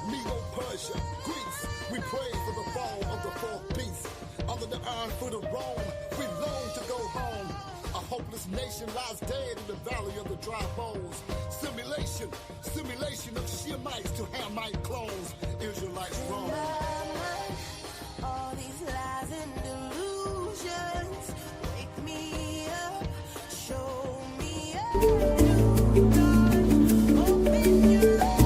Medo-Persia, Greece, we pray for the fall of the fourth beast. Under the iron foot of Rome, we long to go home. A hopeless nation lies dead in the valley of the dry bones. Simulation of Shemites to Hamite clones. Israelites wrong. All these lies and delusions wake me up, show me up. God, open your eyes.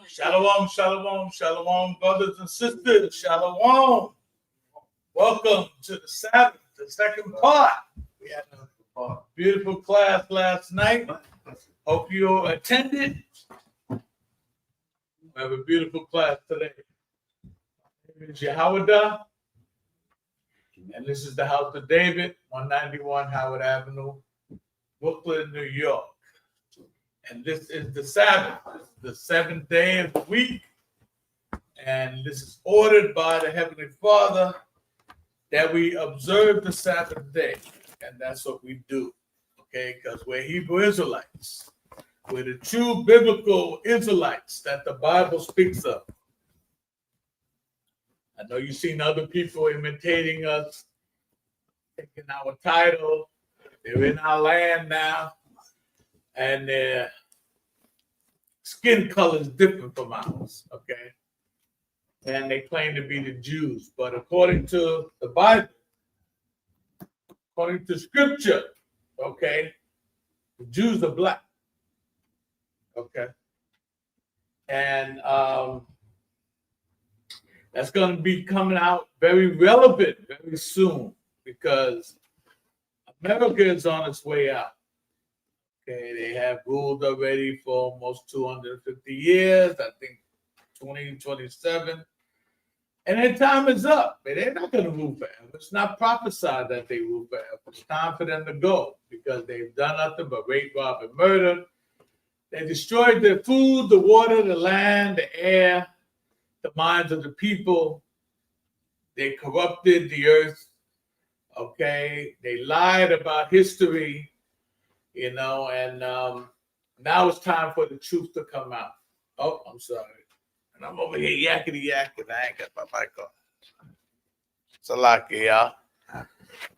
Shalom, shalom, shalom, brothers and sisters. Shalom. Welcome to the Sabbath, the second part. We had a beautiful class last night. Hope you attended. We have a beautiful class today. My name is Yehowadah, and this is the House of David, 191 Howard Avenue, Brooklyn, New York. And this is the Sabbath, the seventh day of the week. And this is ordered by the Heavenly Father that we observe the Sabbath day. And that's what we do, okay? Because we're Hebrew Israelites. We're the true biblical Israelites that the Bible speaks of. I know you've seen other people imitating us, taking our title. They're in our land now. And their skin color is different from ours, okay? And they claim to be the Jews. But according to the Bible, according to Scripture, okay, the Jews are black, okay? And that's going to be coming out very relevant very soon because America is on its way out. Okay, they have ruled already for almost 250 years, I think 2027. And their time is up. They're not going to rule forever. It's not prophesied that they rule forever. It's time for them to go because they've done nothing but rape, rob, and murder. They destroyed their food, the water, the land, the air, the minds of the people. They corrupted the earth. Okay, they lied about history. You know, and now it's time for the truth to come out. Oh, I'm sorry. And I'm over here yakety yakking. I ain't got my mic on. It's a lucky, y'all.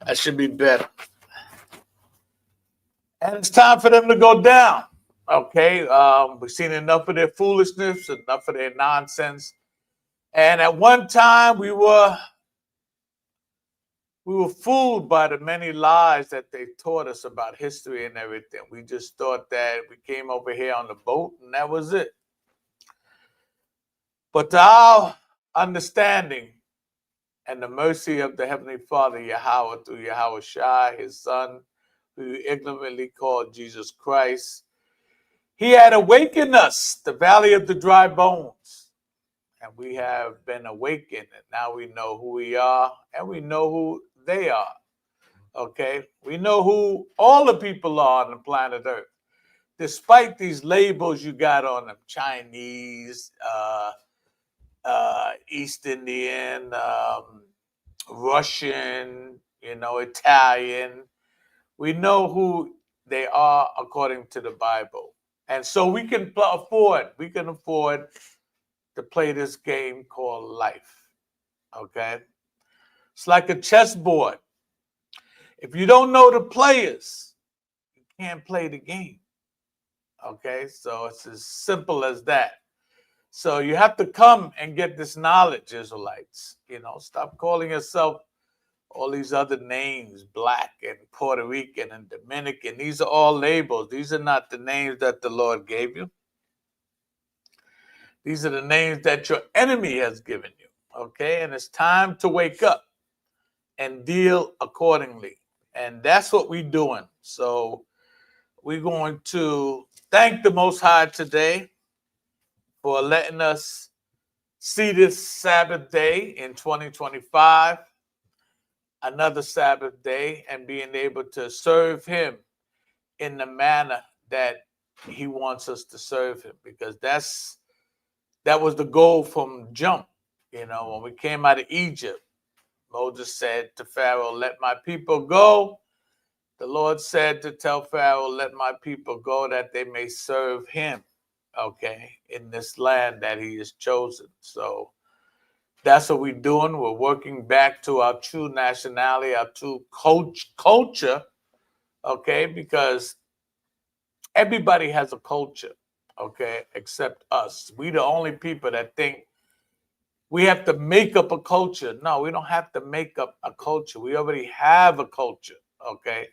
That should be better. And it's time for them to go down. Okay, we've seen enough of their foolishness, enough of their nonsense. And at one time, we were fooled by the many lies that they taught us about history and everything. We just thought that we came over here on the boat and that was it. But to our understanding and the mercy of the Heavenly Father, Yahweh, through Yahweh Shai, his son, who you ignorantly called Jesus Christ, he had awakened us, the valley of the dry bones. And we have been awakened, and now we know who we are, and we know who they are. Okay, we know who all the people are on the planet Earth, despite these labels you got on them: Chinese, East Indian, Russian, Italian. We know who they are according to the Bible, and so we can afford to play this game called life. Okay. It's like a chessboard. If you don't know the players, you can't play the game. Okay, so it's as simple as that. So you have to come and get this knowledge, Israelites. Stop calling yourself all these other names, Black and Puerto Rican and Dominican. These are all labels. These are not the names that the Lord gave you. These are the names that your enemy has given you. Okay, and it's time to wake up and deal accordingly. And that's what we're doing. So we're going to thank the Most High today for letting us see this Sabbath day in 2025, another Sabbath day, and being able to serve Him in the manner that He wants us to serve Him, because that was the goal from jump. You know, when we came out of Egypt, Moses said to Pharaoh, "Let my people go." The Lord said to tell Pharaoh, "Let my people go that they may serve him," okay, in this land that he has chosen. So that's what we're doing. We're working back to our true nationality, our true culture, okay, because everybody has a culture, okay, except us. We the only people that think we have to make up a culture. No, we don't have to make up a culture. We already have a culture, okay?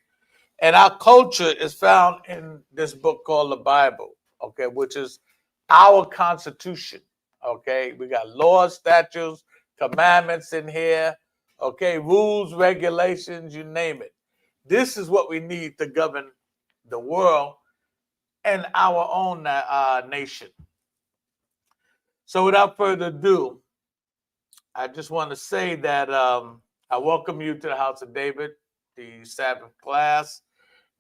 And our culture is found in this book called the Bible, okay, which is our constitution, okay? We got laws, statutes, commandments in here, okay, rules, regulations, you name it. This is what we need to govern the world and our own nation. So without further ado, I just want to say that I welcome you to the House of David, the Sabbath class,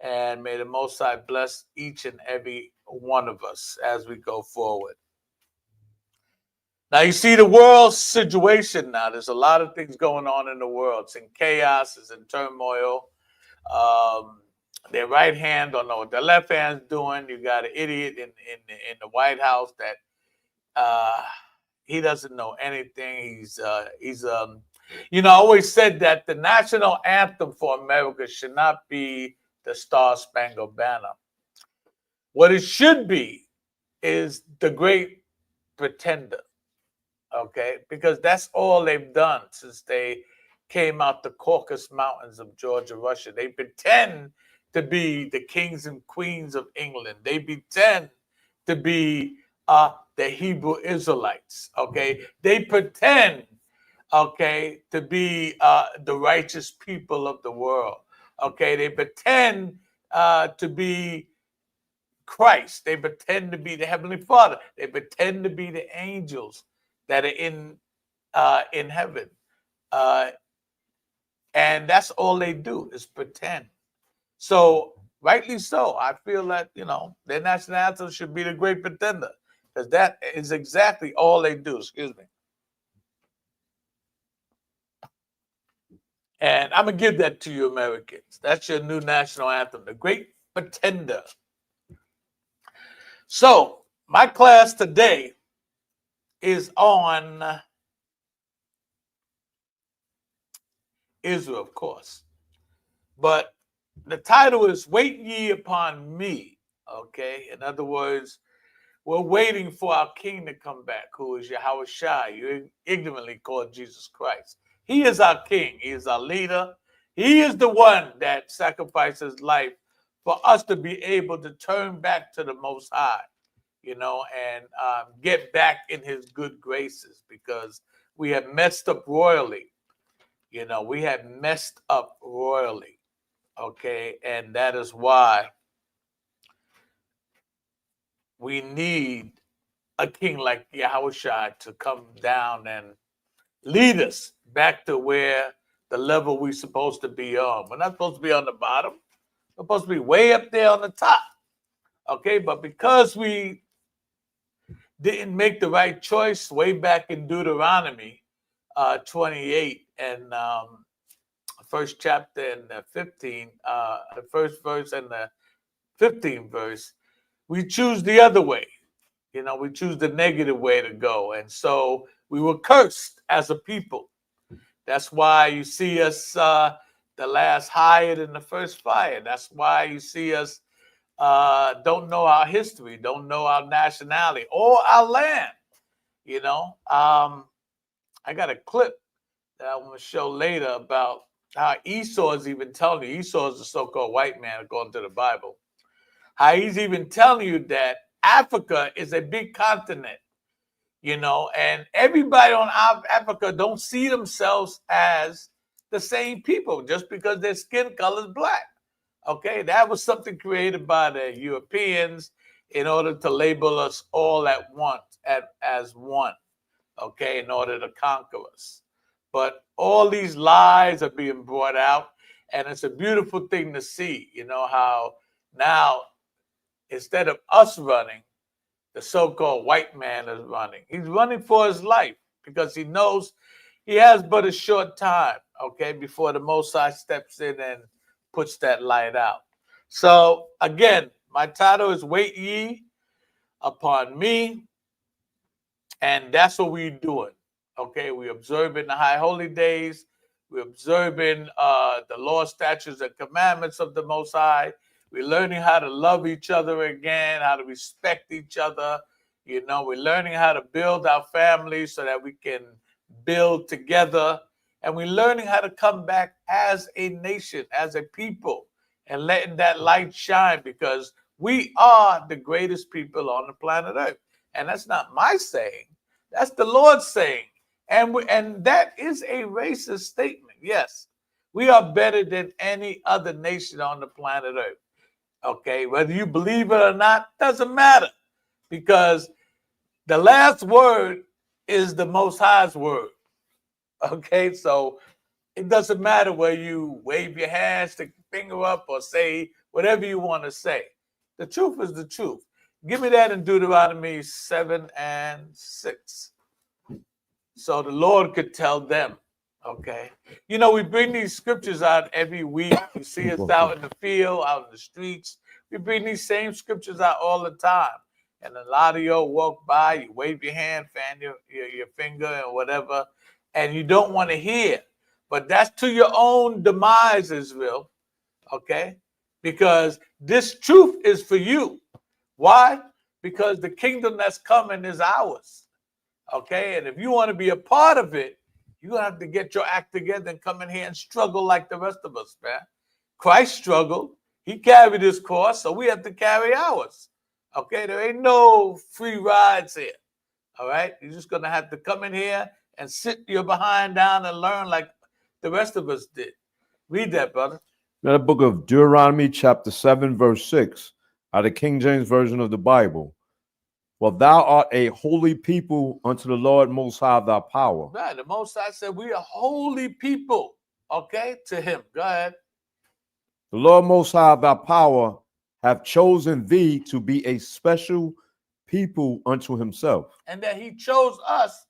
and may the Most High bless each and every one of us as we go forward. Now, you see the world situation now. There's a lot of things going on in the world. It's in chaos, it's in turmoil. Their right hand don't know what their left hand's doing. You got an idiot in the White House that he doesn't know anything. He's I always said that the national anthem for America should not be the Star Spangled Banner. What it should be is the Great Pretender, okay? Because that's all they've done since they came out the Caucasus Mountains of Georgia, Russia. They pretend to be the kings and queens of England. They pretend to be the Hebrew Israelites, okay? They pretend, okay, to be the righteous people of the world, okay? They pretend to be Christ. They pretend to be the Heavenly Father. They pretend to be the angels that are in heaven. And that's all they do is pretend. So, rightly so, I feel that, their national anthem should be the Great Pretender, because that is exactly all they do. Excuse me. And I'm going to give that to you, Americans. That's your new national anthem, the Great Pretender. So, my class today is on Israel, of course. But the title is Wait Ye Upon Me, okay? In other words, we're waiting for our king to come back, who is Yahweh Shai, you ignorantly called Jesus Christ. He is our king. He is our leader. He is the one that sacrificed his life for us to be able to turn back to the Most High, and get back in his good graces, because we have messed up royally. We have messed up royally, okay? And that is why we need a king like Yahushua to come down and lead us back to where the level we're supposed to be on. We're not supposed to be on the bottom. We're supposed to be way up there on the top. Okay, but because we didn't make the right choice way back in Deuteronomy 28 and first chapter and the 15, the first verse and the 15th verse, we choose the other way. We choose the negative way to go. And so we were cursed as a people. That's why you see us the last higher than the first fire. That's why you see us don't know our history, don't know our nationality or our land. I got a clip that I want to show later about how Esau is even telling you. Esau is the so-called white man according to the Bible. How he's even telling you that Africa is a big continent. and everybody on Africa don't see themselves as the same people just because their skin color is black. Okay, that was something created by the Europeans in order to label us all at once, as one, okay, in order to conquer us. But all these lies are being brought out, and it's a beautiful thing to see, how now instead of us running, the so-called white man is running. He's running for his life because he knows he has but a short time, okay, before the Most High steps in and puts that light out. So again, my title is Wait Ye Upon Me, and that's what we're doing. Okay, we're observing the high holy days. We're observing the law, statutes, and commandments of the Most High. We're learning how to love each other again, how to respect each other. We're learning how to build our families so that we can build together. And we're learning how to come back as a nation, as a people, and letting that light shine, because we are the greatest people on the planet Earth. And that's not my saying. That's the Lord's saying. And that is a racist statement. Yes, we are better than any other nation on the planet Earth. Okay, whether you believe it or not, doesn't matter, because the last word is the Most High's word. Okay, so it doesn't matter whether you wave your hand, stick your finger up, or say whatever you want to say. The truth is the truth. Give me that in Deuteronomy 7 and 6. So the Lord could tell them. Okay. We bring these scriptures out every week. You see us out in the field, out in the streets. We bring these same scriptures out all the time. And a lot of y'all walk by, you wave your hand, fan your finger and whatever, and you don't want to hear. But that's to your own demise, Israel. Okay? Because this truth is for you. Why? Because the kingdom that's coming is ours. Okay? And if you want to be a part of it, you're going to have to get your act together and come in here and struggle like the rest of us, man. Christ struggled. He carried his cross, so we have to carry ours. Okay? There ain't no free rides here. All right? You're just going to have to come in here and sit your behind down and learn like the rest of us did. Read that, brother. Now, the book of Deuteronomy, chapter 7, verse 6, out of King James Version of the Bible. Well, thou art a holy people unto the Lord Most High thy power. Right. The Most High said we are holy people, okay, to him. Go ahead. The Lord Most High thy power have chosen thee to be a special people unto himself. And that he chose us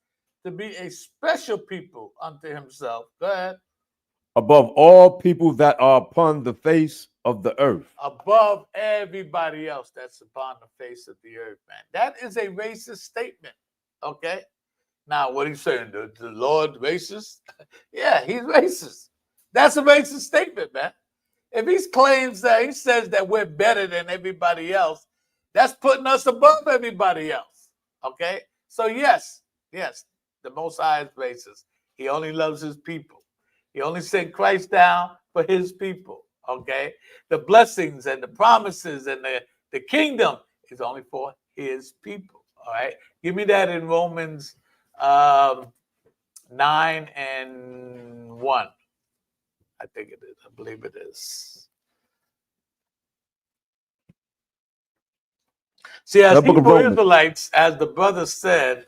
to be a special people unto himself. Go ahead. Above all people that are upon the face of the earth. Above everybody else that's upon the face of the earth, man. That is a racist statement, okay? Now, what are you saying? The Lord racist? Yeah, he's racist. That's a racist statement, man. If he claims that, he says that we're better than everybody else, that's putting us above everybody else, okay? So yes, the Most High is racist. He only loves his people. He only sent Christ down for his people, okay? The blessings and the promises and the kingdom is only for his people, all right? Give me that in Romans 9 and 1. I think it is. I believe it is. See, as Hebrew Israelites, as the brother said,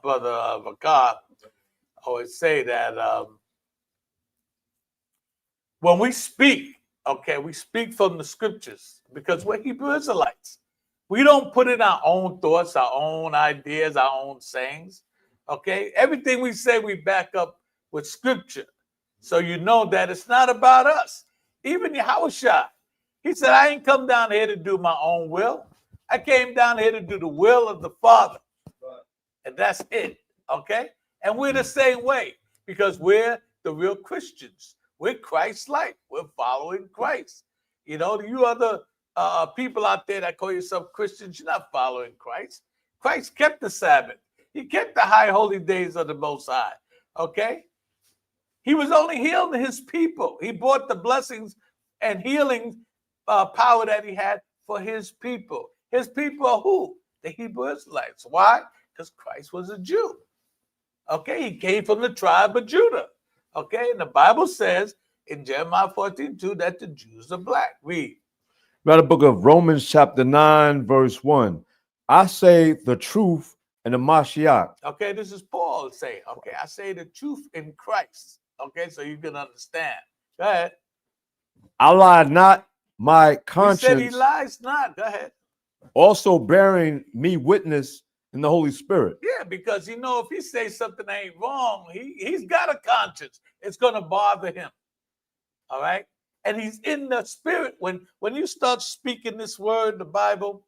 brother Vakar, always say that when we speak, okay, we speak from the scriptures because we're Hebrew Israelites. We don't put in our own thoughts, our own ideas, our own sayings, okay? Everything we say, we back up with scripture. So you know that it's not about us. Even Yahushua, he said, I ain't come down here to do my own will. I came down here to do the will of the Father. And that's it, okay? And we're the same way because we're the real Christians. We're Christ-like. We're following Christ. You other people out there that call yourself Christians, you're not following Christ. Christ kept the Sabbath. He kept the high holy days of the Most High, okay? He was only healing his people. He brought the blessings and healing power that he had for his people. His people are who? The Hebrew Israelites. Why? Because Christ was a Jew. Okay, he came from the tribe of Judah. Okay, and the Bible says in Jeremiah 14:2 that the Jews are black. Read. Read the book of Romans chapter 9, verse 1. I say the truth in the Mashiach. Okay, this is Paul saying, okay, I say the truth in Christ. Okay, so you can understand. Go ahead. I lie not, my He said conscience he lies not. Go ahead. also bearing me witness in the Holy Spirit. Yeah, because if he says something ain't wrong, he's got a conscience. It's gonna bother him. All right. And he's in the spirit. When you start speaking this word, the Bible,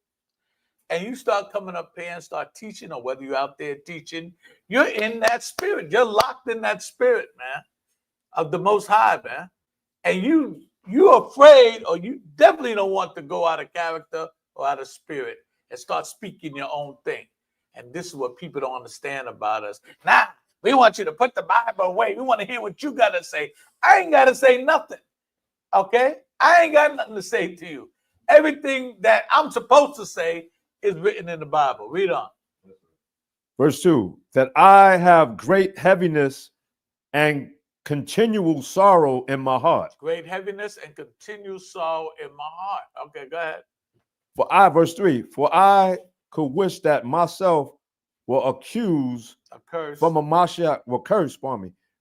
and you start coming up here and start teaching, or whether you're out there teaching, you're in that spirit. You're locked in that spirit, man, of the Most High, man. And you're afraid, or you definitely don't want to go out of character or out of spirit and start speaking your own thing. And this is what people don't understand about us. Nah, we want you to put the Bible away. We want to hear what you got to say. I ain't got to say nothing. Okay? I ain't got nothing to say to you. Everything that I'm supposed to say is written in the Bible. Read on. Verse 2, that I have great heaviness and continual sorrow in my heart. Great heaviness and continual sorrow in my heart. Okay, go ahead. Verse 3, for I could wish that myself were accused A curse. from a Mashiach,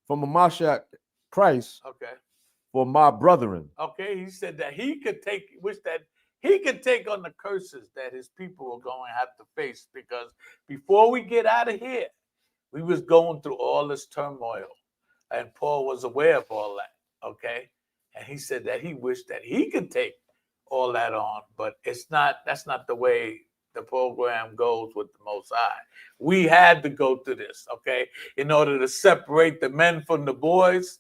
from a Mashiach Christ Okay. for my brethren. Okay, he said that he could take on the curses that his people are going to have to face, because before we get out of here, we was going through all this turmoil, and Paul was aware of all that. Okay, and he said that he wished that he could take all that on, but that's not the way the program goes with the Most High. We had to go through this, okay, in order to separate the men from the boys,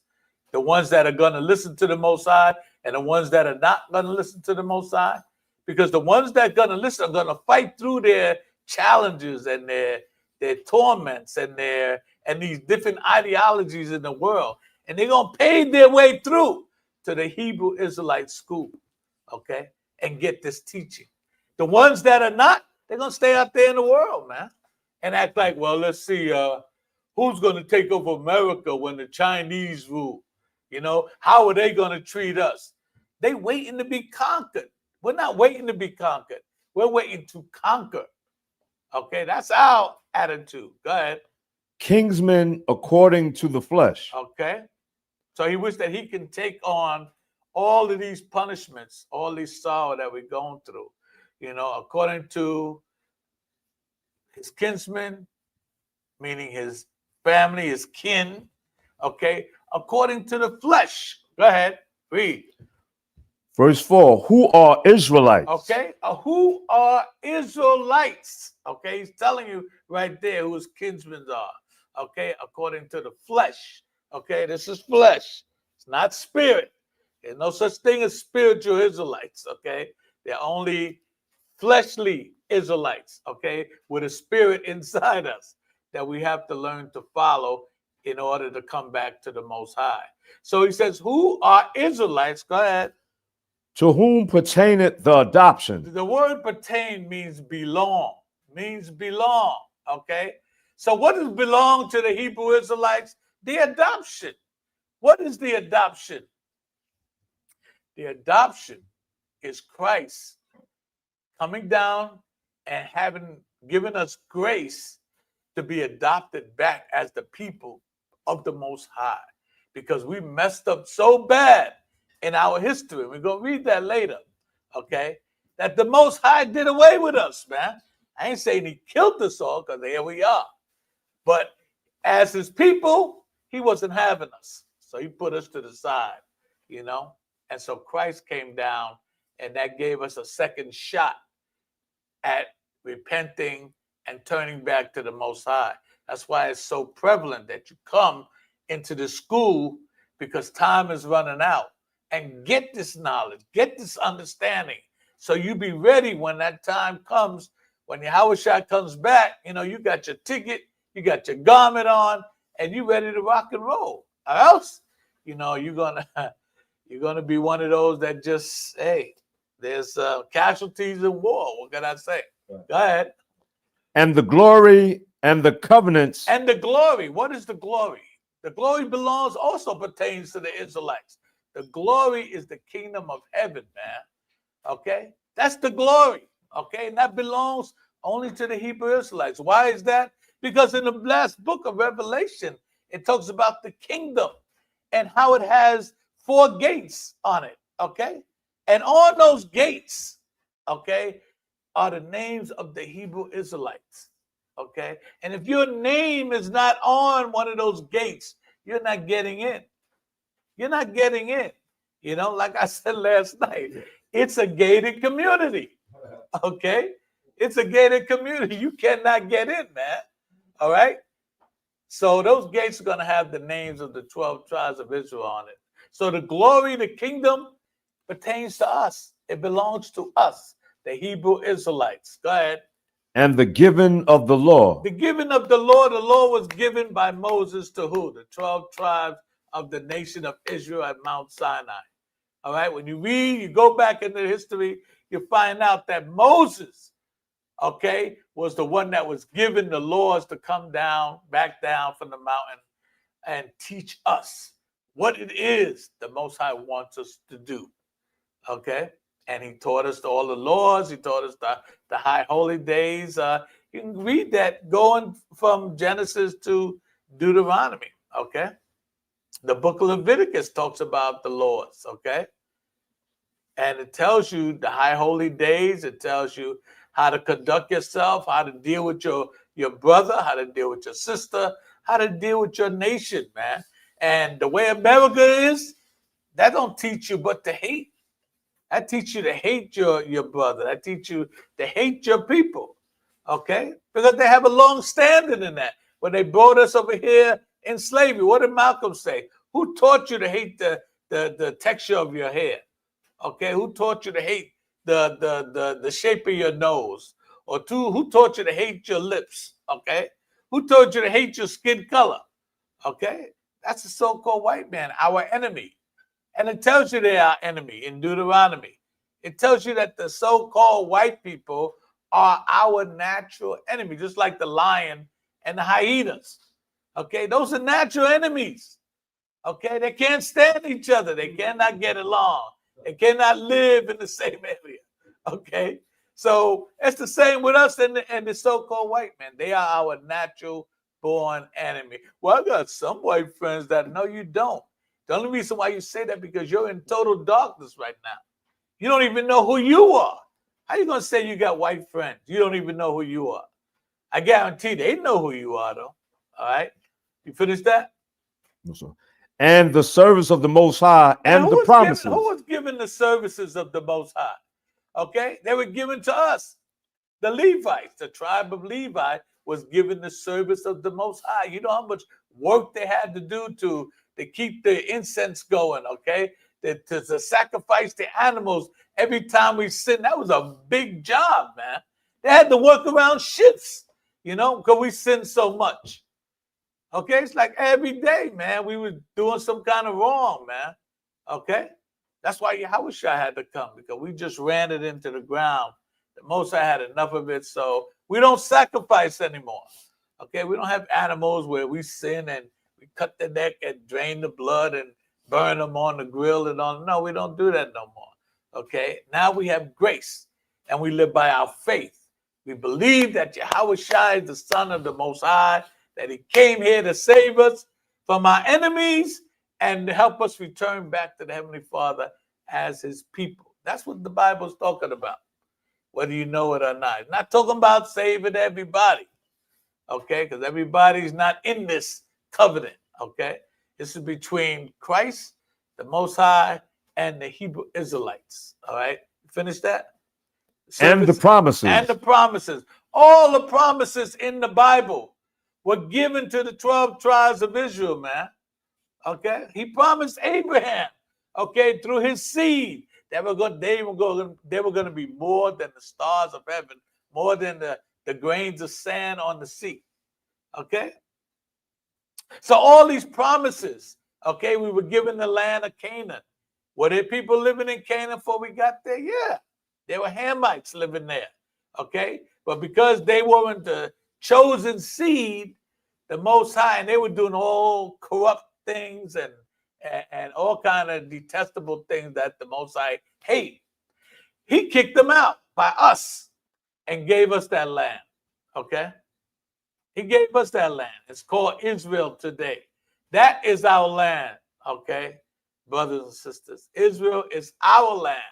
the ones that are going to listen to the Most High and the ones that are not going to listen to the Most High. Because the ones that are going to listen are going to fight through their challenges and their torments and these different ideologies in the world. And they're going to pave their way through to the Hebrew Israelite school, okay, and get this teaching. The ones that are not, they're going to stay out there in the world, man, and act like, well, let's see, who's going to take over America when the Chinese rule? How are they going to treat us? They waiting to be conquered. We're not waiting to be conquered. We're waiting to conquer. Okay, that's our attitude. Go ahead. Kingsmen according to the flesh. Okay. So he wished that he can take on all of these punishments, all these sorrow that we're going through, according to his kinsmen, meaning his family, his kin, okay, according to the flesh. Go ahead, read. Verse 4, who are Israelites? Okay, who are Israelites? Okay, he's telling you right there who his kinsmen are. Okay, according to the flesh. Okay, this is flesh. It's not spirit. There's no such thing as spiritual Israelites. Okay, they're only fleshly Israelites. Okay, with a spirit inside us that we have to learn to follow in order to come back to the Most High. So he says, who are Israelites? Go ahead. To whom pertaineth the adoption? The word pertain means belong, okay? So what does belong to the Hebrew Israelites? The adoption. What is the adoption? The adoption is Christ coming down and having given us grace to be adopted back as the people of the Most High, because we messed up so bad in our history. We're going to read that later, okay? That the Most High did away with us, man. I ain't saying he killed us all, because here we are. But as his people, he wasn't having us. So he put us to the side, And so Christ came down, and that gave us a second shot at repenting and turning back to the Most High. That's why it's so prevalent that you come into the school, because time is running out. And get this knowledge, get this understanding, so you be ready when that time comes, when Yahushua comes back. You got your ticket, you got your garment on, and you ready to rock and roll. Or else, you're gonna be one of those that just, hey, there's casualties in war. What can I say? Go ahead. And the glory and the covenants. And the glory. What is the glory? The glory belongs, also pertains to the Israelites. The glory is the kingdom of heaven, man. Okay? That's the glory. Okay? And that belongs only to the Hebrew Israelites. Why is that? Because in the last book of Revelation, it talks about the kingdom and how it has 4 gates on it. Okay? And on those gates, okay, are the names of the Hebrew Israelites. Okay? And if your name is not on one of those gates, you're not getting in. You're not getting in. You know, like I said last night, it's a gated community. Okay? It's a gated community. You cannot get in, man. All right? So those gates are going to have the names of the 12 tribes of Israel on it. So the glory, the kingdom pertains to us. It belongs to us, the Hebrew Israelites. Go ahead. And the giving of the law. The giving of the law was given by Moses to who? The 12 tribes of the nation of Israel at Mount Sinai. All right, when you read, you go back into history, you find out that Moses, okay, was the one that was given the laws to come down, back down from the mountain and teach us what it is the Most High wants us to do. Okay? And he taught us all the laws. He taught us the high holy days. You can read that going from Genesis to Deuteronomy. Okay? The book of Leviticus talks about the laws. Okay? And it tells you the high holy days. It tells you how to conduct yourself, how to deal with your brother, how to deal with your sister, how to deal with your nation, man. And the way America is, that don't teach you but to hate. That teach you to hate your brother. That teach you to hate your people, okay? Because they have a long standing in that. When they brought us over here in slavery, what did Malcolm say? Who taught you to hate the texture of your hair? Okay, who taught you to hate the shape of your nose? Or who taught you to hate your lips? Okay, who taught you to hate your skin color? Okay, that's the so-called white man, our enemy. And it tells you they are enemy in Deuteronomy. It tells you that the so-called white people are our natural enemy, just like the lion and the hyenas. Okay, those are natural enemies. Okay, they can't stand each other. They cannot get along. They cannot live in the same area. Okay, so it's the same with us and the so-called white man. They are our natural born enemy. Well, I got some white friends that no, you don't. The only reason why you say that because you're in total darkness right now. You don't even know who you are. How you gonna say you got white friends? You don't even know who you are. I guarantee they know who you are, though. All right, you finished that? Yes, sir. And the service of the Most High and the promises. Who was given the services of the Most High? Okay, they were given to us. The Levites, the tribe of Levi, was given the service of the Most High. You know how much work they had to do to keep the incense going, okay? To sacrifice the animals every time we sin. That was a big job, man. They had to work around shifts, you know, because we sin so much. Okay, it's like every day, man, we were doing some kind of wrong, man. Okay? That's why Yahushua had to come, because we just ran it into the ground. The Most High had enough of it, so we don't sacrifice anymore. Okay, we don't have animals where we sin and we cut the neck and drain the blood and burn them on the grill and all. No, we don't do that no more. Okay, now we have grace and we live by our faith. We believe that Yahushua is the Son of the Most High, that he came here to save us from our enemies and to help us return back to the Heavenly Father as his people. That's what the Bible's talking about, whether you know it or not. It's not talking about saving everybody, okay? Because everybody's not in this covenant, okay? This is between Christ, the Most High, and the Hebrew Israelites, all right? Finish that? And the promises. And the promises. All the promises in the Bible were given to the 12 tribes of Israel, man. Okay? He promised Abraham, okay, through his seed, they were going to be more than the stars of heaven, more than the grains of sand on the sea. Okay? So all these promises, okay, we were given the land of Canaan. Were there people living in Canaan before we got there? Yeah. There were Hamites living there. Okay? But because they weren't the chosen seed, the Most High, and they were doing all corrupt things and all kind of detestable things that the Most High hate, he kicked them out by us and gave us that land. Okay? He gave us that land. It's called Israel today. That is our land. Okay? Brothers and sisters. Israel is our land.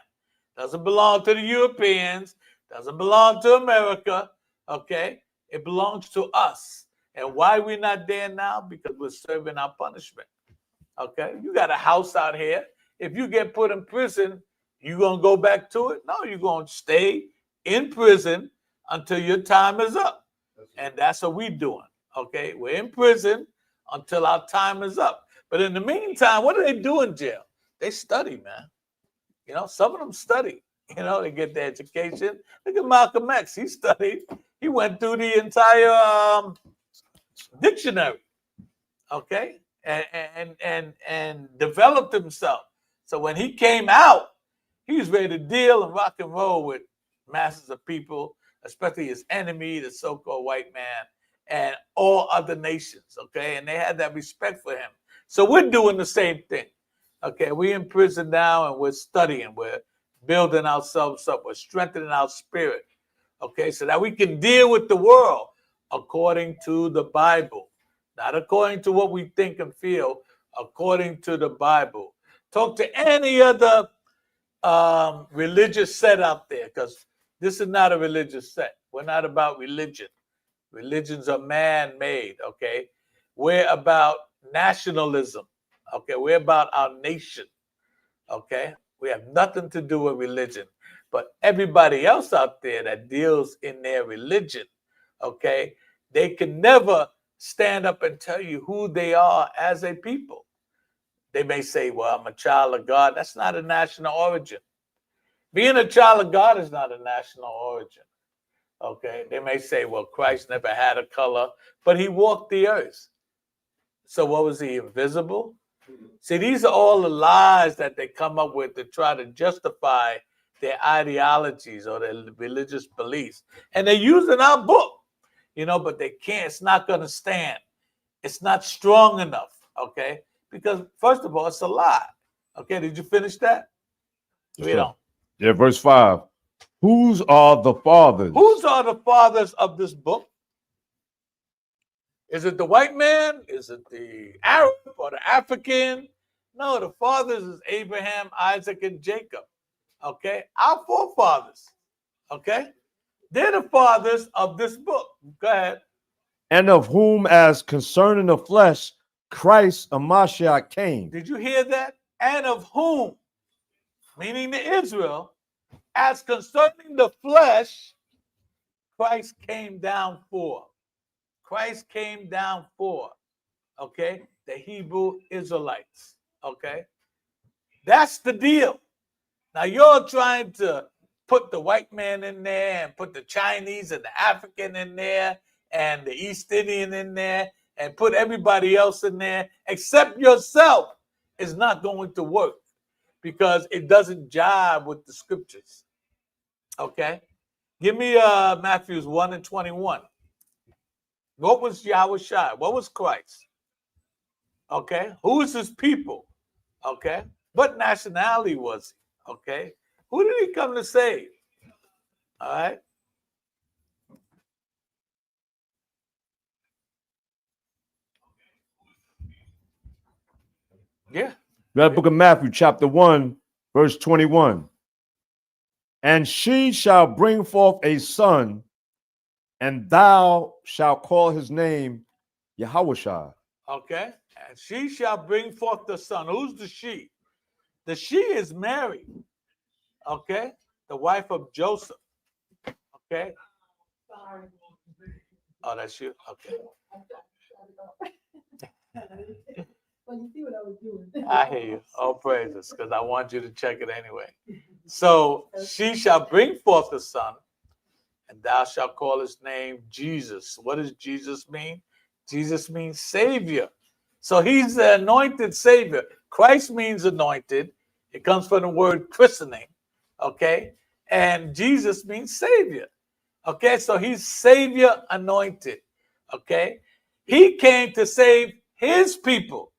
Doesn't belong to the Europeans. Doesn't belong to America. Okay? It belongs to us. And why we're not there now? Because we're serving our punishment. Okay? You got a house out here. If you get put in prison, you going to go back to it? No, you're going to stay in prison until your time is up. And that's what we're doing. Okay? We're in prison until our time is up. But in the meantime, what do they do in jail? They study, man. You know, some of them study. You know, they get their education. Look at Malcolm X. He studied. He went through the entire dictionary. Okay? And developed himself. So when he came out, he was ready to deal and rock and roll with masses of people, especially his enemy, the so-called white man, and all other nations, okay? And they had that respect for him. So we're doing the same thing, okay? We're in prison now, and we're studying. We're building ourselves up. We're strengthening our spirit, okay? So that we can deal with the world according to the Bible, not according to what we think and feel, according to the Bible. Talk to any other religious set out there, because this is not a religious set. We're not about religion. Religions are man-made, okay? We're about nationalism, okay? We're about our nation, okay? We have nothing to do with religion. But everybody else out there that deals in their religion, okay, they can never stand up and tell you who they are as a people. They may say, well, I'm a child of God. That's not a national origin. Being a child of God is not a national origin. Okay, they may say, well, Christ never had a color, but he walked the earth. So what was he, invisible? See, these are all the lies that they come up with to try to justify their ideologies or their religious beliefs. And they're using our book, you know, but they can't. It's not going to stand. It's not strong enough, okay? Because, first of all, it's a lie. Okay, did you finish that? We don't. Yeah, verse 5. Whose are the fathers? Whose are the fathers of this book? Is it the white man? Is it the Arab or the African? No, the fathers is Abraham, Isaac, and Jacob. Okay? Our forefathers. Okay? They're the fathers of this book. Go ahead. And of whom, as concerning the flesh, Christ, a Mashiach, came. Did you hear that? And of whom, meaning the Israel, as concerning the flesh, Christ came down for. Christ came down for, okay, the Hebrew Israelites, okay? That's the deal. Now you're trying to put the white man in there and put the Chinese and the African in there and the East Indian in there and put everybody else in there except yourself. Is not going to work because it doesn't jive with the scriptures. Okay? Give me Matthew 1:21. What was Yahushua? What was Christ? Okay? Who is his people? Okay? What nationality was he? Okay? Who did he come to save? All right? Yeah. That book of Matthew, chapter 1, verse 21. And she shall bring forth a son, and thou shalt call his name Yahushua. Okay? And she shall bring forth the son. Who's the she? The she is Mary. Okay? The wife of Joseph. Okay? Oh, that's you? Okay. Well, you see what I was doing. I hear you. All praises, because I want you to check it anyway. So she shall bring forth a son, and thou shalt call his name Jesus. What does Jesus mean? Jesus means Savior. So he's the anointed Savior. Christ means anointed. It comes from the word christening. Okay? And Jesus means Savior. Okay, so he's Savior anointed. Okay, he came to save his people.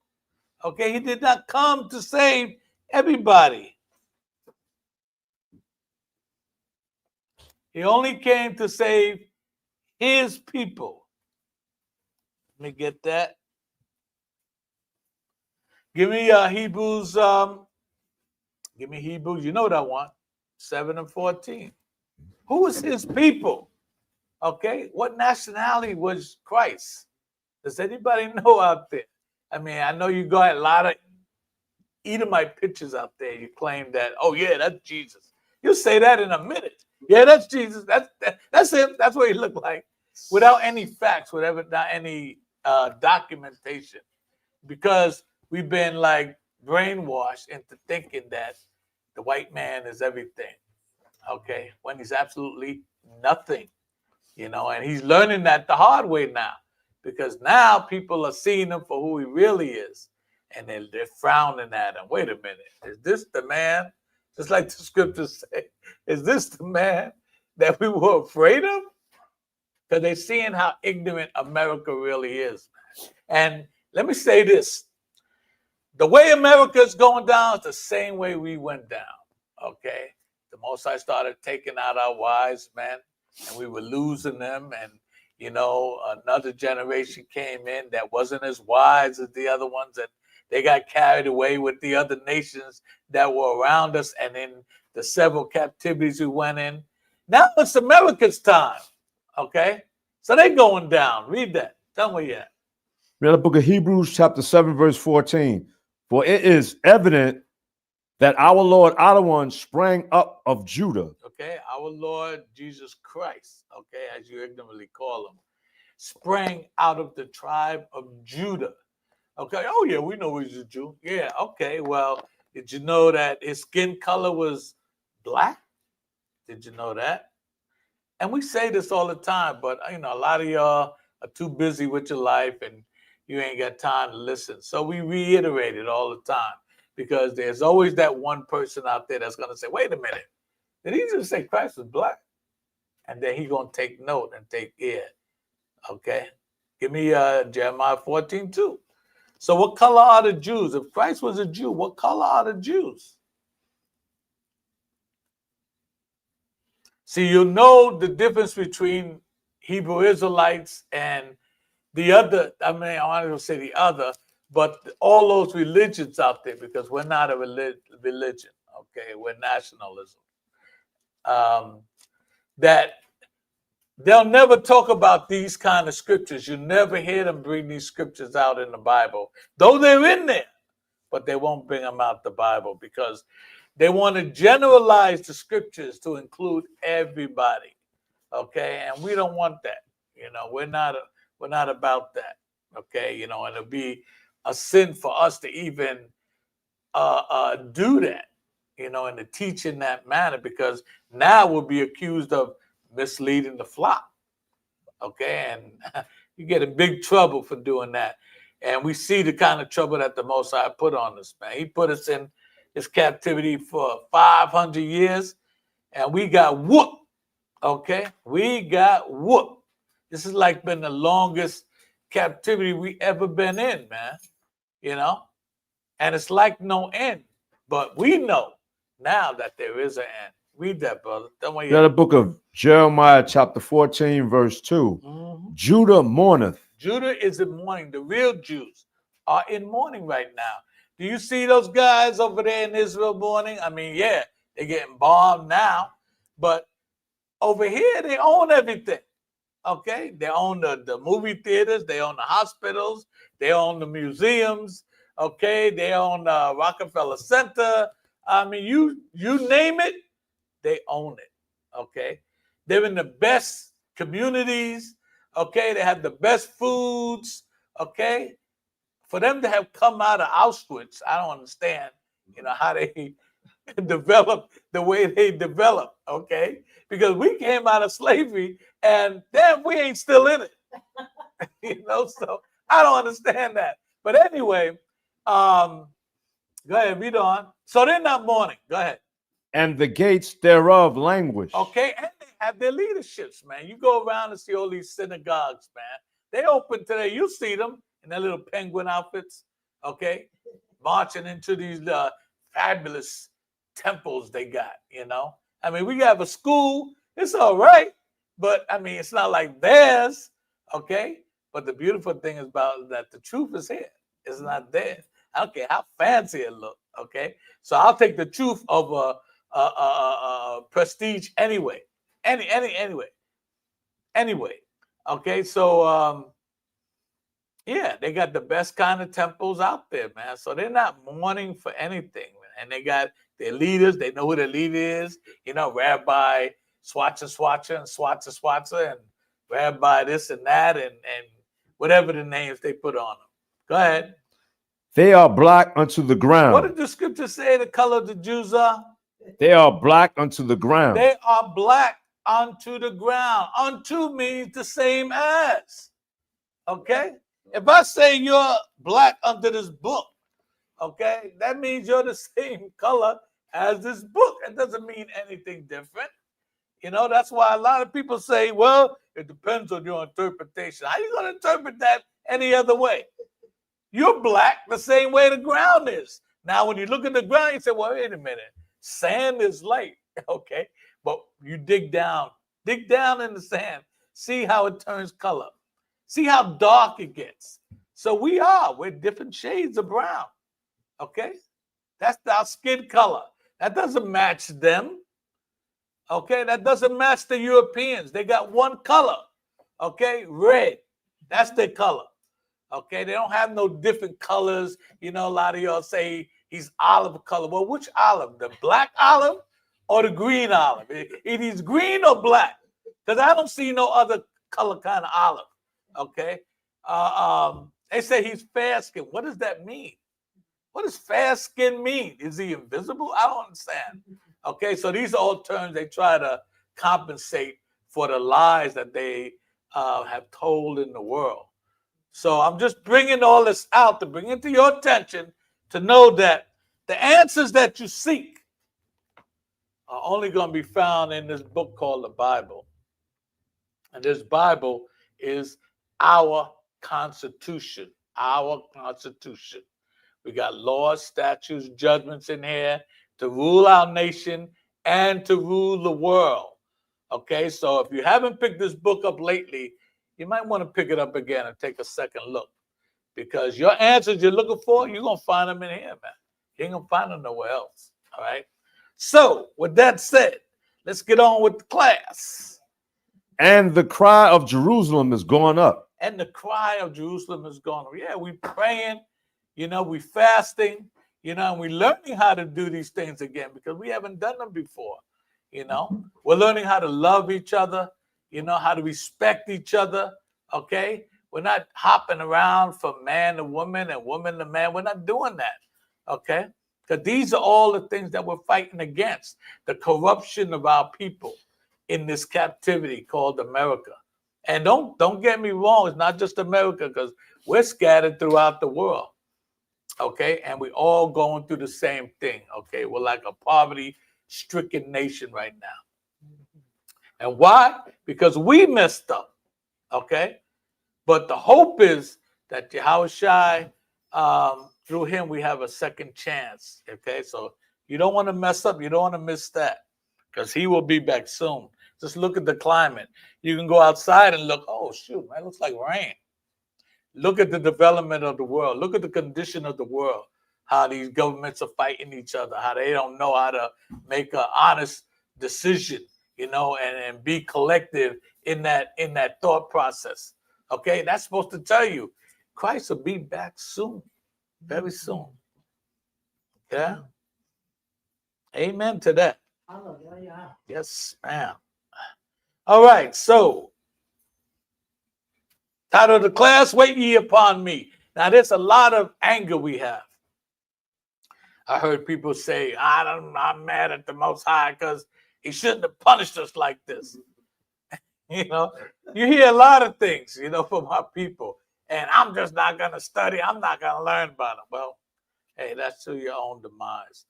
Okay, he did not come to save everybody. He only came to save his people. Let me get that. Give me Hebrews. Give me Hebrews. You know what I want. 7 and 14. Who was his people? Okay, what nationality was Christ? Does anybody know out there? I mean, I know you got a lot of Edomite pictures out there. You claim that, oh yeah, that's Jesus. You'll say that in a minute. Yeah, that's Jesus. That's him. That's what he looked like, without any facts, without any documentation, because we've been like brainwashed into thinking that the white man is everything. Okay, when he's absolutely nothing. And he's learning that the hard way now, because now people are seeing him for who he really is, and they're frowning at him. Wait a minute, is this the man? Just like the scriptures say, is this the man that we were afraid of? Because they're seeing how ignorant America really is. And let me say this: the way America is going down is the same way we went down. Okay, the Most High started taking out our wise men, and we were losing them, and another generation came in that wasn't as wise as the other ones, and they got carried away with the other nations that were around us, and in the several captivities we went in. Now it's America's time. Okay, so they're going down. Read that. Tell me where you at. Read the book of Hebrews, chapter 7, verse 14. For it is evident that our Lord Adonai sprang up of Judah. Okay, our Lord Jesus Christ, okay, as you ignorantly call him, sprang out of the tribe of Judah. Okay, oh yeah, we know he's a Jew. Yeah, okay, well, did you know that his skin color was black? Did you know that? And we say this all the time, but a lot of y'all are too busy with your life and you ain't got time to listen. So we reiterate it all the time, because there's always that one person out there that's going to say, wait a minute, did he just say Christ was black? And then he's going to take note and take ear. Okay? Give me Jeremiah 14:2. So what color are the Jews? If Christ was a Jew, what color are the Jews? See, you'll know the difference between Hebrew Israelites and the other, I want to say the other, but all those religions out there, because we're not a religion, okay? We're nationalism. That they'll never talk about these kind of scriptures. You never hear them bring these scriptures out in the Bible, though they're in there, but they won't bring them out the Bible because they want to generalize the scriptures to include everybody. Okay, and we don't want that. We're not about that. Okay, and it'll be a sin for us to even do that. And to teach in that manner, because now we'll be accused of misleading the flock. Okay, and you get in big trouble for doing that. And we see the kind of trouble that the Most High put on us, man. He put us in his captivity for 500 years, and we got whooped. Okay, we got whooped. This has like been the longest captivity we ever been in, man. And it's like no end. But we know now that there is an end. Read that, brother. Read the book of Jeremiah, chapter 14, verse 2. Mm-hmm. Judah mourneth. Judah is in mourning. The real Jews are in mourning right now. Do you see those guys over there in Israel mourning? I mean, yeah, they're getting bombed now, but over here they own everything. Okay, they own the movie theaters, they own the hospitals, they own the museums. Okay, they own Rockefeller Center. I mean, you name it, they own it. Okay, they're in the best communities. Okay, they have the best foods. Okay, for them to have come out of Auschwitz, I don't understand. How they developed the way they developed. Okay, because we came out of slavery and damn, we ain't still in it. So I don't understand that. But anyway, go ahead, read on. So they're not mourning. Go ahead. and the gates thereof languish. Okay, and they have their leaderships, man. You go around and see all these synagogues, man. They open today. You see them in their little penguin outfits, okay, marching into these fabulous temples they got, you know. I mean, we have a school. It's all right, but I mean, it's not like theirs, okay. But the beautiful thing is about that the truth is here. It's not there. I don't care how fancy it look, okay. So I'll take the truth of prestige anyway. Anyway. Okay, so yeah, they got the best kind of temples out there, man. So they're not mourning for anything, man. And they got their leaders. They know who their leader is. You know, Rabbi Swatcher and Rabbi this and that and whatever the names they put on them. Go ahead. They are black unto the ground. What did the scripture say the color of the Jews are? They are black unto the ground. They are black unto the ground. Unto means the same as. Okay? If I say you're black under this book, okay, that means you're the same color as this book. It doesn't mean anything different. You know, that's why a lot of people say, well, it depends on your interpretation. How are you going to interpret that any other way? You're black the same way the ground is. Now, when you look at the ground, you say, well, wait a minute. Sand is light, okay? But you dig down in the sand. See how it turns color. See how dark it gets. So we're different shades of brown, okay? That's our skin color. That doesn't match them, okay? That doesn't match the Europeans. They got one color, okay? Red. That's their color, okay? They don't have no different colors. You know, a lot of y'all say he's olive color. Well, which olive? The black olive or the green olive? It is green or black? Because I don't see no other color kind of olive. Okay. They say he's fair skinned. What does that mean? What does fair skin mean? Is he invisible? I don't understand. Okay. So these are all terms they try to compensate for the lies that they have told in the world. So I'm just bringing all this out to bring it to your attention to know that the answers that you seek are only going to be found in this book called the Bible. And this Bible is our constitution. Our constitution. We got laws, statutes, judgments in here to rule our nation and to rule the world. Okay, so if you haven't picked this book up lately, you might want to pick it up again and take a second look. Because your answers you're looking for, you're going to find them in here, man. You ain't going to find them nowhere else. All right. So, with that said, let's get on with the class. And the cry of Jerusalem is going up. And the cry of Jerusalem is going up. Yeah, we praying, you know, we fasting, you know, and we learning how to do these things again because we haven't done them before. You know, we're learning how to love each other, you know, how to respect each other. Okay. We're not hopping around from man to woman and woman to man. We're not doing that. Okay. Because these are all the things that we're fighting against. The corruption of our people in this captivity called America. And don't get me wrong. It's not just America because we're scattered throughout the world. Okay. And we all going through the same thing. Okay. We're like a poverty-stricken nation right now. And why? Because we messed up. Okay. But the hope is that Yahushua, through him, we have a second chance. Okay. So you don't want to mess up. You don't want to miss that because he will be back soon. Just look at the climate. You can go outside and look, oh, shoot, man, it looks like rain. Look at the development of the world. Look at the condition of the world, how these governments are fighting each other, how they don't know how to make an honest decision, you know, and be collective in that thought process. Okay, that's supposed to tell you Christ will be back soon, very soon. Yeah. Amen to that. Yes, ma'am. All right, so title of the class, Wait Ye Upon Me. Now, there's a lot of anger we have. I heard people say, I'm mad at the Most High because he shouldn't have punished us like this. You know, you hear a lot of things, you know, from our people. And I'm just not going to study. I'm not going to learn about them. Well, hey, that's to your own demise.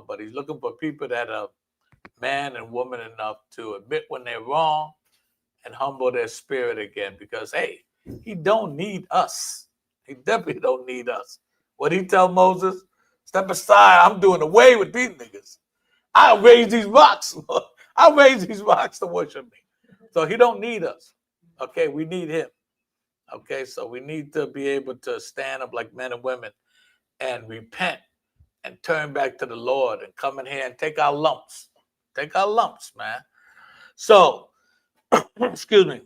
but he's looking for people that are man and woman enough to admit when they're wrong and humble their spirit again, because hey, he don't need us. He definitely don't need us. What he tell Moses? Step aside, I'm doing away with these niggas. I'll raise these rocks. I'll raise these rocks to worship me. So he don't need us. Okay, we need him. Okay, so we need to be able to stand up like men and women and repent and turn back to the Lord and come in here and take our lumps. Take our lumps, man. So, excuse me.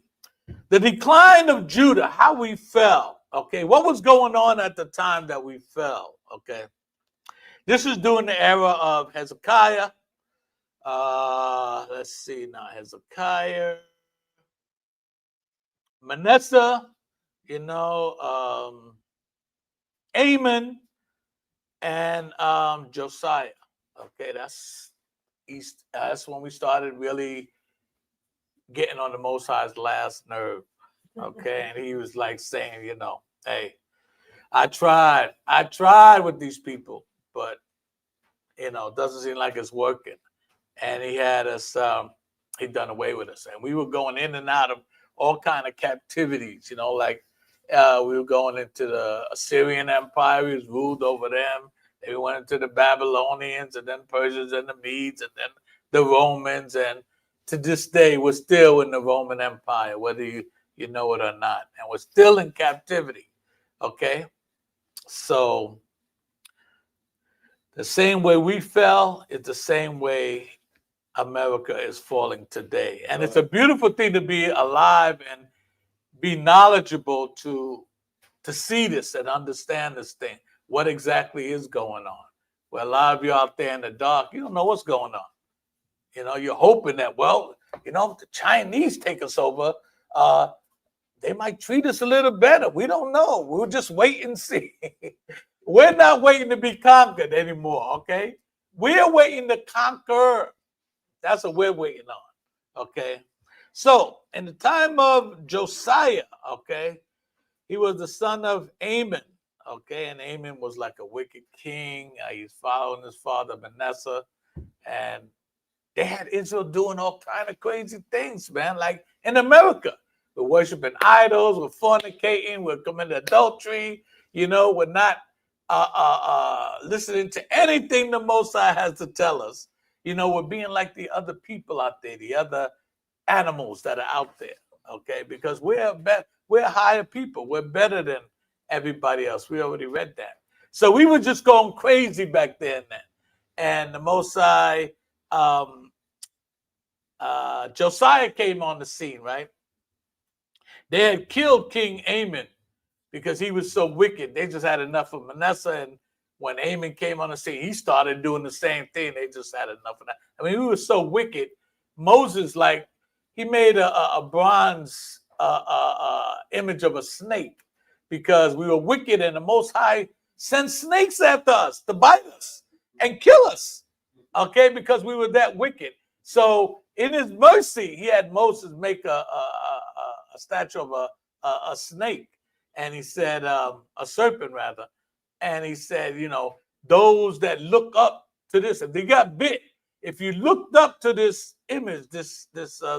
The decline of Judah, how we fell. Okay, what was going on at the time that we fell? Okay, this is during the era of Hezekiah. Let's see now, Hezekiah, Manasseh, Amon, and Josiah. Okay, that's East. That's when we started really getting on the Most High's last nerve. Okay, and he was like saying, hey, I tried with these people, but it doesn't seem like it's working. And he had us, he done away with us, and we were going in and out of all kind of captivities. Like we were going into the Assyrian Empire. We was ruled over them. They went into the Babylonians, and then Persians, and the Medes, and then the Romans. And to this day, we're still in the Roman Empire, whether you know it or not. And we're still in captivity. Okay? So the same way we fell is the same way America is falling today. And it's a beautiful thing to be alive and be knowledgeable to see this and understand this thing. What exactly is going on? Well, a lot of you out there in the dark, you don't know what's going on. You're hoping that, if the Chinese take us over, they might treat us a little better. We don't know. We'll just wait and see. We're not waiting to be conquered anymore, okay? We're waiting to conquer. That's what we're waiting on, okay? So, in the time of Josiah, okay, he was the son of Amon, okay? And Amon was like a wicked king. He's following his father Manasseh. And they had Israel doing all kind of crazy things, man. Like in America, we're worshiping idols, we're fornicating, we're committing adultery. We're not listening to anything the Most High has to tell us. We're being like the other people out there, the other animals that are out there, okay? Because we're higher people. We're better than everybody else. We already read that. So we were just going crazy back then. And the Most High, Josiah came on the scene, right? They had killed King Amon because he was so wicked. They just had enough of Manasseh. And when Amon came on the scene, he started doing the same thing. They just had enough of that. I mean, he was so wicked. Moses, he made a bronze image of a snake because we were wicked, and the Most High sent snakes after us to bite us and kill us, okay, because we were that wicked. So in his mercy, he had Moses make a statue of a snake, and he said, a serpent rather, and he said, those that look up to this, if they got bit, if you looked up to this image, this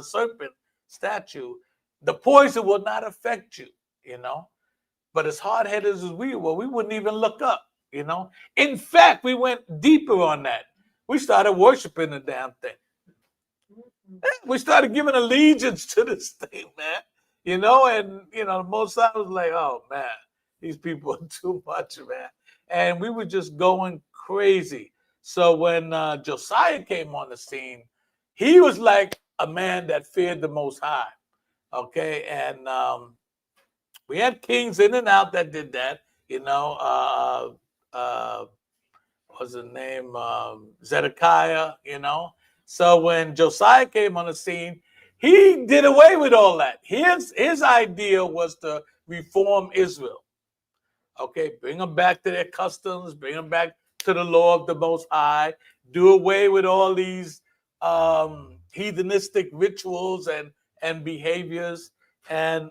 serpent statue, the poison will not affect you, But as hard-headed as we were, we wouldn't even look up, In fact, we went deeper on that. We started worshiping the damn thing. We started giving allegiance to this thing, man. And the Most High was like, oh man, these people are too much, man. And we were just going crazy. So when Josiah came on the scene, he was like a man that feared the Most High. Okay, and we had kings in and out that did that. What's his name? Zedekiah. So when Josiah came on the scene, he did away with all that. His idea was to reform Israel. Okay, bring them back to their customs, bring them back to the law of the Most High, do away with all these heathenistic rituals and behaviors. And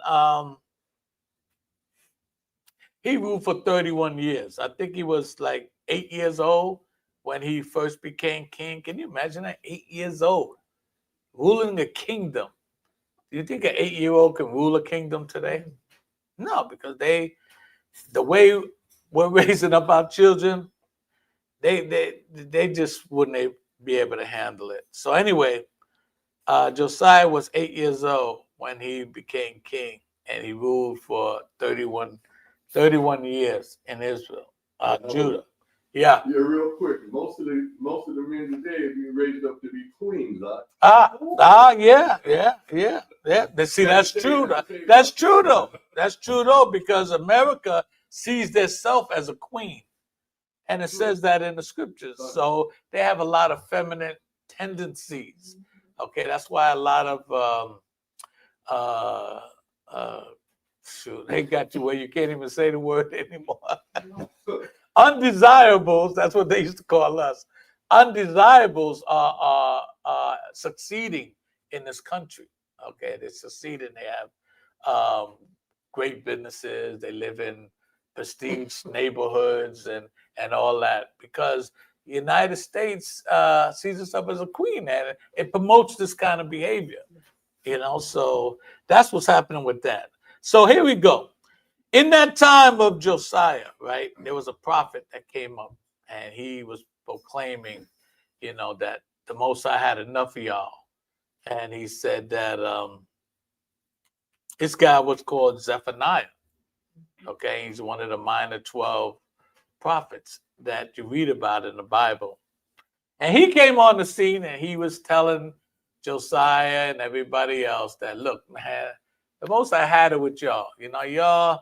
he ruled for 31 years. I think he was like 8 years old when he first became king. Can you imagine that? 8 years old, ruling a kingdom. Do you think an 8-year-old can rule a kingdom today? No, because the way we're raising up our children, they just wouldn't be able to handle it. So anyway, Josiah was 8 years old when he became king, and he ruled for 31 years in Israel, Judah. Yeah. Yeah, real quick. Most of the men today are being raised up to be queens, huh? Yeah. See, that's true. That's true though. That's true though, because America sees themselves as a queen, and it says that in the scriptures. So they have a lot of feminine tendencies. Okay, that's why a lot of shoot, they got you where you can't even say the word anymore. Undesirables, that's what they used to call us. Undesirables are succeeding in this country. Okay, they're succeeding. They have great businesses. They live in prestige neighborhoods and all that, because the United States sees itself as a queen, and it promotes this kind of behavior. So that's what's happening with that. So here we go. In that time of Josiah, right, there was a prophet that came up, and he was proclaiming, that the Most High had enough of y'all. And he said that this guy was called Zephaniah. Okay, he's one of the minor 12 prophets that you read about in the Bible. And he came on the scene, and he was telling Josiah and everybody else that, look, man, the Most High had it with y'all. Y'all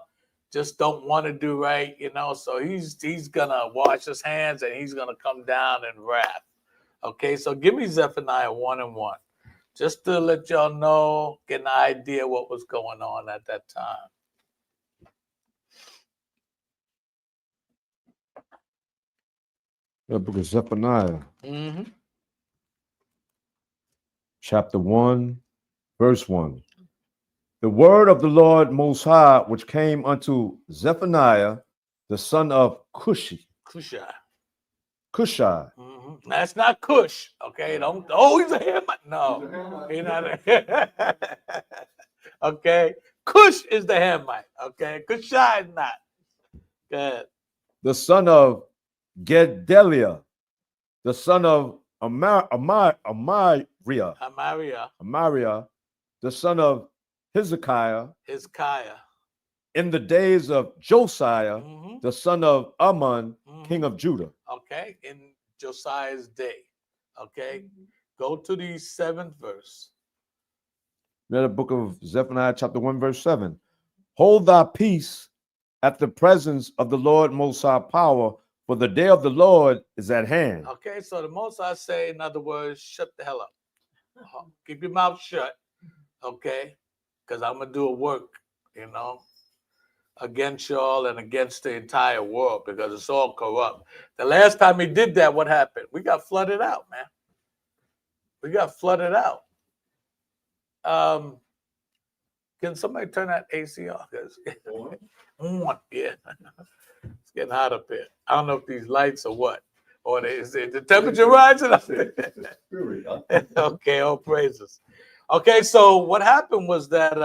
just don't want to do right, so he's gonna wash his hands, and he's gonna come down in wrath. Okay, so give me Zephaniah 1:1, just to let y'all know, get an idea what was going on at that time. The book of Zephaniah, Mm-hmm. chapter 1, verse 1. The word of the Lord Most High, which came unto Zephaniah, the son of Cushi. Cushai. Mm-hmm. That's not Cush. Okay, don't. Oh, he's a Hamite. No, he's not. Okay, Cush is the Hamite. Okay, Cushai is not. Good. The son of Gedaliah, the son of Amariah, the son of Hezekiah, in the days of Josiah, the son of Ammon, king of Judah. Okay, in Josiah's day. Okay, go to the 7th verse. The book of Zephaniah, chapter 1, verse 7. Hold thy peace at the presence of the Lord Most High power, for the day of the Lord is at hand. Okay, so the Most High say, in other words, shut the hell up. Keep your mouth shut. Okay, because I'm gonna do a work, against y'all and against the entire world, because it's all corrupt. The last time he did that, what happened? We got flooded out, man. We got flooded out. Can somebody turn that AC off? Yeah, it's getting hot up here. I don't know if these lights or what, or is it the temperature rising up? Okay, all praises. Okay, so what happened was that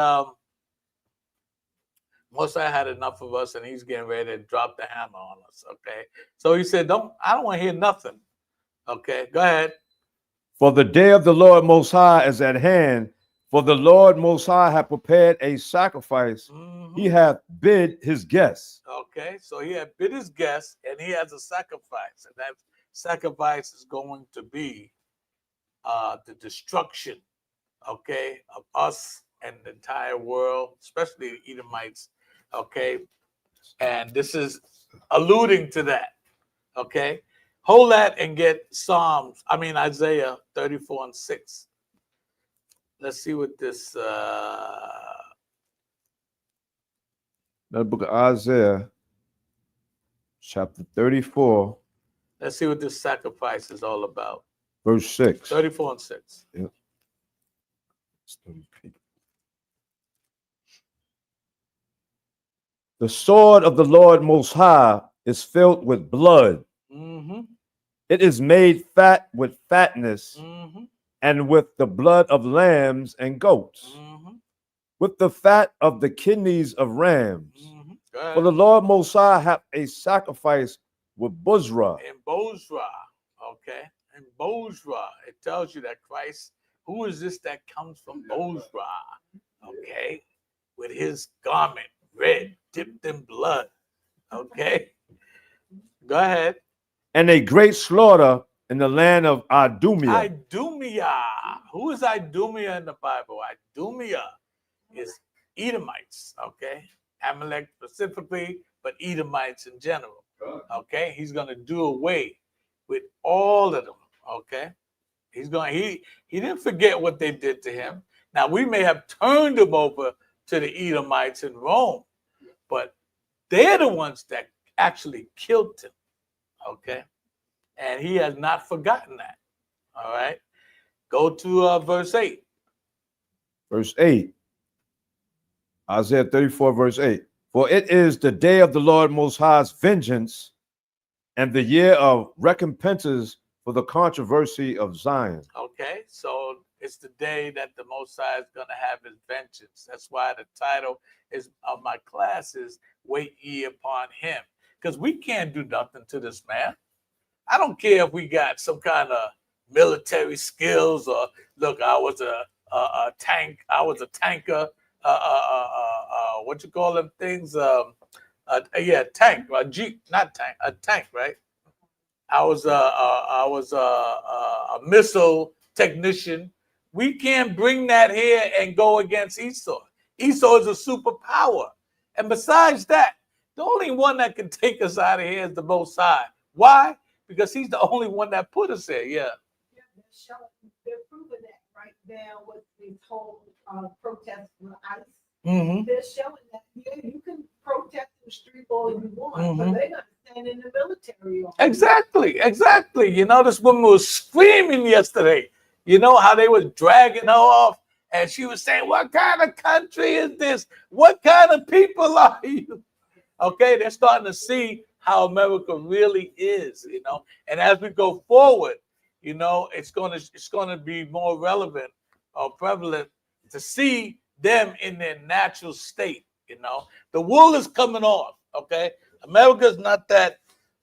Mosai had enough of us, and he's getting ready to drop the hammer on us. Okay, so he said, I don't want to hear nothing. Okay, go ahead. For the day of the Lord Most High is at hand, for the Lord Most High hath prepared a sacrifice. He hath bid his guests. Okay, so he had bid his guests, and he has a sacrifice, and that sacrifice is going to be the destruction, okay, of us and the entire world, especially the Edomites. Okay, and this is alluding to that. Okay, hold that and get Isaiah 34:6. Let's see what this The book of Isaiah, chapter 34. Let's see what this sacrifice is all about. Verse 6. 34:6. Yep. The sword of the Lord Most High is filled with blood. It is made fat with fatness, Mm-hmm. and with the blood of lambs and goats, Mm-hmm. with the fat of the kidneys of rams. Mm-hmm. Go For ahead. the Lord Most High hath a sacrifice with Buzrah. In Bozrah, okay? In Bozrah, it tells you that Christ, who is this that comes from Bozrah, okay? With his garment red, dipped in blood, okay? Go ahead. And a great slaughter in the land of Idumea. Idumea. Who is Idumea in the Bible? Idumea is Edomites, okay? Amalek specifically, but Edomites in general, okay? He's going to do away with all of them, okay? He didn't forget what they did to him. Now we may have turned him over to the Edomites in Rome, but they're the ones that actually killed him, okay? And he has not forgotten that. All right. Go to verse 8. Verse 8. Isaiah 34, verse 8. For it is the day of the Lord Most High's vengeance, and the year of recompenses for the controversy of Zion. Okay. So it's the day that the Most High is going to have his vengeance. That's why the title is of my class is Wait Ye Upon Him. Because we can't do nothing to this man. I don't care if we got some kind of military skills or look, I was a tank, I was a tanker, what you call them things? Tank, a jeep, not tank, a tank, right? I was a missile technician. We can't bring that here and go against Esau. Esau is a superpower, and besides that, the only one that can take us out of here is the Most High. Why? Because he's the only one that put us there. Yeah. They're proving that right now with this whole protest with ICE. Mm-hmm. They're showing that you can protest in the street all you want, Mhm. but they're not stand in the military. Exactly. You know, this woman was screaming yesterday. You know how they was dragging her off, and she was saying, "What kind of country is this? What kind of people are you?" Okay, they're starting to see how America really is, you know. And as we go forward, you know, it's gonna be more relevant or prevalent to see them in their natural state. You know, the wool is coming off. Okay, America's not that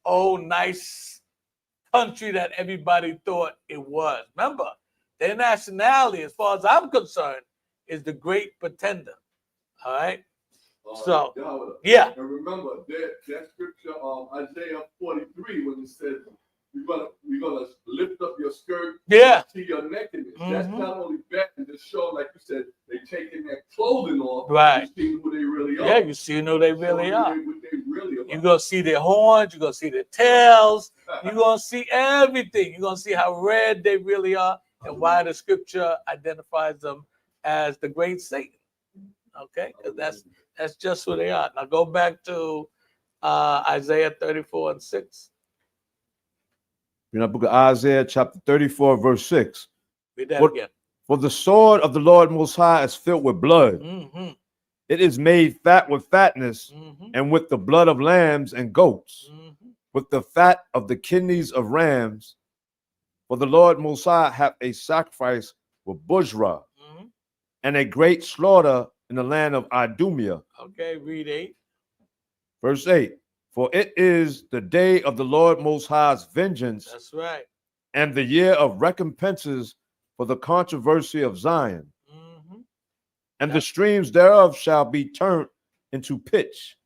nice country that everybody thought it was. Remember, their nationality, as far as I'm concerned, is the great pretender. All right. So, yeah. And remember that scripture, Isaiah 43, when it says we're gonna lift up your skirt, Yeah. to your nakedness. Mhm. That's not only bad, and just show, like you said, they taking their clothing off. Right. You see who they really are. Yeah, you see who they really Show are. what they really are. You're gonna see their horns, you're gonna see their tails, you're gonna see everything. You're gonna see how red they really are and why the scripture identifies them as the great Satan. Okay, because that's just who they are. Now go back to Isaiah 34 and 6. In the book of Isaiah, chapter 34, verse 6. Read that again. For the sword of the Lord Most High is filled with blood. Mm-hmm. It is made fat with fatness, Mm-hmm. and with the blood of lambs and goats, Mm-hmm. with the fat of the kidneys of rams. For the Lord Most High hath a sacrifice with Buzrah, Mm-hmm. and a great slaughter in the land of Idumea. Okay, read 8. Verse 8. For it is the day of the Lord Most High's vengeance, That's right. and the year of recompenses for the controversy of Zion. Mm-hmm. And the streams thereof shall be turned into pitch,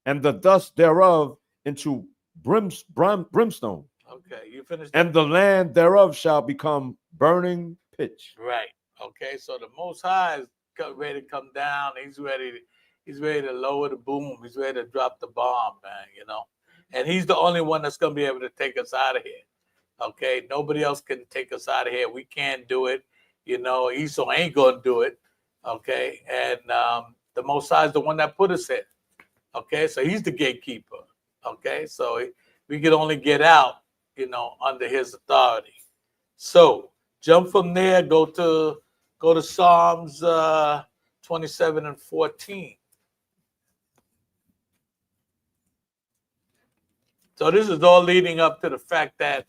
and the dust thereof into brimstone. Okay, you finished. And the land thereof shall become burning pitch. Right. Okay, so the Most High is ready to come down. He's ready to lower the boom. He's ready to drop the bomb, man, you know. And he's the only one that's going to be able to take us out of here. Okay, nobody else can take us out of here. We can't do it. You know, Esau ain't going to do it. Okay, and the Most High is the one that put us here. Okay, so he's the gatekeeper. Okay, so we can only get out, you know, under his authority. So jump from there, go to Psalms 27 and 14. So this is all leading up to the fact that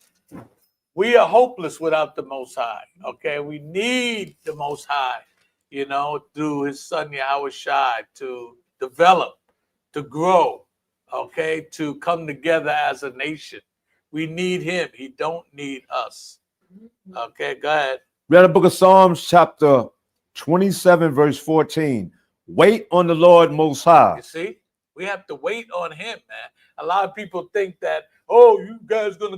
we are hopeless without the Most High. Okay, we need the Most High, through His Son Yahweh Shai to develop, to grow, okay, to come together as a nation. We need Him. He don't need us. Okay, go ahead. Read the book of Psalms, chapter 27, verse 14. Wait on the Lord Most High. You see, we have to wait on Him, man. A lot of people think that, oh, you guys gonna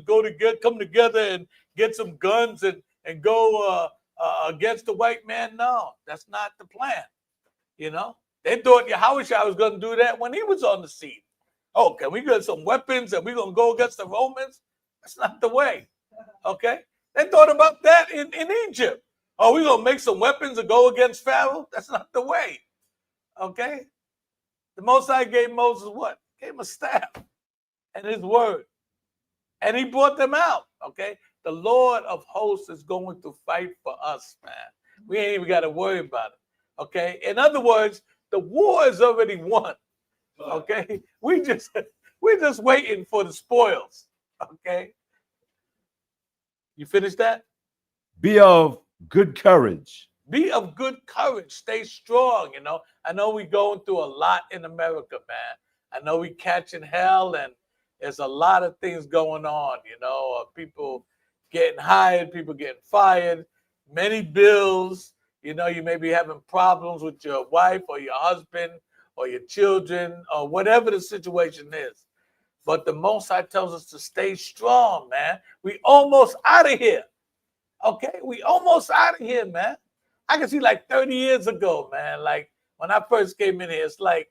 come together and get some guns and go against the white man. No, that's not the plan. They thought Yahweh was gonna do that when he was on the scene. Oh, can we get some weapons and we're gonna go against the Romans? That's not the way. Okay, they thought about that in Egypt. Oh, we're gonna make some weapons and go against Pharaoh. That's not the way. Okay, the Most High gave Moses what? Gave him a staff and his word. And he brought them out, okay? The Lord of hosts is going to fight for us, man. We ain't even got to worry about it, okay? In other words, the war is already won, okay? We're just waiting for the spoils, okay? You finished that? Be of good courage. Be of good courage. Stay strong, I know we're going through a lot in America, man. I know we catching hell, and there's a lot of things going on, people getting hired, people getting fired, many bills. You may be having problems with your wife or your husband or your children or whatever the situation is. But the Most High tells us to stay strong, man. We almost out of here. Okay? We almost out of here, man. I can see like 30 years ago, man, like when I first came in here, it's like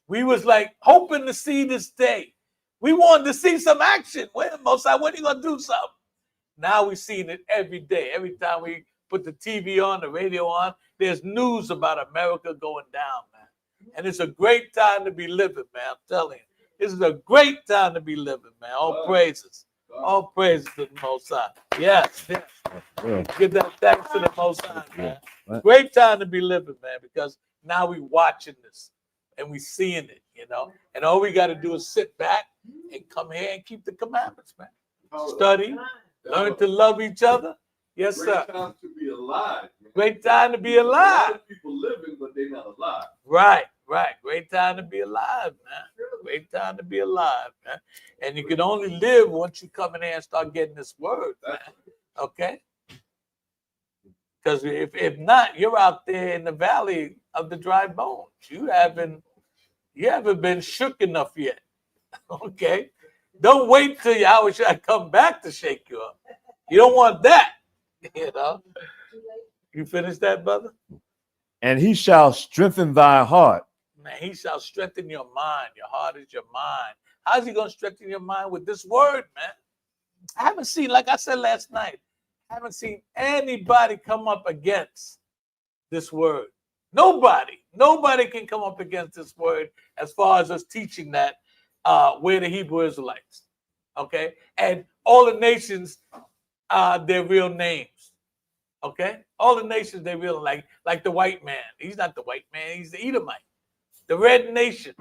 we was like hoping to see this day. We wanted to see some action. When are you going to do something? Now we're seeing it every day. Every time we put the TV on, the radio on, there's news about America going down, man. And it's a great time to be living, man. I'm telling you. This is a great time to be living, man. All praises. All praises to the Most High. Yes. Give that thanks to the Most High, man. Great time to be living, man, because now we watching this and we seeing it, and all we got to do is sit back and come here and keep the commandments, man. Study, learn to love each other. Yes, sir. Great time to be alive. Man. Great time to be alive. A lot of people living, but they're not alive. Right. Great time to be alive, man. Great time to be alive, man. And you can only live once you come in here and start getting this word, man. Okay? Because if not, you're out there in the valley of the dry bones. You haven't been shook enough yet. Okay? Don't wait till Yahweh shall come back to shake you up. You don't want that. You finished that, brother? And he shall strengthen thy heart. Man, he shall strengthen your mind. Your heart is your mind. How's he going to strengthen your mind? With this word, man. I haven't seen, like I said last night, I haven't seen anybody come up against this word. Nobody can come up against this word as far as us teaching that we're the Hebrew Israelites. Okay? And all the nations, their real names. Okay? All the nations, they real, like the white man. He's not the white man. He's the Edomite. The red nation.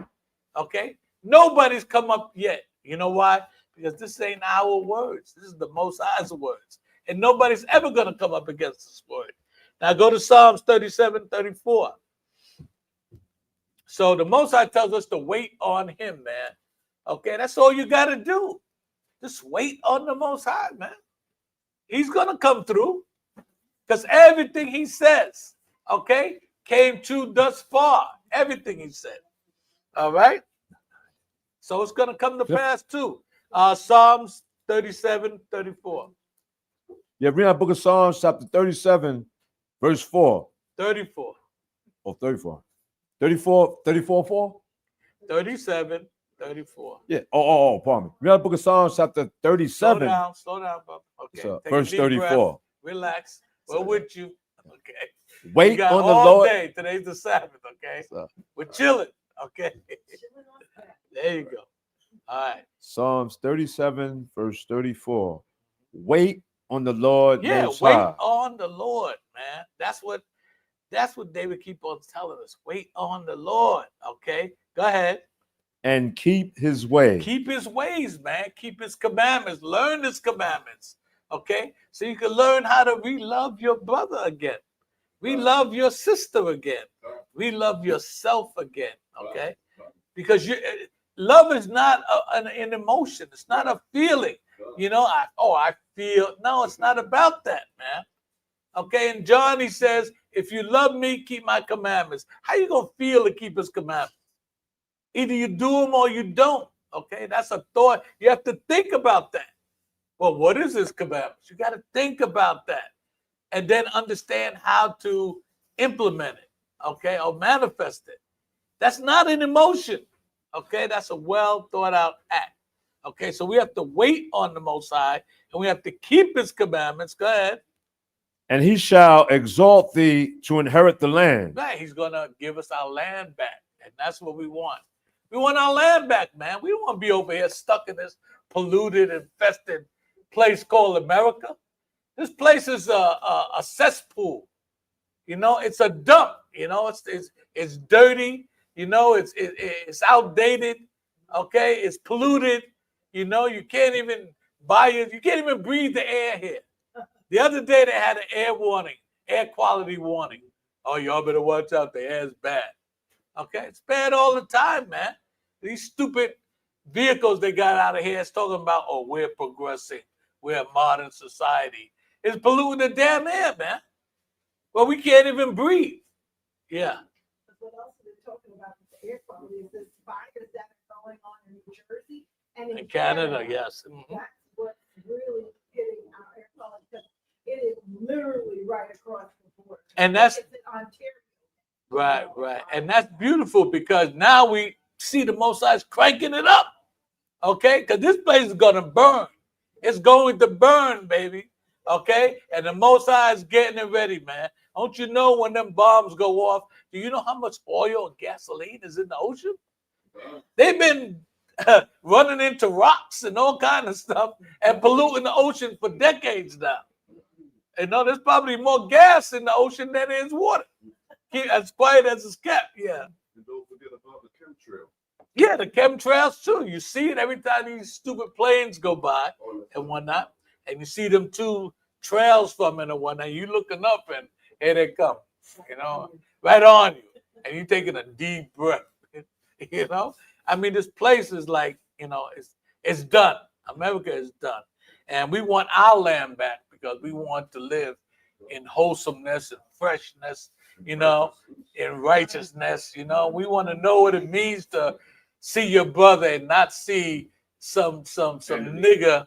Okay? Nobody's come up yet. You know why? Because this ain't our words. This is the Most High's words. And nobody's ever going to come up against this word. Now go to Psalms 37, 34. So the Most High tells us to wait on him, man. Okay, that's all you got to do. Just wait on the Most High, man. He's going to come through. Because everything he says, okay, came true thus far. Everything he said. All right? So it's going to come to pass too. Psalms 37, 34. Yeah, read that book of Psalms, chapter 37, verse 4. 34. Oh, 34. 34, 4? 37, 34. Yeah. Oh, pardon me. Read that book of Psalms, chapter 37. Slow down, bro. Okay. So, Take verse a deep 34. breath. Relax. We're with you. Okay. Wait got on the all Lord. day. Today's the Sabbath, okay? So, We're chilling, okay? There you go. All right. Psalms 37, verse 34. Wait on the Lord. Yeah, Most wait High. on the Lord, man. That's what David keep on telling us. Wait on the Lord, okay? Go ahead. And keep his way. Keep his ways, man. Keep his commandments. Learn his commandments. Okay, so you can learn how to re-love your brother again, re-love your sister again, re-love yourself again. Okay, because love is not an emotion. It's not a feeling. You know, I feel. No, it's not about that, man. Okay, and John, he says, if you love me, keep my commandments. How you gonna feel to keep his commandments? Either you do them or you don't. Okay, that's a thought. You have to think about that. Well, what is his commandments? You got to think about that and then understand how to implement it, okay, or manifest it. That's not an emotion, okay? That's a well thought out act, okay? So we have to wait on the Most High and we have to keep his commandments. Go ahead. And he shall exalt thee to inherit the land. Right, he's going to give us our land back, and that's what we want. We want our land back, man. We don't want to be over here stuck in this polluted, infested place called America. This place is a cesspool. You know, it's a dump. You know, it's dirty. You know, it's outdated. Okay, it's polluted. You know, you can't even buy it. You can't even breathe the air here. The other day they had an air warning, air quality warning. Oh, y'all better watch out. The air is bad. Okay, it's bad all the time, man. These stupid vehicles they got out of here is talking about, oh, we're progressing. We're a modern society. It's polluting the damn air, man. Well, we can't even breathe. Yeah. But what else are they talking about with the air quality is this fires that are going on in New Jersey and in Canada, yes. That's what's really hitting our air quality because it is literally right across the border. And that's it's in Ontario. right. And that's beautiful because now we see the Most High's cranking it up. Okay? Because this place is gonna burn. It's going to burn, baby. Okay? And the Most High is getting it ready, man. Don't you know when them bombs go off? Do you know how much oil and gasoline is in the ocean? They've been running into rocks and all kind of stuff and polluting the ocean for decades now. You know, there's probably more gas in the ocean than there is water. Keep as quiet as it's kept, yeah. And don't forget about the chemtrail. Yeah, the chemtrails too. You see it every time these stupid planes go by and whatnot. And you see them two trails from it and whatnot. You looking up and here they come, you know, right on you. And you taking a deep breath, you know. I mean, this place is like, you know, it's done. America is done. And we want our land back because we want to live in wholesomeness and freshness, you know, in righteousness, you know. We want to know what it means to see your brother and not see some nigga,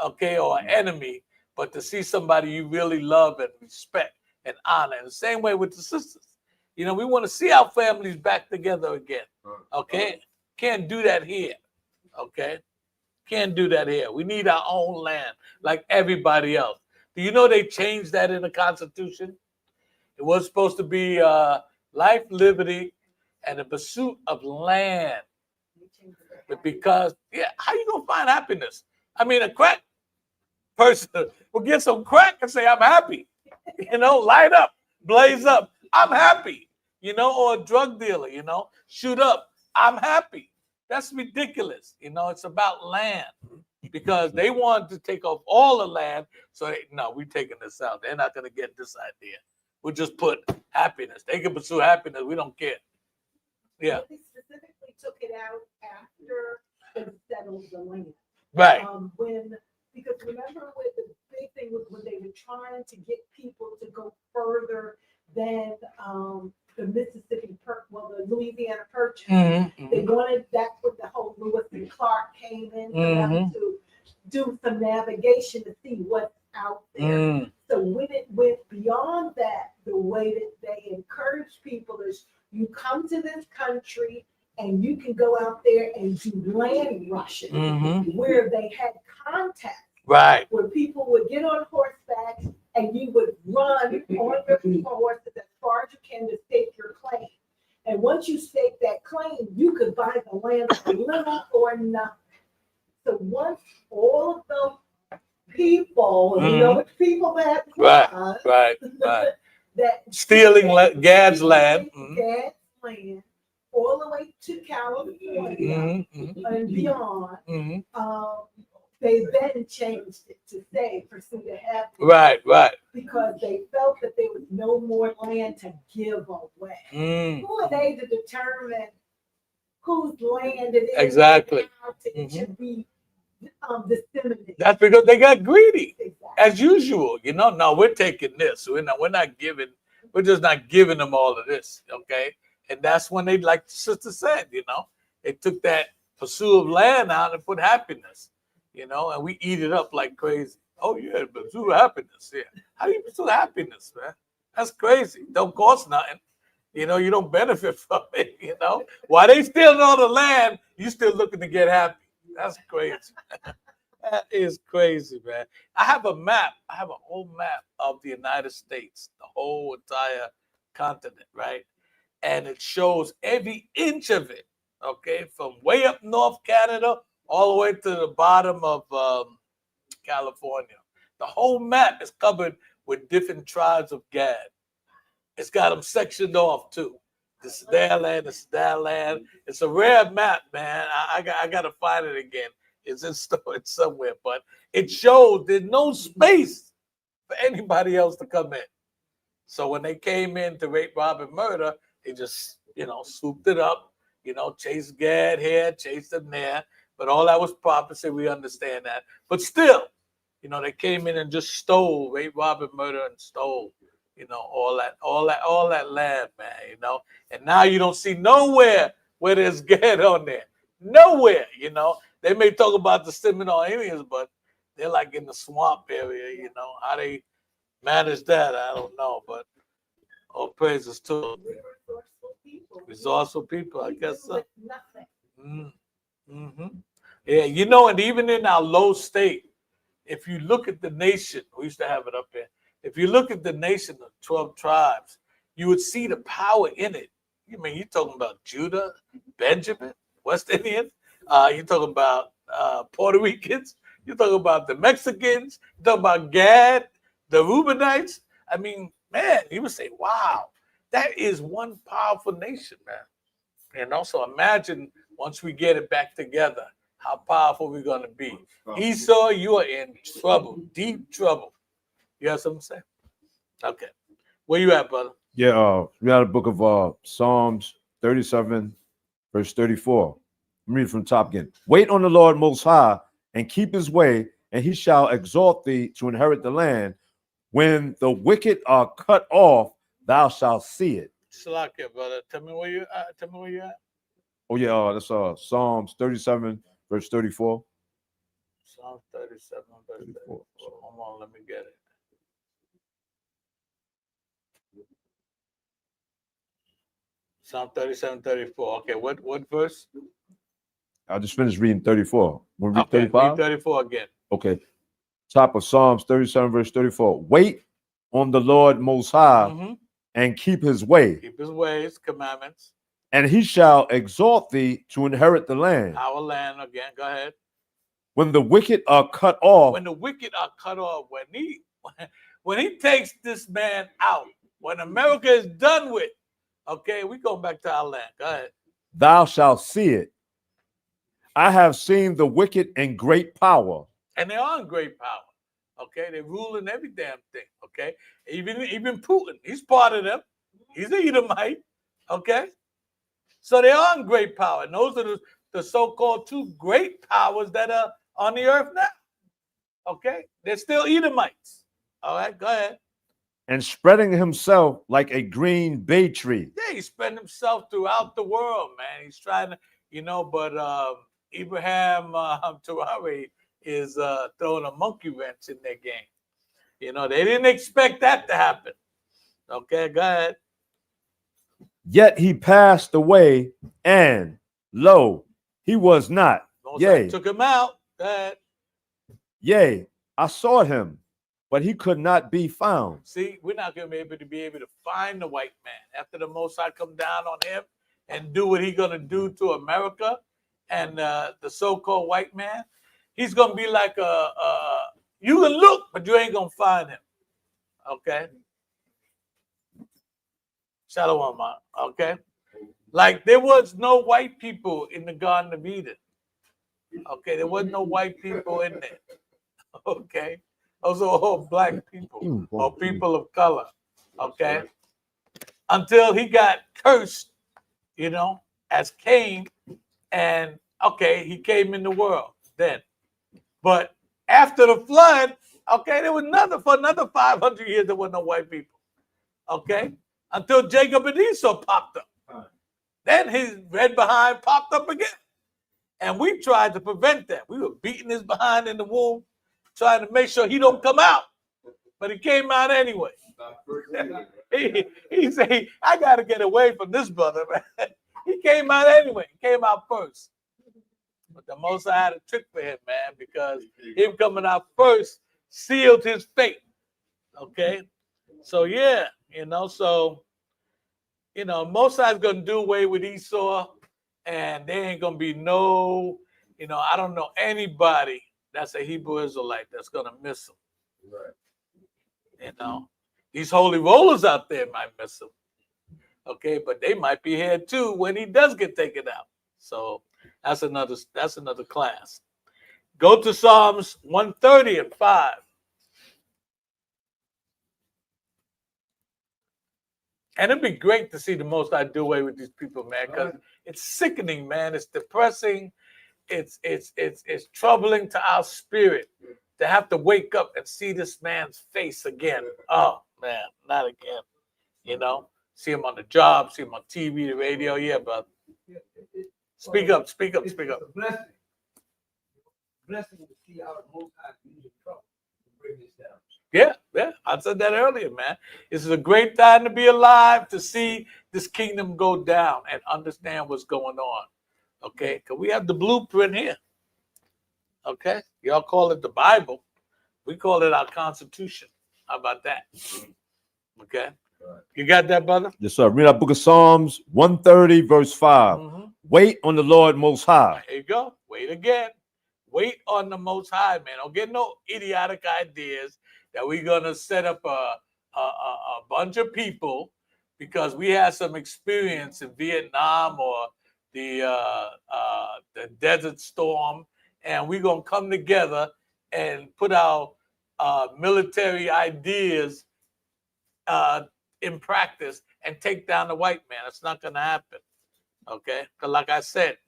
okay, or an enemy, but to see somebody you really love and respect and honor. And the same way with the sisters. You know, we want to see our families back together again. Okay? Can't do that here. Okay? Can't do that here. We need our own land like everybody else. Do you know they changed that in the Constitution? It was supposed to be life, liberty, and the pursuit of land. But because, yeah, how you gonna find happiness? I mean, a crack person will get some crack and say, I'm happy. You know, light up, blaze up, I'm happy. You know, or a drug dealer, you know, shoot up, I'm happy. That's ridiculous. You know, it's about land because they want to take off all the land. So, no, we're taking this out. They're not going to get this idea. We'll just put happiness. They can pursue happiness. We don't care. Yeah. They specifically took it out after they settled the land. Right. Because remember with the big thing was when they were trying to get people to go further than the Mississippi the Louisiana Purchase. Mm-hmm. They wanted, that's what the whole Lewis and Clark came in for them to do some navigation to see what's out there. So when it went beyond that, the way that they encourage people is you come to this country and you can go out there and do land rushing where they had contact. Right. Where people would get on horseback and you would run on your horses as far as you can to stake your claim. And once you stake that claim, you could buy the land for little or nothing. So once all of those people, you know, which people that right. that Stealing Gad's land. Gad's land, all the way to California and beyond. They then changed it to say pursue the happiness. Right, right. Because they felt that there was no more land to give away. Who are they to determine whose land it is? Exactly. And how it should be disseminated. That's because they got greedy, Exactly. as usual. You know, no, we're taking this. We're not giving. We're just not giving them all of this, okay? And that's when they, like the sister said, you know, they took that pursuit of land out and put happiness, you know, and we eat it up like crazy. Oh yeah, pursue happiness. Yeah, how do you pursue happiness, man? That's crazy. Don't cost nothing. You know, you don't benefit from it. You know, while they stealing all the land, you still looking to get happy. That's crazy. That is crazy, man. I have a map. I have a whole map of the United States, the whole entire continent, right? And it shows every inch of it, okay, from way up North Canada all the way to the bottom of California. The whole map is covered with different tribes of Gad. It's got them sectioned off too. This is their land. This is that land. It's a rare map, man. I got to find it again. It's in storage somewhere, but it shows there's no space for anybody else to come in. So when they came in to rape, rob, and murder, they just, you know, swooped it up, you know, chased Gad here, chased them there. But all that was prophecy. We understand that. But still, you know, they came in and just stole, rape, rob, and murder, and stole, you know, all that land, man, you know. And now you don't see nowhere where there's Gad on there. Nowhere, you know. They may talk about the Seminole Indians, but they're like in the swamp area, you know. How they manage that, I don't know. But all praises to them. Resourceful people. Resourceful people, I guess so. With nothing. Mm-hmm. Yeah, you know, and even in our low state, if you look at the nation, we used to have it up there. If you look at the nation of 12 tribes, you would see the power in it. You mean you're talking about Judah, Benjamin, West Indians? You're talking about Puerto Ricans. You're talking about the Mexicans. You're talking about Gad, the Reubenites. I mean, man, you would say, wow, that is one powerful nation, man. And also imagine once we get it back together, how powerful we're going to be. Esau, you are in trouble, deep trouble. You have something to say? Okay. Where you at, brother? Yeah, we got a book of Psalms 37, verse 34. I'm reading from the top again. Wait on the Lord Most High and keep his way, and he shall exalt thee to inherit the land. When the wicked are cut off, thou shalt see it. Salakia, brother. Tell me where you at. Oh, yeah, that's Psalms 37, verse 34. Psalm 37, verse 34. Hold on, let me get it. Psalm 37, 34. Okay, what verse? I just finished reading 34. Want to read Okay, 35? read 34 again. Okay. Top of Psalms 37, verse 34. Wait on the Lord Most High and keep his way. Keep his ways, commandments. And he shall exalt thee to inherit the land. Our land again. Go ahead. When the wicked are cut off. When the wicked are cut off, when he takes this man out, when America is done with, okay, we go back to our land. Go ahead. Thou shalt see it. I have seen the wicked in great power. And they are in great power. Okay, they rule in every damn thing. Okay, even Putin, he's part of them. He's an Edomite. Okay, so they are in great power. And those are the so-called two great powers that are on the earth now. Okay, they're still Edomites. All right, go ahead. And spreading himself like a green bay tree. Yeah, he spread himself throughout the world, man. He's trying to, you know, but Abraham Traore is throwing a monkey wrench in their game. You know, they didn't expect that to happen. Okay, go ahead. Yet he passed away, and lo, he was not. Yea, took him out. Go ahead. Yea, I sought him, but he could not be found. See, we're not going to be able to find the white man after the Most High come down on him and do what he's going to do to America and the so-called white man. He's going to be like you can look, but you ain't going to find him. Okay? Shalom, man. Okay? Like there was no white people in the Garden of Eden. Okay? There was no white people in there. Those are all black people or people of color. Okay. Until he got cursed, you know, as Cain, and okay, he came in the world then. But after the flood, okay, there was for another 500 years there were no white people. Okay, until Jacob and Esau popped up. Then his red behind popped up again. And we tried to prevent that. We were beating his behind in the womb, trying to make sure he don't come out. But he came out anyway. He said, I got to get away from this brother, man. He came out anyway. He came out first. But the Most High had a trick for him, man, because him coming out first sealed his fate. Okay? So, yeah, Most High's going to do away with Esau, and there ain't going to be no, I don't know anybody that's a Hebrew Israelite that's going to miss him. Right. These holy rollers out there might miss him. Okay, but they might be here too when he does get taken out. So that's another class. Go to Psalms 130 and 5. And it'd be great to see the Most High do away with these people, man, because it's sickening, man. It's depressing. It's troubling to our spirit to have to wake up and see this man's face again. Oh, man, not again. See him on the job, see him on TV, the radio. Yeah, brother. Speak up. It's a blessing. Blessing to see how the Most High is in trouble to bring this down. Yeah, I said that earlier, man. This is a great time to be alive, to see this kingdom go down and understand what's going on. Okay, because we have the blueprint here. Okay, y'all call it the Bible. We call it our Constitution. How about that? Okay, you got that, brother? Yes, sir. Read our book of Psalms 130, verse 5. Wait on the Lord Most High. There you go. Wait again. Wait on the Most High, man. Don't get no idiotic ideas that we're gonna set up a bunch of people because we had some experience in Vietnam or the Desert Storm, and we're gonna come together and put our military ideas in practice and take down the white man. It's not gonna happen. Okay, because like I said,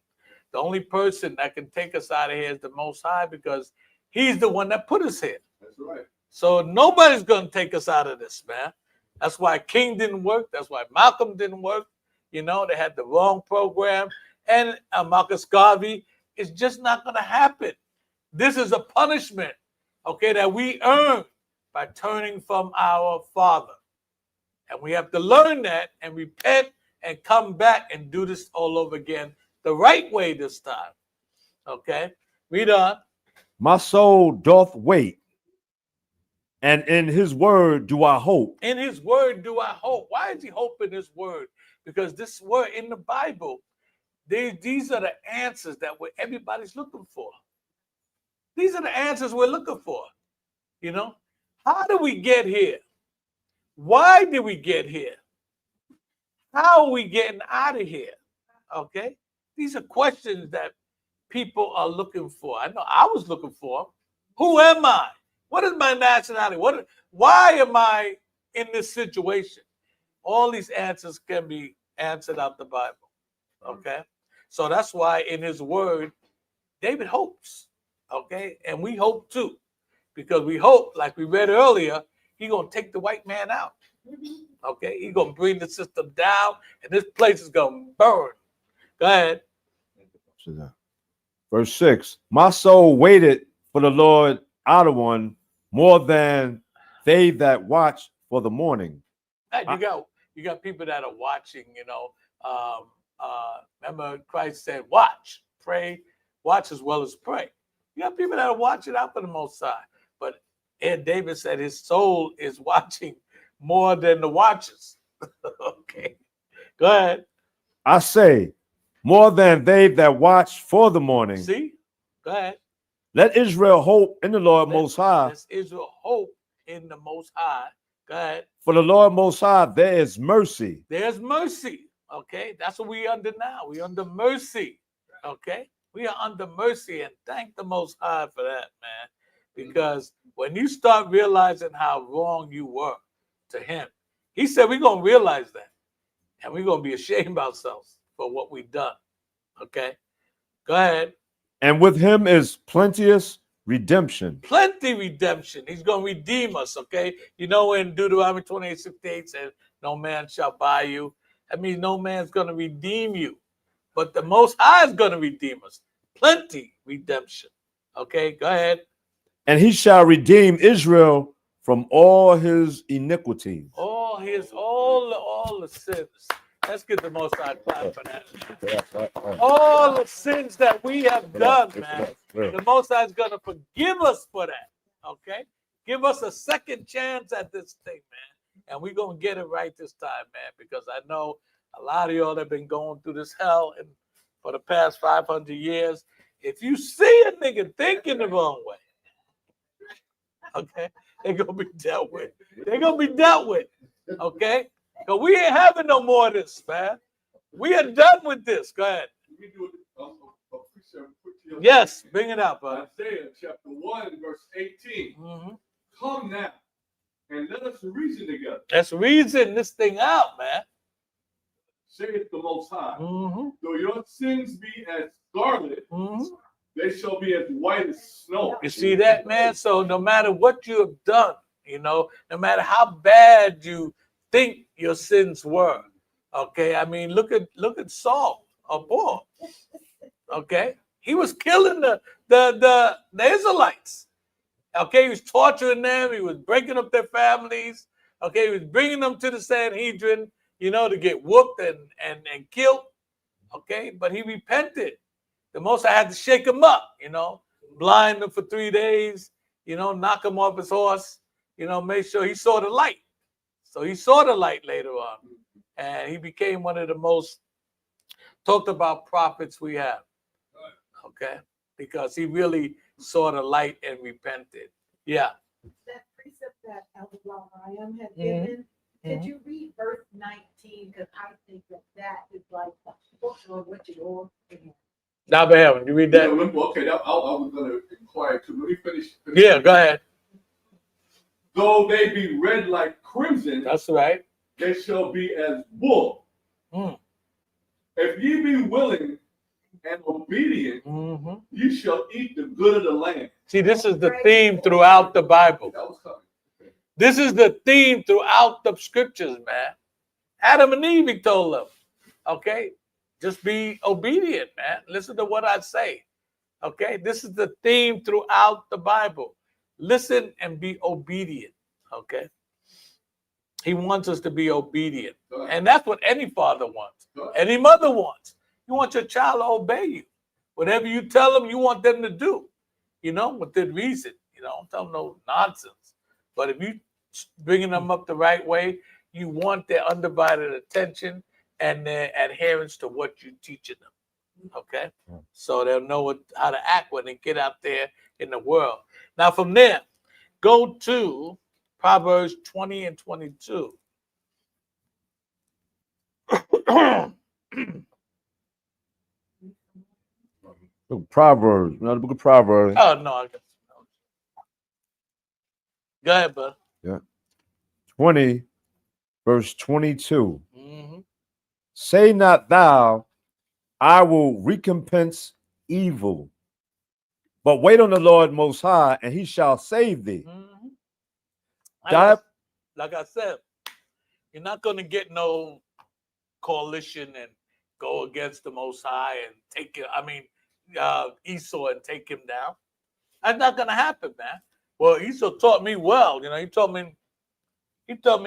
the only person that can take us out of here is the Most High, because he's the one that put us here. That's right. So nobody's going to take us out of this, man. That's why King didn't work. That's why Malcolm didn't work. They had the wrong program. And Marcus Garvey, it's just not going to happen. This is a punishment, okay, that we earn by turning from our Father. And we have to learn that and repent and come back and do this all over again the right way this time. Okay? Read on. My soul doth wait, and in his word do I hope. In his word do I hope. Why is he hoping his word? Because this word in the Bible, these are the answers that everybody's looking for. These are the answers we're looking for. How did we get here? Why did we get here? How are we getting out of here? Okay? These are questions that people are looking for. I know I was looking for them. Who am I? What is my nationality? Why am I in this situation? All these answers can be answered out the Bible. Okay? So that's why in his word, David hopes. Okay? And we hope too. Because we hope, like we read earlier, he's going to take the white man out. Okay? He's going to bring the system down, and this place is going to burn. Go ahead. Verse 6. My soul waited for the Lord outer one more than they that watch for the morning. Hey, you got people that are watching, remember Christ said, watch, pray, watch as well as pray. You got people that are watching out for the Most High. But David said his soul is watching more than the watchers. Okay. Go ahead. I say, more than they that watch for the morning. See? Go ahead. Let Israel hope in the Lord Most High. Let Israel hope in the Most High. Go ahead. For the Lord Most High, there is mercy. There's mercy. Okay? That's what we're under now. We're under mercy. Okay? We are under mercy, and thank the Most High for that, man. Because When you start realizing how wrong you were to him, he said we're going to realize that. And we're going to be ashamed of ourselves for what we've done. Okay? Go ahead. And with him is plenteous redemption. Plenty redemption. He's going to redeem us, okay? You know, in Deuteronomy 28:68 says, no man shall buy you. That means no man's going to redeem you. But the Most High is going to redeem us. Plenty redemption. Okay, go ahead. And he shall redeem Israel from all his iniquities. All the sins. Let's get the Most High clap for that. All the sins that we have done, man. The Most High is going to forgive us for that. Okay? Give us a second chance at this thing, man. And we're going to get it right this time, man, because I know a lot of y'all have been going through this hell for the past 500 years. If you see a nigga thinking the wrong way, okay, they're going to be dealt with. They're going to be dealt with, okay? Because we ain't having no more of this, man. We are done with this. Go ahead. Yes, bring it up, bud. Isaiah chapter 1, verse 18. Mm-hmm. Come now, and let us reason together. Let's reason this thing out, man. Saith the Most High. Mm-hmm. Though your sins be as scarlet, Mm-hmm. they shall be as white as snow. You see that, man? So no matter what you have done, you know, no matter how bad you think your sins were, okay? I mean, look at Saul or Paul, okay? He was killing the Israelites, okay? He was torturing them. He was breaking up their families, okay? He was bringing them to the Sanhedrin, you know, to get whooped and killed, okay? But he repented. The Most I had to shake him up, you know, blind him for 3 days, you know, knock him off his horse, you know, make sure he saw the light. So he saw the light later on, and he became one of the most talked about prophets we have, okay? Because he really saw the light and repented. Yeah. That precept that Elder Ryan had given, could you read verse 19? Because I think that is like the book of what you all again. Now, when you read that? Yeah, okay, I was going to inquire too. Let me finish. Yeah, go ahead. Though they be red like crimson, That's right. they shall be as wool. Mm. If ye be willing and obedient, Mm-hmm. ye shall eat the good of the land. See, this is the theme throughout the Bible. That was coming. This is the theme throughout the scriptures, man. Adam and Eve, he told them, okay, just be obedient, man. Listen to what I say, okay? This is the theme throughout the Bible. Listen and be obedient, okay? He wants us to be obedient. And that's what any father wants, any mother wants. You want your child to obey you. Whatever you tell them, you want them to do, you know, within reason. You know, don't tell them no nonsense. But if you bringing them up the right way, you want their undivided attention and their adherence to what you're teaching them, okay? So they'll know how to act when they get out there in the world. Now, from there, go to Proverbs 20 and 22. Proverbs, not the book of Proverbs. Oh, no. I guess. Go ahead, bud. Yeah. 20, verse 22. Mm-hmm. Say not thou, I will recompense evil, but wait on the Lord Most High, and he shall save thee. Mm-hmm. Like I said, you're not going to get no coalition and go against the Most High and take it. I mean, Esau and take him down. That's not going to happen, man. Well, Esau taught me well. You know, he taught me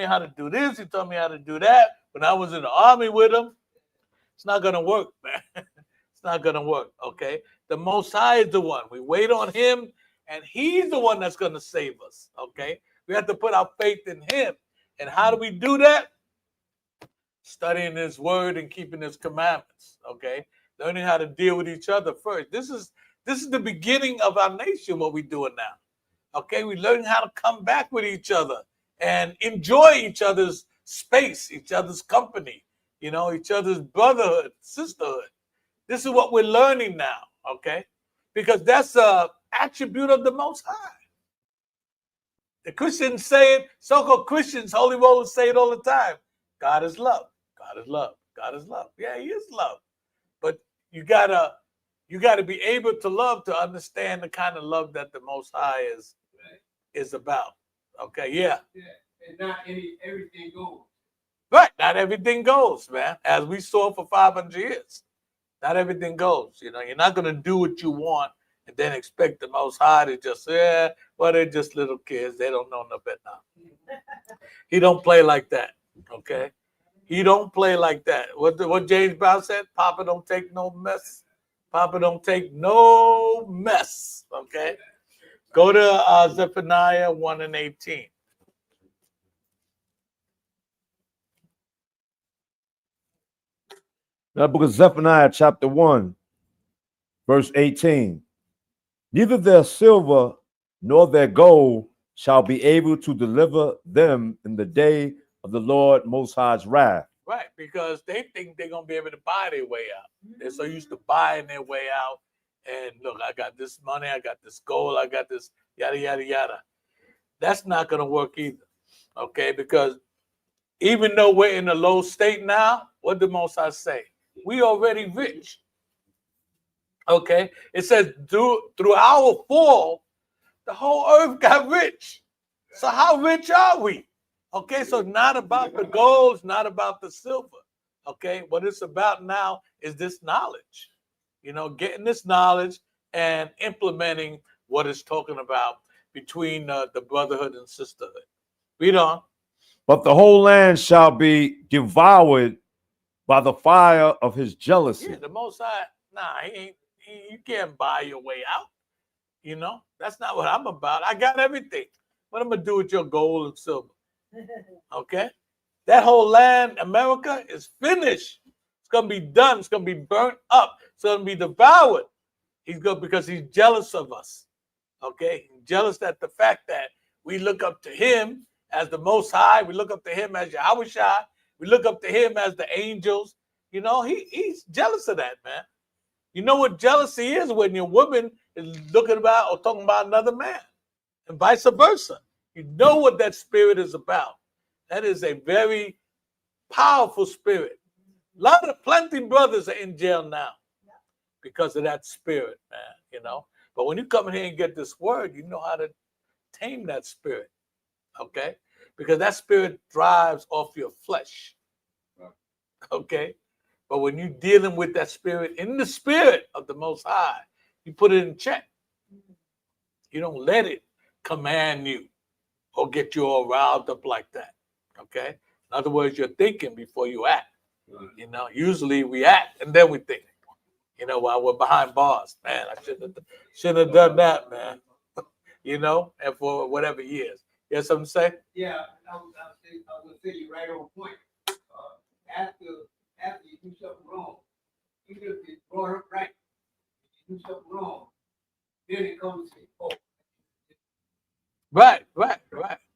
how to do this. He taught me how to do that. When I was in the army with him, it's not going to work, man. It's not going to work, okay? The Most High is the one. We wait on him, and he's the one that's going to save us, okay? We have to put our faith in him. And how do we do that? Studying his word and keeping his commandments, okay? Learning how to deal with each other first. This is the beginning of our nation, what we're doing now. Okay, we're learning how to come back with each other and enjoy each other's space, each other's company, you know, each other's brotherhood, sisterhood. This is what we're learning now, okay? Because that's an attribute of the Most High. The Christians say it, so-called Christians, Holy Rollers say it all the time. God is love. God is love. God is love. Yeah, he is love. But you gotta be able to love to understand the kind of love that the Most High is about. Okay, yeah. Yeah. And not everything goes. Right. Not everything goes, man. As we saw for 500 years. Not everything goes. You know, you're not gonna do what you want and then expect the Most High to just, well, they're just little kids. They don't know no better now. He don't play like that. Okay. He don't play like that. What James Brown said, Papa don't take no mess. Papa don't take no mess. Okay. Go to Zephaniah 1 and 18. That book of Zephaniah, chapter 1, verse 18. Neither their silver nor their gold shall be able to deliver them in the day of the Lord Most High's wrath. Right, because they think they're going to be able to buy their way out. They're so used to buying their way out. And look, I got this money, I got this gold, I got this yada, yada, yada. That's not going to work either. Okay, because even though we're in a low state now, what did Most High say? We already rich. Okay, it says through our fall, the whole earth got rich. So how rich are we? Okay, so not about the gold, not about the silver. Okay, what it's about now is this knowledge. You know, getting this knowledge and implementing what it's talking about between the brotherhood and sisterhood. Read on. But the whole land shall be devoured by the fire of his jealousy. Yeah, the Most High, you can't buy your way out. You know, that's not what I'm about. I got everything. What I'm going to do with your gold and silver? Okay? That whole land, America, is finished. It's going to be done. It's going to be burnt up. It's going to be devoured. Because he's jealous of us. Okay? He's jealous that the fact that we look up to him as the Most High. We look up to him as Yahushua. We look up to him as the angels. You know, he's jealous of that, man. You know what jealousy is? When your woman is looking about or talking about another man, and vice versa. You know what that spirit is about. That is a very powerful spirit. Plenty brothers are in jail now because of that spirit, man. You know. But when you come in here and get this word, you know how to tame that spirit. Okay, because that spirit drives off your flesh. Okay. But when you're dealing with that spirit in the spirit of the Most High, you put it in check. You don't let it command you or get you all riled up like that. Okay? In other words, you're thinking before you act. You know, usually we act and then we think. You know, while we're behind bars. Man, I shouldn't have done that, man. You know, and for whatever years. You have something to say? Yeah, I was going to say you right on point. After you do something wrong, even if it's brought up right, you do something wrong, then it comes to oh. Right.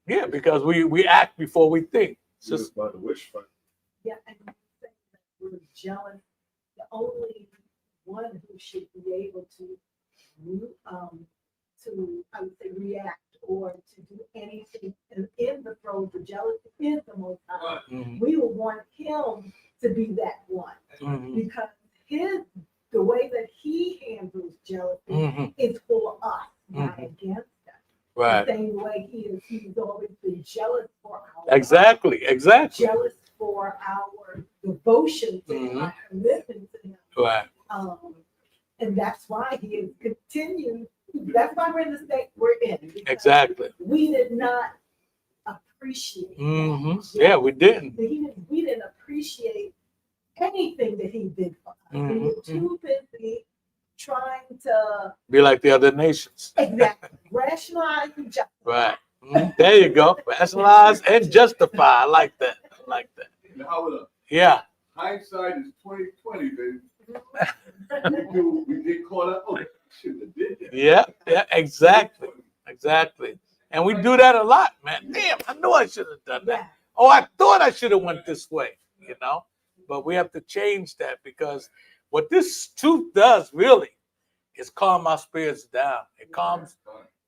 Yeah, because we act before we think. It's just by the witch fight. Yeah, and you say that we're jealous. The only one who should be able to I would say react or to do anything in the throes of jealousy is the Most High. Mhm. We would want him to be that one Mhm. because the way that he handles jealousy Mhm. is for us, not Mhm. against us. Right. The same way he's always been jealous for our Exactly. jealous for our devotion to him, Mhm. our commitment to him. Right. And that's why he has continued. That's why we're in the state we're in. because Exactly. We did not appreciate. Hmm. Yeah, we didn't. We didn't appreciate anything that he did for us. We were Mhm. too busy trying to Be like the other nations. rationalize and justify. Right. Mhm. There you go. Rationalize and justify. I like that. Now, Yeah. hindsight is 20/20, baby. We get caught up. Oh, shouldn't have did that. Yeah. Exactly. And we do that a lot, man. Damn, I knew I should have done that. Yeah. Oh, I thought I should have went this way, you know. But we have to change that because what this truth does really is calm our spirits down. It calms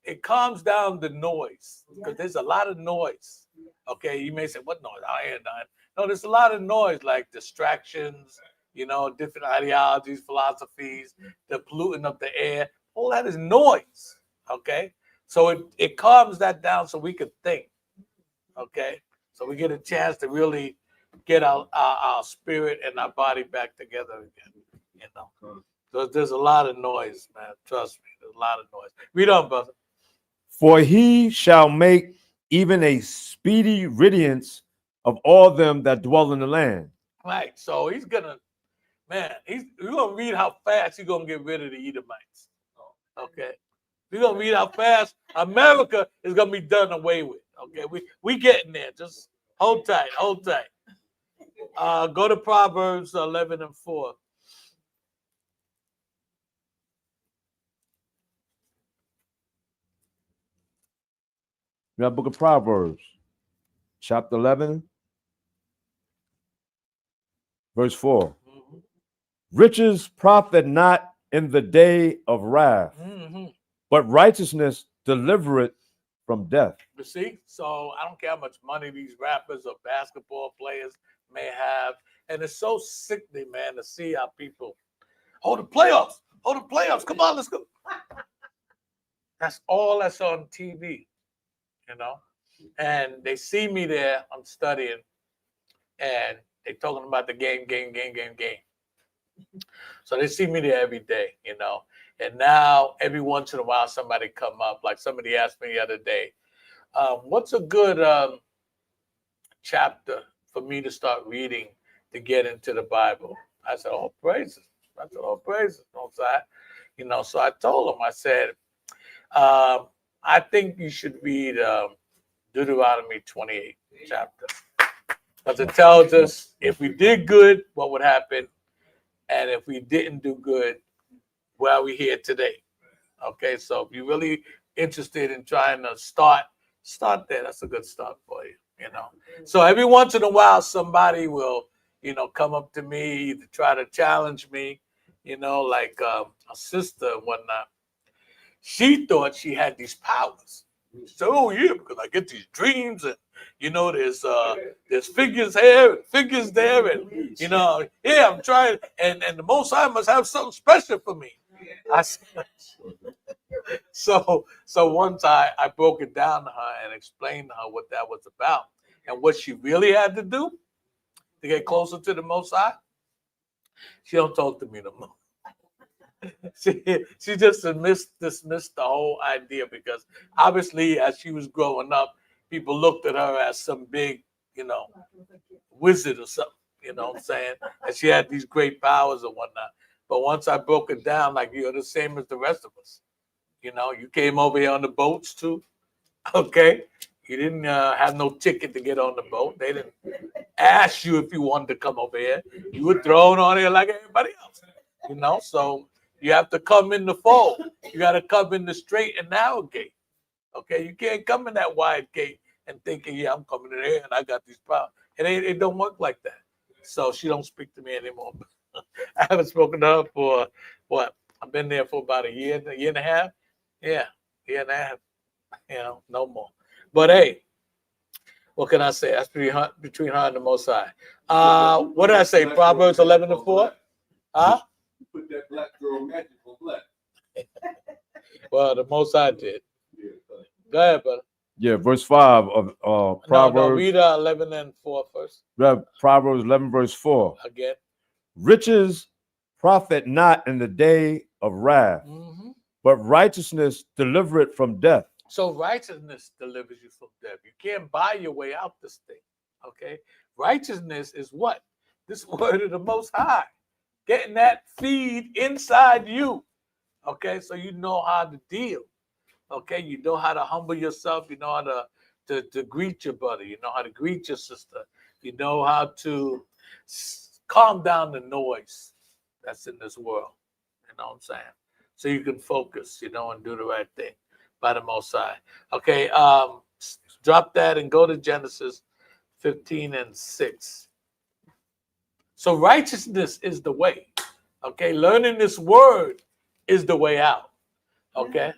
it calms down the noise because there's a lot of noise. Okay, you may say, "What noise? I hear nothing." No, there's a lot of noise, like distractions, different ideologies, philosophies, the polluting of the air. All that is noise. Okay, so it calms that down so we can think. Okay, so we get a chance to really get our spirit and our body back together again. So there's a lot of noise, man. Trust me, there's a lot of noise. Read on, brother. For he shall make even a speedy riddance of all them that dwell in the land. Right. So he's gonna, man. We're gonna read how fast he's gonna get rid of the Edomites. Okay. We're gonna read how fast America is gonna be done away with. Okay. We getting there. Just hold tight. Hold tight. Go to Proverbs 11:4. That book of Proverbs, chapter 11, verse 4. Mm-hmm. Riches profit not in the day of wrath, Mm-hmm. but righteousness delivereth from death. You see? So I don't care how much money these rappers or basketball players may have. And it's so sickening, man, to see how people, the playoffs. The playoffs. Come on, let's go. That's all that's on TV, And they see me there, I'm studying, and they talking about the game. So they see me there every day, And now every once in a while somebody come up, like somebody asked me the other day, what's a good chapter for me to start reading to get into the Bible? I said, all praises. So I told him, I said, I think you should read Deuteronomy 28 chapter. Because it tells us if we did good, what would happen? And if we didn't do good, where are we here today? Okay, so if you're really interested in trying to start there. That's a good start for you, So every once in a while, somebody will, come up to me to try to challenge me, like a sister and whatnot. She thought she had these powers. She said, "Oh yeah, because I get these dreams, and there's figures here and figures there, and yeah, I'm trying, and the Most High must have something special for me." I said, so once I broke it down to her and explained to her what that was about and what she really had to do to get closer to the Most High. She don't talk to me no more. She just dismissed the whole idea because obviously as she was growing up, people looked at her as some big, wizard or something, what I'm saying? And she had these great powers and whatnot. But once I broke it down, like you're the same as the rest of us. You came over here on the boats too. Okay. You didn't have no ticket to get on the boat. They didn't ask you if you wanted to come over here. You were thrown on here like everybody else, So you have to come in the fold. You got to come in the straight and narrow gate. Okay. You can't come in that wide gate and thinking, yeah, I'm coming in here and I got these powers. It don't work like that. So she don't speak to me anymore. I haven't spoken to her for what? I've been there for about a year and a half. Yeah, year and a half. No more. But hey, what can I say? That's between her and the Most High. What did I say? Proverbs 11:4. Huh? You put that black girl magic on black. Well, the Most High did. Go ahead, brother. Yeah, verse 5 of Proverbs. No, read 11:4 first. Proverbs 11, verse 4. Again. Riches profit not in the day of wrath, but righteousness delivereth from death. So righteousness delivers you from death. You can't buy your way out this thing. Okay. Righteousness is what? This word of the Most High. Getting that feed inside you. Okay. So you know how to deal. Okay. You know how to humble yourself. You know how to greet your brother. You know how to greet your sister. You know how to calm down the noise that's in this world. You know what I'm saying? So you can focus, and do the right thing by the Most High. Okay, drop that and go to Genesis 15:6. So righteousness is the way. Okay, learning this word is the way out. Okay.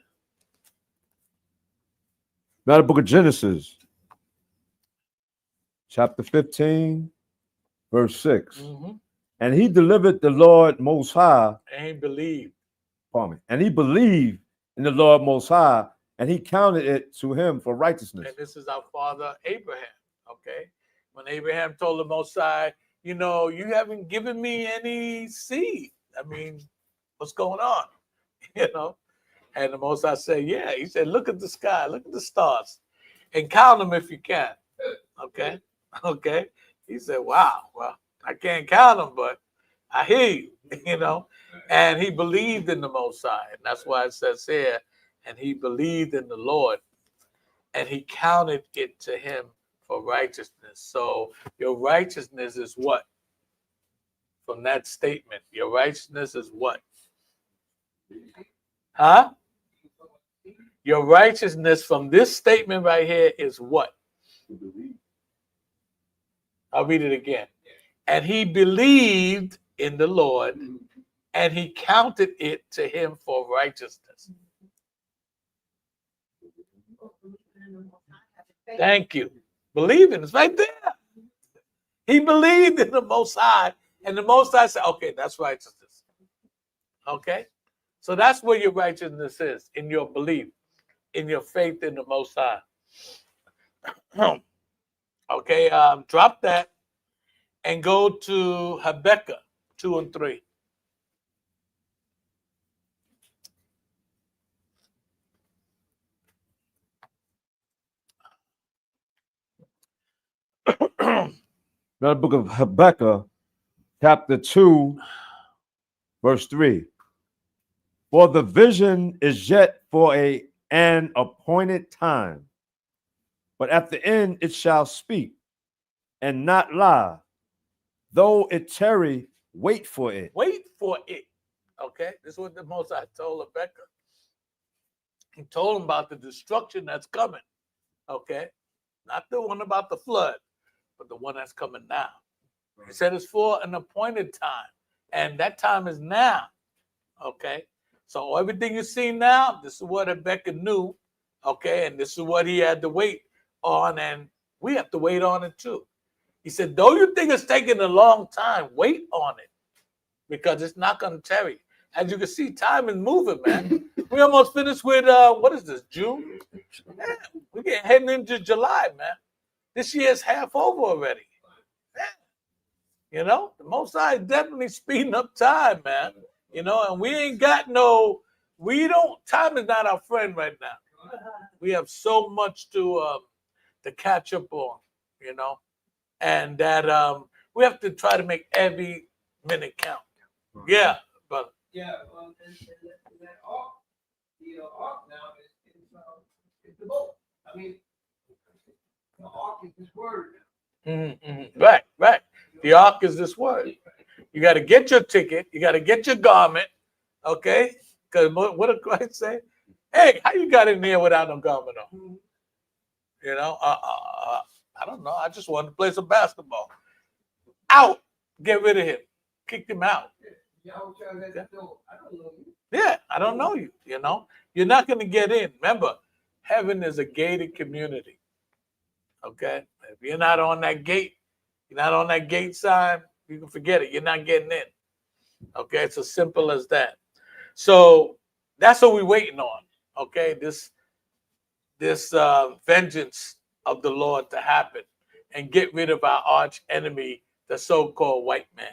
Now the book of Genesis, chapter 15, verse 6. And he delivered the Lord Most High. And he believed. Pardon me. And he believed in the Lord Most High, and he counted it to him for righteousness. And this is our father Abraham. Okay. When Abraham told the Most High, you know, you haven't given me any seed. I mean, what's going on? You know? And the Most High said, yeah. He said, look at the sky, look at the stars, and count them if you can. Okay. Okay. He said, wow, well, I can't count them, but I hear you, you know. And he believed in the Most High. And that's why it says here, and he believed in the Lord, and he counted it to him for righteousness. So your righteousness is what? From that statement, your righteousness is what? Huh? Your righteousness from this statement right here is what? I'll read it again. And he believed in the Lord, and he counted it to him for righteousness. Thank you. Believing is right there. He believed in the Most High, and the Most High said, okay, that's righteousness. Okay? So that's where your righteousness is, in your belief, in your faith in the Most High. Okay, drop that and go to Habakkuk 2 and 3. Now the book of Habakkuk, chapter 2, verse 3. For the vision is yet for an appointed time, but at the end it shall speak and not lie. Though it tarry, wait for it. Wait for it. Okay, this is what the Most High told Habakkuk. He told him about the destruction that's coming. Okay, not the one about the flood, but the one that's coming now. He said it's for an appointed time, and that time is now. Okay, so everything you see now, this is what Habakkuk knew. Okay, and this is what he had to wait on, and we have to wait on it too. He said, though you think it's taking a long time, wait on it, because it's not going to tarry. As you can see, time is moving, man. We almost finished with, what is this, June? Man, we're getting heading into July, man. This year's half over already. Man. You know, the Most High is definitely speeding up time, man. You know, and we ain't got time is not our friend right now. We have so much to catch up on, you know, and that we have to try to make every minute count. Yeah, but Yeah, and that ark, the ark now is the boat. I mean, the ark is this word now. Right. The ark is this word. You got to get your ticket. You got to get your garment, okay? Because what did Christ say? Hey, how you got in there without no garment on? You know, I don't know. I just wanted to play some basketball. Out. Get rid of him. Kicked him out. Y'all tell that I don't know you. Yeah, I don't know you. You know, you're not going to get in. Remember, heaven is a gated community. Okay, if you're not on that gate, you're not on that gate sign, you can forget it. You're not getting in. Okay, it's as simple as that. So that's what we're waiting on. Okay, this vengeance of the Lord to happen and get rid of our arch enemy, the so-called white man.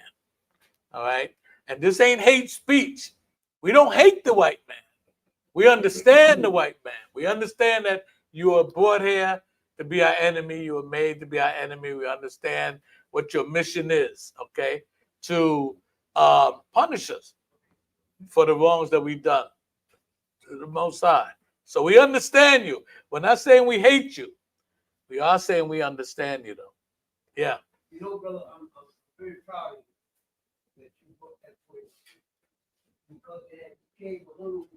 All right. And this ain't hate speech. We don't hate the white man. We understand the white man. We understand that you were brought here to be our enemy. You were made to be our enemy. We understand what your mission is, okay? To punish us for the wrongs that we've done to the Most High. So we understand you. We're not saying we hate you. We are saying we understand you, though. Yeah. You know, brother, I'm very proud of you that you put that way, because it became a little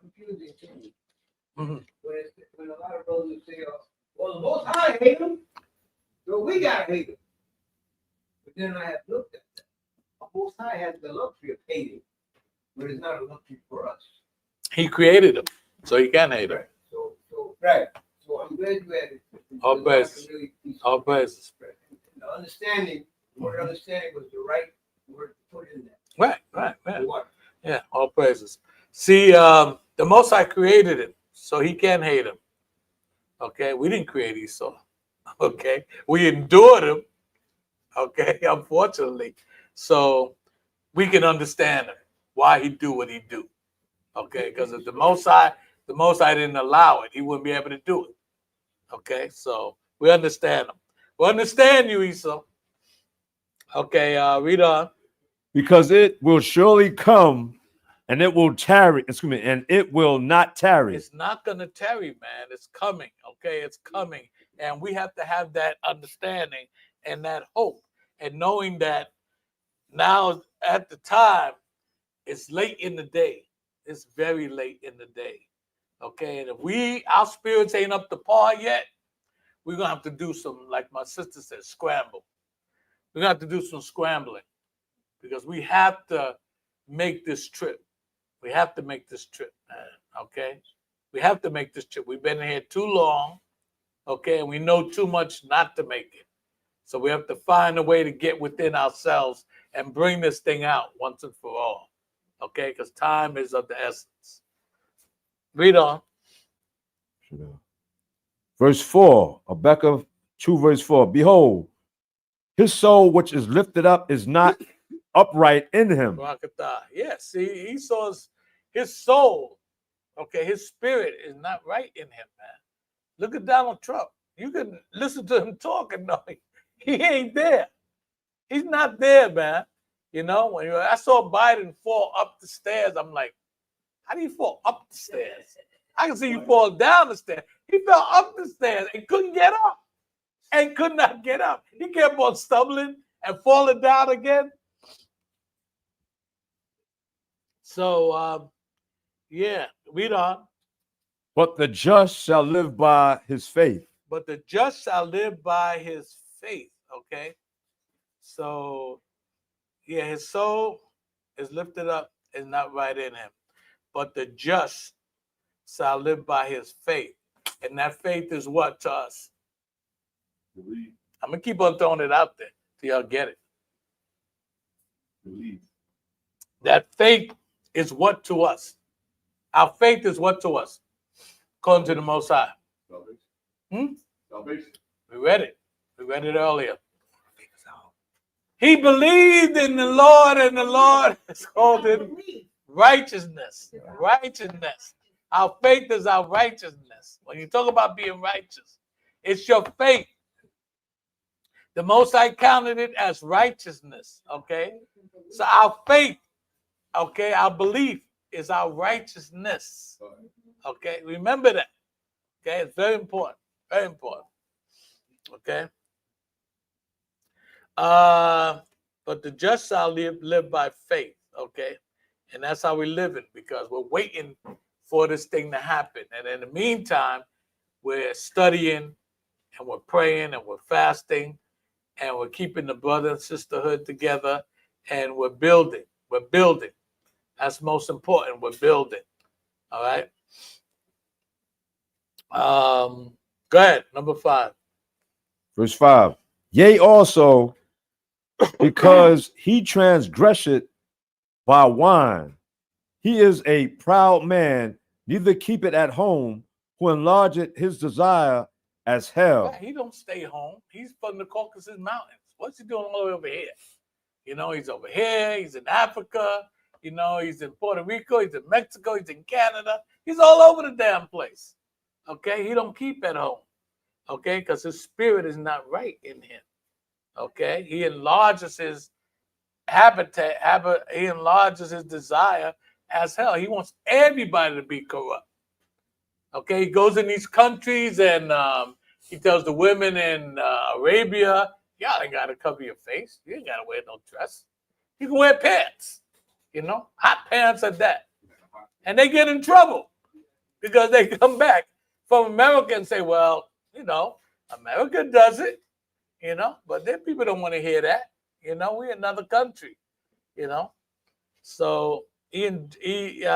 confusing to me. When a lot of brothers say, well, the Most High hate him, so we gotta hate him. But then I have looked at that. The Most High has the luxury of hating, but it's not a luxury for us. He created him, so he can hate him. So Right. So I'm glad you added. All praises. All praises. The understanding, the word understanding was the right word to put in there. Right. The what? Yeah, all praises. See, the Most High created him, so he can't hate him. Okay, we didn't create Esau. Okay, we endured him. Okay, unfortunately, so we can understand him why he do what he do. Okay, because if the Most High didn't allow it, he wouldn't be able to do it. Okay, so we understand him. We understand you, Esau. Okay, read on. Because it will surely come, and it will tarry. Excuse me, and it will not tarry. It's not going to tarry, man. It's coming. Okay, it's coming. And we have to have that understanding and that hope. And knowing that now at the time, it's late in the day. It's very late in the day. Okay, and if our spirits ain't up to par yet, we're going to have to do some, like my sister said, scramble. We're going to have to do some scrambling because we have to make this trip. We have to make this trip, man. Okay? We have to make this trip. We've been here too long, okay? And we know too much not to make it. So we have to find a way to get within ourselves and bring this thing out once and for all, okay? Because time is of the essence. Read on. Verse 4, Habakkuk 2, verse 4. Behold, his soul which is lifted up is not upright in him. Yeah, see, Esau's his soul, okay, his spirit is not right in him, man. Look at Donald Trump. You can listen to him talk and know he ain't there. He's not there, man. You know, when I saw Biden fall up the stairs, I'm like, how do you fall up the stairs? I can see you fall down the stairs. He fell up the stairs and couldn't get up and could not get up. He kept on stumbling and falling down again. So, yeah, read on. But the just shall live by his faith. But the just shall live by his faith, okay? So, yeah, his soul is lifted up, is not right in him. But the just shall live by his faith. And that faith is what to us? Believe. I'm going to keep on throwing it out there till y'all get it. Believe. That faith is what to us? Our faith is what to us? According to the Most High. Salvation. Salvation. We read it. We read it earlier. He believed in the Lord, and the Lord is called him righteousness. Righteousness. Our faith is our righteousness. When you talk about being righteous, it's your faith. The Most High counted it as righteousness, okay? So our faith, okay, our belief is our righteousness, okay? Remember that, okay? It's very important, okay? But the just shall live by faith, okay? And that's how we live it, because we're waiting for this thing to happen. And in the meantime, we're studying and we're praying and we're fasting and we're keeping the brother and sisterhood together and we're building. We're building. That's most important. We're building. All right. Go ahead. Number 5. Verse 5. Yea, also, because he transgresseth by wine. He is a proud man, neither keep it at home, who enlargeth his desire as hell. He don't stay home. He's from the Caucasus Mountains. What's he doing all the way over here? You know, he's over here. He's in Africa. You know, he's in Puerto Rico. He's in Mexico. He's in Canada. He's all over the damn place. Okay? He don't keep at home. Okay? Because his spirit is not right in him. Okay? He enlarges his habitat. He enlarges his desire as hell. He wants everybody to be corrupt. Okay? He goes in these countries and he tells the women in Arabia, y'all ain't got to cover your face. You ain't got to wear no dress. You can wear pants. You know, hot pants at that. And they get in trouble because they come back from America and say, well, you know, America does it, you know, but then people don't want to hear that. You know, we're another country, you know. So he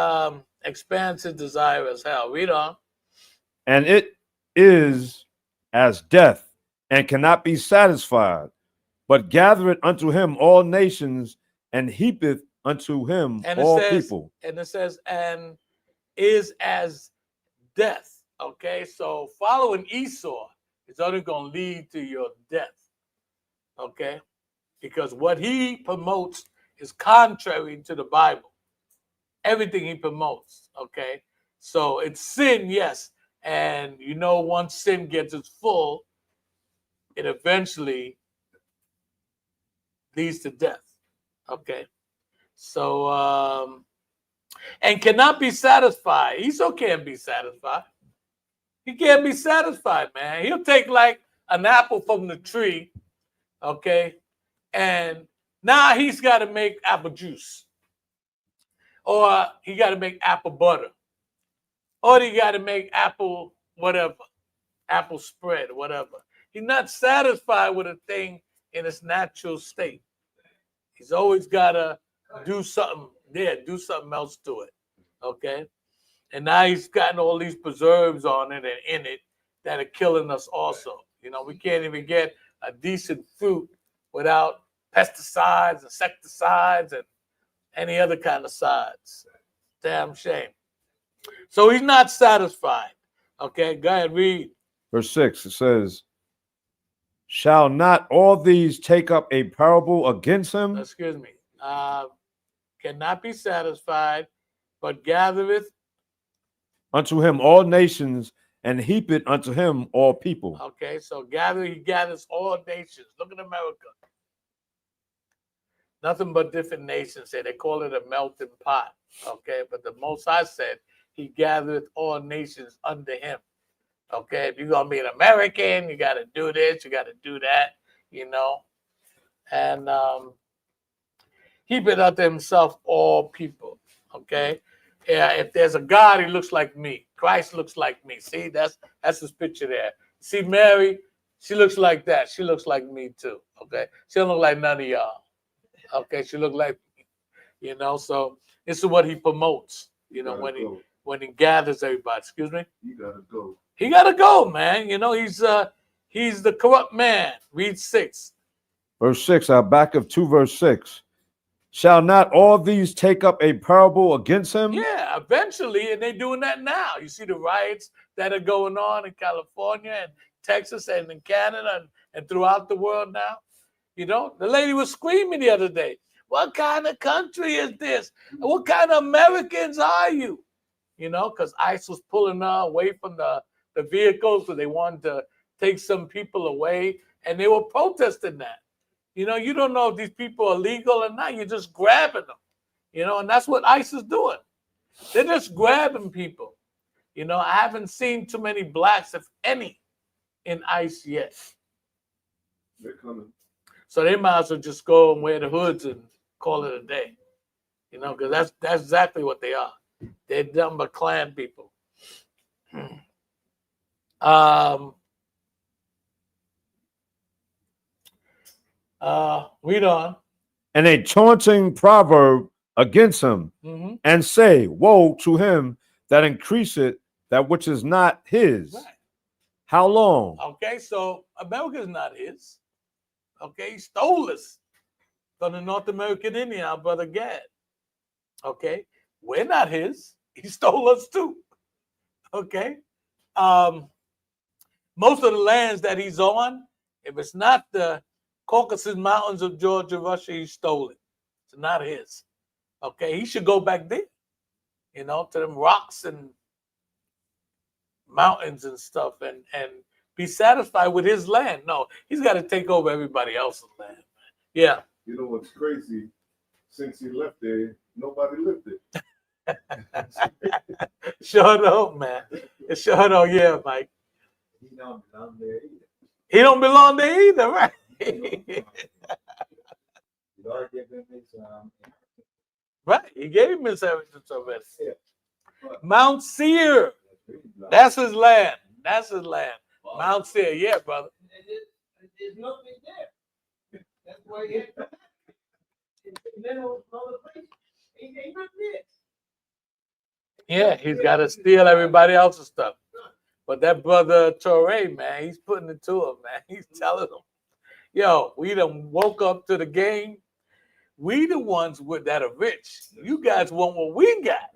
expands his desire as hell. Read on. And it is as death, and cannot be satisfied, but gathereth unto him all nations, and heapeth unto him And all people. and it says, and is as death. Okay, so following Esau is only going to lead to your death. Okay, because what he promotes is contrary to the Bible. Everything he promotes. Okay, so it's sin, yes, and once sin gets its full, it eventually leads to death. Okay, so and cannot be satisfied. Esau can't be satisfied. He can't be satisfied, man. He'll take like an apple from the tree, okay, and now he's got to make apple juice, or he got to make apple butter, or he got to make apple whatever, apple spread, whatever. He's not satisfied with a thing in its natural state. He's always got to do something there, do something else to it, okay? And now he's gotten all these preserves on it and in it that are killing us also. We can't even get a decent fruit without pesticides, insecticides, and any other kind of sides. Damn shame. So he's not satisfied. Okay, go ahead, read. Verse 6, it says, shall not all these take up a parable against him? Excuse me. Cannot be satisfied, but gathereth unto him all nations, and heap it unto him all people. Okay, so he gathers all nations. Look at America. Nothing but different nations. They call it a melting pot. Okay, but the Most High said he gathered all nations under him. Okay, if you're going to be an American, you got to do this, you got to do that, And heap it unto himself all people. Okay. Yeah, if there's a God, he looks like me. Christ looks like me. See, that's his picture there. See, Mary, she looks like that. She looks like me too. Okay, she don't look like none of y'all. Okay, she look like me. So this is what he promotes. When he gathers everybody. Excuse me. You gotta go. He gotta go, man. He's the corrupt man. Read 6. Verse 6. Our back of 2, verse 6. Shall not all these take up a parable against him? Yeah, eventually, and they're doing that now. You see the riots that are going on in California and Texas and in Canada and throughout the world now. The lady was screaming the other day, what kind of country is this? What kind of Americans are you? Because ICE was pulling her away from the vehicles because they wanted to take some people away, and they were protesting that. You don't know if these people are legal or not. You're just grabbing them, and that's what ICE is doing. They're just grabbing people. I haven't seen too many blacks, if any, in ICE yet. They're coming. So they might as well just go and wear the hoods and call it a day, because that's exactly what they are. They're nothing but Klan people. Read on. And a taunting proverb against him, and say, woe to him that increaseth that which is not his. Right. How long? Okay, so America is not his. Okay, he stole this from the North American Indian, our brother Gad. Okay, we're not his. He stole us too. Okay, most of the lands that he's on, if it's not the Caucasus Mountains of Georgia, Russia, he stole it. It's not his. Okay, he should go back there, to them rocks and mountains and stuff and be satisfied with his land. No, he's got to take over everybody else's land. Yeah. You know what's crazy? Since he left there, nobody lived it. Sure don't, man. Sure don't, yeah, Mike. He don't belong there either. He don't belong there either, right? Lord gave him his Right. He gave him his inheritance already. Yeah. Mount Seir. That's his land. That's his land. Mount Seir. Yeah, brother. There's nothing there. That's why he had to come back. And then on the place, ain't nothing there. Yeah, he's got to steal everybody else's stuff. But that brother Torre, man, he's putting it to him, man. He's telling him, yo, we done woke up to the game. We the ones that are rich. You guys want what we got.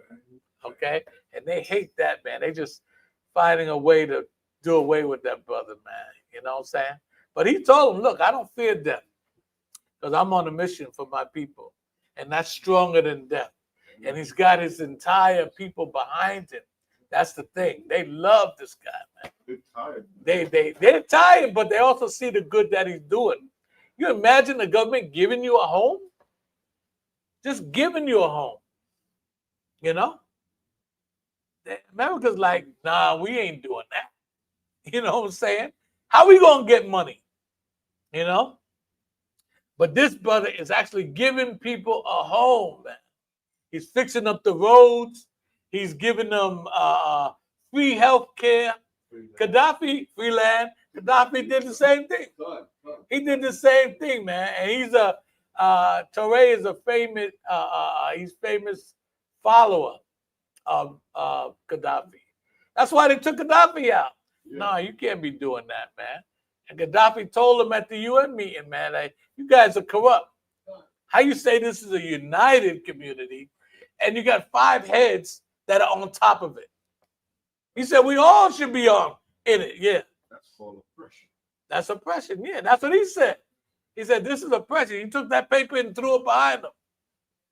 Okay? And they hate that, man. They just finding a way to do away with that brother, man. You know what I'm saying? But he told him, look, I don't fear death because I'm on a mission for my people. And that's stronger than death. And he's got his entire people behind him. That's the thing. They love this guy, man. They're tired. They're tired, but they also see the good that he's doing. You imagine the government giving you a home? Just giving you a home. You know? America's like, nah, we ain't doing that. You know what I'm saying? How we gonna get money? You know? But this brother is actually giving people a home, man. He's fixing up the roads. He's giving them free health care. Gaddafi, free land. Gaddafi did the same thing. He did the same thing, man. And he's Torre is a famous, he's famous follower of Gaddafi. That's why they took Gaddafi out. Yeah. No, you can't be doing that, man. And Gaddafi told him at the UN meeting, man, like, you guys are corrupt. How you say this is a united community and you got 5 heads that are on top of it? He said we all should be in it. Yeah. That's called oppression. That's oppression. Yeah, that's what he said. He said this is oppression. He took that paper and threw it behind him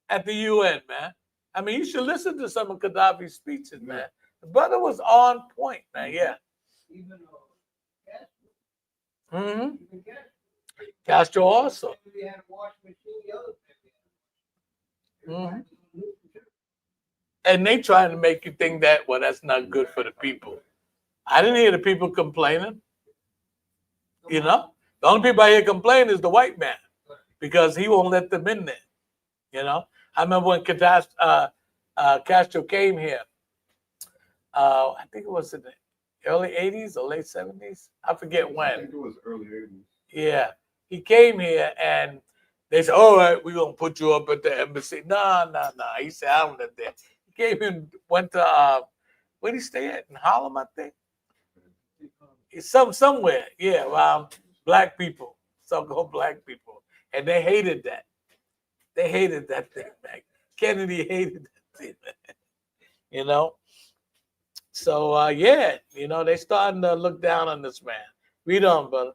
at the UN, man. I mean, you should listen to some of Gaddafi's speeches, man. The brother was on point, man. Yeah. Even Mm-hmm. Castro also. we had a wash machine, the other thing. Mm-hmm. And they trying to make you think that, well, that's not good for the people. I didn't hear the people complaining. You know, the only people I hear complain is the white man because he won't let them in there. You know, I remember when Castro came here. I think it was in the early 80s or late 70s. I forget when. I think it was early 80s. Yeah, he came here and they said, all right, we're going to put you up at the embassy. No. He said, I don't live there. He came and went to, where did he stay at? In Harlem, I think. Somewhere. Yeah, around black people. So-called black people. And they hated that. They hated that thing, man. Kennedy hated that thing, man. You know? So, yeah, you know, they starting to look down on this man. Read on, brother.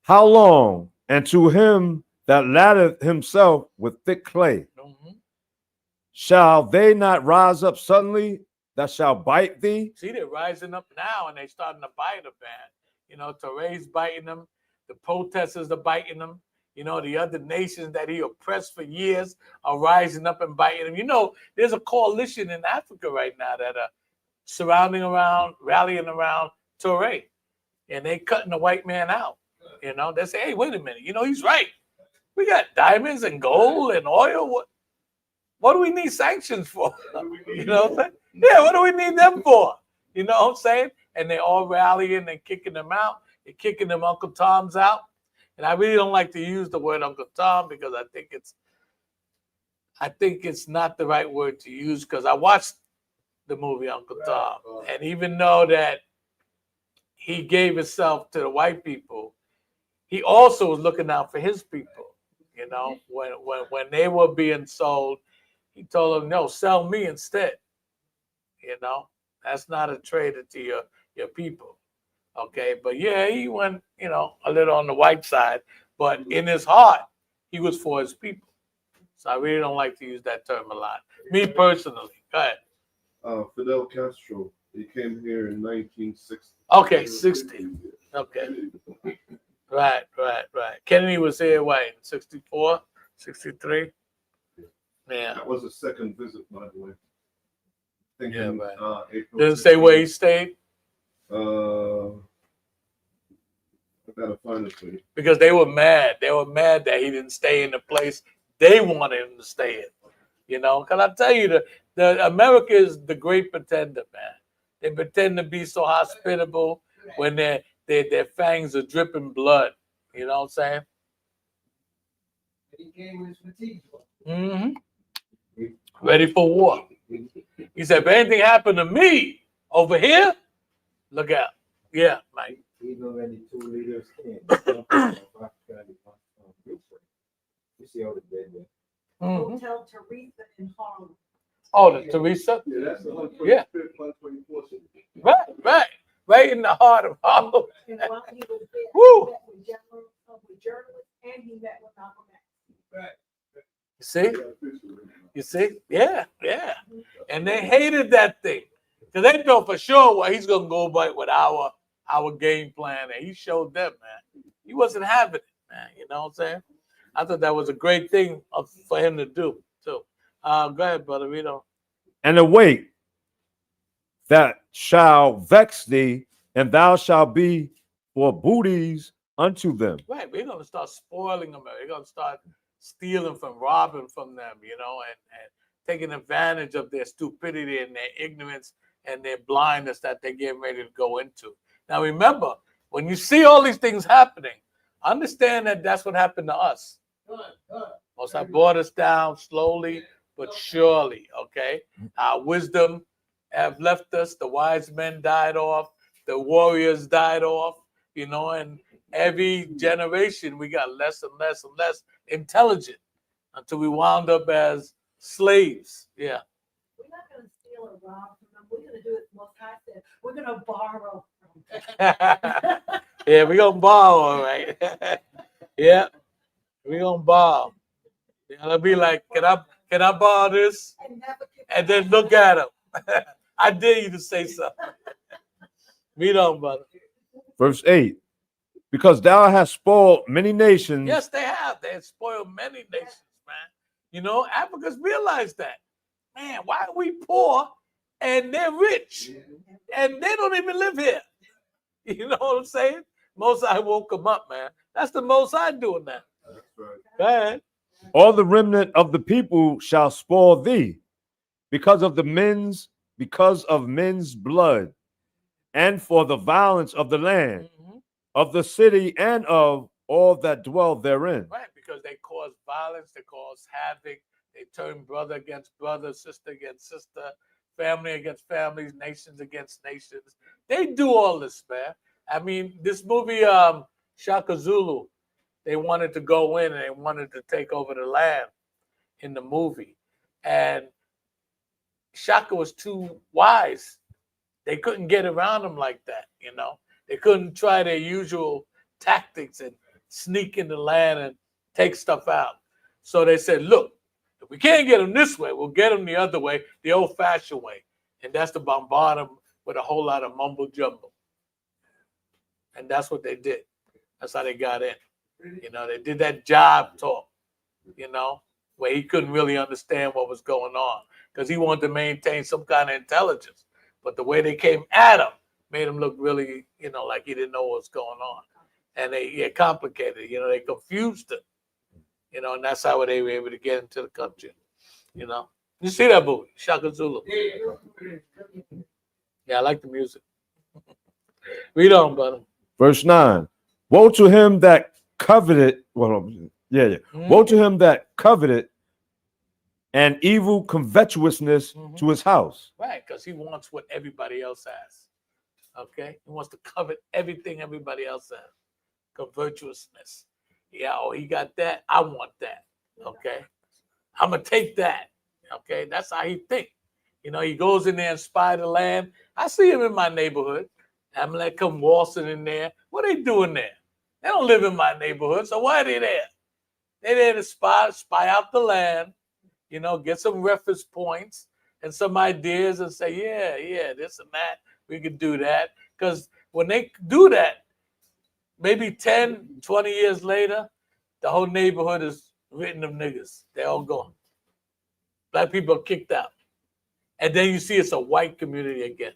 How long? And to him that latheth himself with thick clay, shall they not rise up suddenly that shall bite thee? See, they're rising up now and they starting to bite him, man. You know, Torre's biting them. The protesters are biting them. You know, the other nations that he oppressed for years are rising up and biting him. You know, there's a coalition in Africa right now that are rallying around Torre. And they cutting the white man out. You know, they say, hey, wait a minute. You know, he's right. We got diamonds and gold and oil. What do we need sanctions for? You know what I'm saying? Yeah, what do we need them for? You know what I'm saying? And they all rallying and kicking them out. They're kicking them Uncle Toms out. And I really don't like to use the word Uncle Tom because I think it's not the right word to use because I watched the movie Uncle Tom. And even though that he gave himself to the white people, he also was looking out for his people. You know, when they were being sold, he told them, no, sell me instead. You know, that's not a traitor to your people. Okay, but yeah, he went, you know, a little on the white side, but in his heart, he was for his people. So I really don't like to use that term a lot. Me personally. Go ahead. Fidel Castro, he came here in 1960. Okay, 60. Okay. Right. Kennedy was here, what, in 64, 63? Yeah. That was a second visit, by the way. Yeah, right. April Didn't say where he stayed? I gotta find it for you. Because they were mad. They were mad that he didn't stay in the place they wanted him to stay in. You know, because I tell you, the America is the great pretender, man. They pretend to be so hospitable when their fangs are dripping blood. You know what I'm saying? He came with fatigue. Ready for war. He said, if anything happened to me over here, Look out. Yeah, Mike. Even when the two leaders came, the company of Africa, you see all the dead there. Mhm. Hotel Teresa in Harlem. Oh, the Teresa? Yeah, that's the 125th, Yeah. 124th. Right in the heart of Harlem. And while he was there, Woo. he met with journalists and he met with Malcolm X. You see? You see? Yeah, yeah. And they hated that thing. Because they know for sure what he's gonna go by with our game plan. And he showed them, man. He wasn't having it, man. You know what I'm saying? I thought that was a great thing for him to do, too. Go ahead, brother. We don't. And await that shall vex thee, and thou shalt be for booties unto them. Right, we're gonna start spoiling them. We're gonna start stealing from, robbing from them, you know, and taking advantage of their stupidity and their ignorance and their blindness that they're getting ready to go into. Now, remember, when you see all these things happening, understand that that's what happened to us. Most High brought us down slowly but surely. Okay, our wisdom have left us. The wise men died off. The warriors died off. You know, and every generation we got less and less and less intelligent until we wound up as slaves. Yeah. We're not going to steal or rob from them. We're going to do it Most High said. We're going to borrow from them. Yeah, we're gonna borrow, all right. Yeah, we're gonna borrow. Yeah, it'll be like, can I borrow this? And never give And then look at him. I dare you to say something. We don't, brother. Verse 8. Because thou hast spoiled many nations. Yes, they have. They have spoiled many nations, man. You know, Africans realize that. Man, why are we poor and they're rich? And they don't even live here. You know what I'm saying? Most High woke them up, man. That's the Most High doing that. That's right. Go ahead. All the remnant of the people shall spoil thee because of men's blood, and for the violence of the land, of the city, and of all that dwell therein. Right, because they cause violence, they cause havoc, they turn brother against brother, sister against sister, family against families, nations against nations. They do all this, man. I mean, this movie, Shaka Zulu, they wanted to go in and they wanted to take over the land in the movie. And Shaka was too wise. They couldn't get around him like that, you know. They couldn't try their usual tactics and sneak in the land and take stuff out. So they said, look, if we can't get them this way, we'll get them the other way, the old-fashioned way. And that's to bombard them with a whole lot of mumble jumble. And that's what they did. That's how they got in. You know, they did that job talk, you know, where he couldn't really understand what was going on because he wanted to maintain some kind of intelligence. But the way they came at him made him look really, you know, like he didn't know what was going on. And they complicated, you know, they confused him, you know, and that's how they were able to get into the country, you know. You see that movie, Shaka Zulu? Yeah, I like the music. Read on, brother. Verse 9. Woe to him that coveted, woe to him that coveted and evil covetousness to his house. Right, because he wants what everybody else has. Okay? He wants to covet everything everybody else has. Covetousness. Yeah, oh, he got that. I want that. Okay? I'm going to take that. Okay? That's how he think. You know, he goes in there and spy the land. I see him in my neighborhood. I'm going to come waltzing in there. What are they doing there? They don't live in my neighborhood, so why are they there? They're there to spy out the land, you know, get some reference points and some ideas and say, yeah, this and that, we could do that. Because when they do that, maybe 10, 20 years later, the whole neighborhood is written of niggas. They're all gone. Black people are kicked out. And then you see it's a white community again.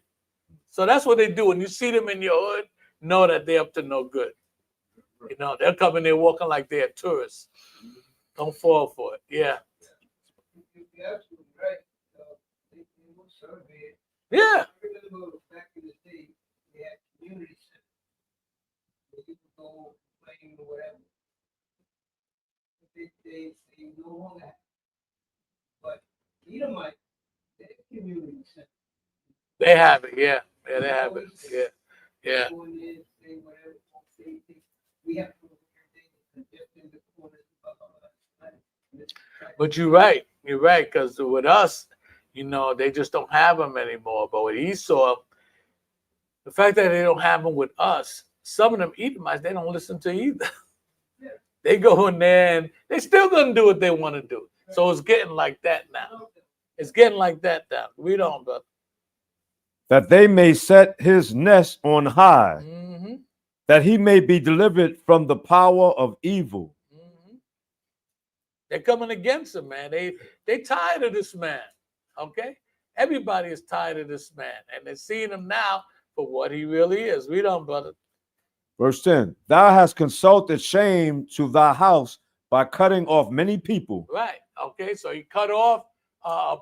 So that's what they do. When you see them in your hood, know that they're up to no good. You know, they're coming there walking like they're tourists. Don't fall for it. Yeah. You're absolutely right. They will survey it. Yeah. I remember back in the day, they had community centers where you could go complain or whatever. They no longer have. But Edomite, they have community centers. They have it. Yeah. Yeah, they have it. Yeah. Yeah. Go in there, say whatever, say anything. We have to do everything just in the corners of our life. But you're right. You're right. Because with us, you know, they just don't have them anymore. But with Esau, the fact that they don't have them with us, some of them Edomites, they don't listen to either. They go in there and they still gonna do what they want to do. So it's getting like that now. It's getting like that now. Read on, brother. That they may set his nest on high, Mm-hmm. that he may be delivered from the power of evil. Mm-hmm. They're coming against him, man. They tired of this man. Okay? Everybody is tired of this man. And they're seeing him now for what he really is. Read on, brother. Verse 10, thou hast consulted shame to thy house by cutting off many people. Right. Okay. So he cut off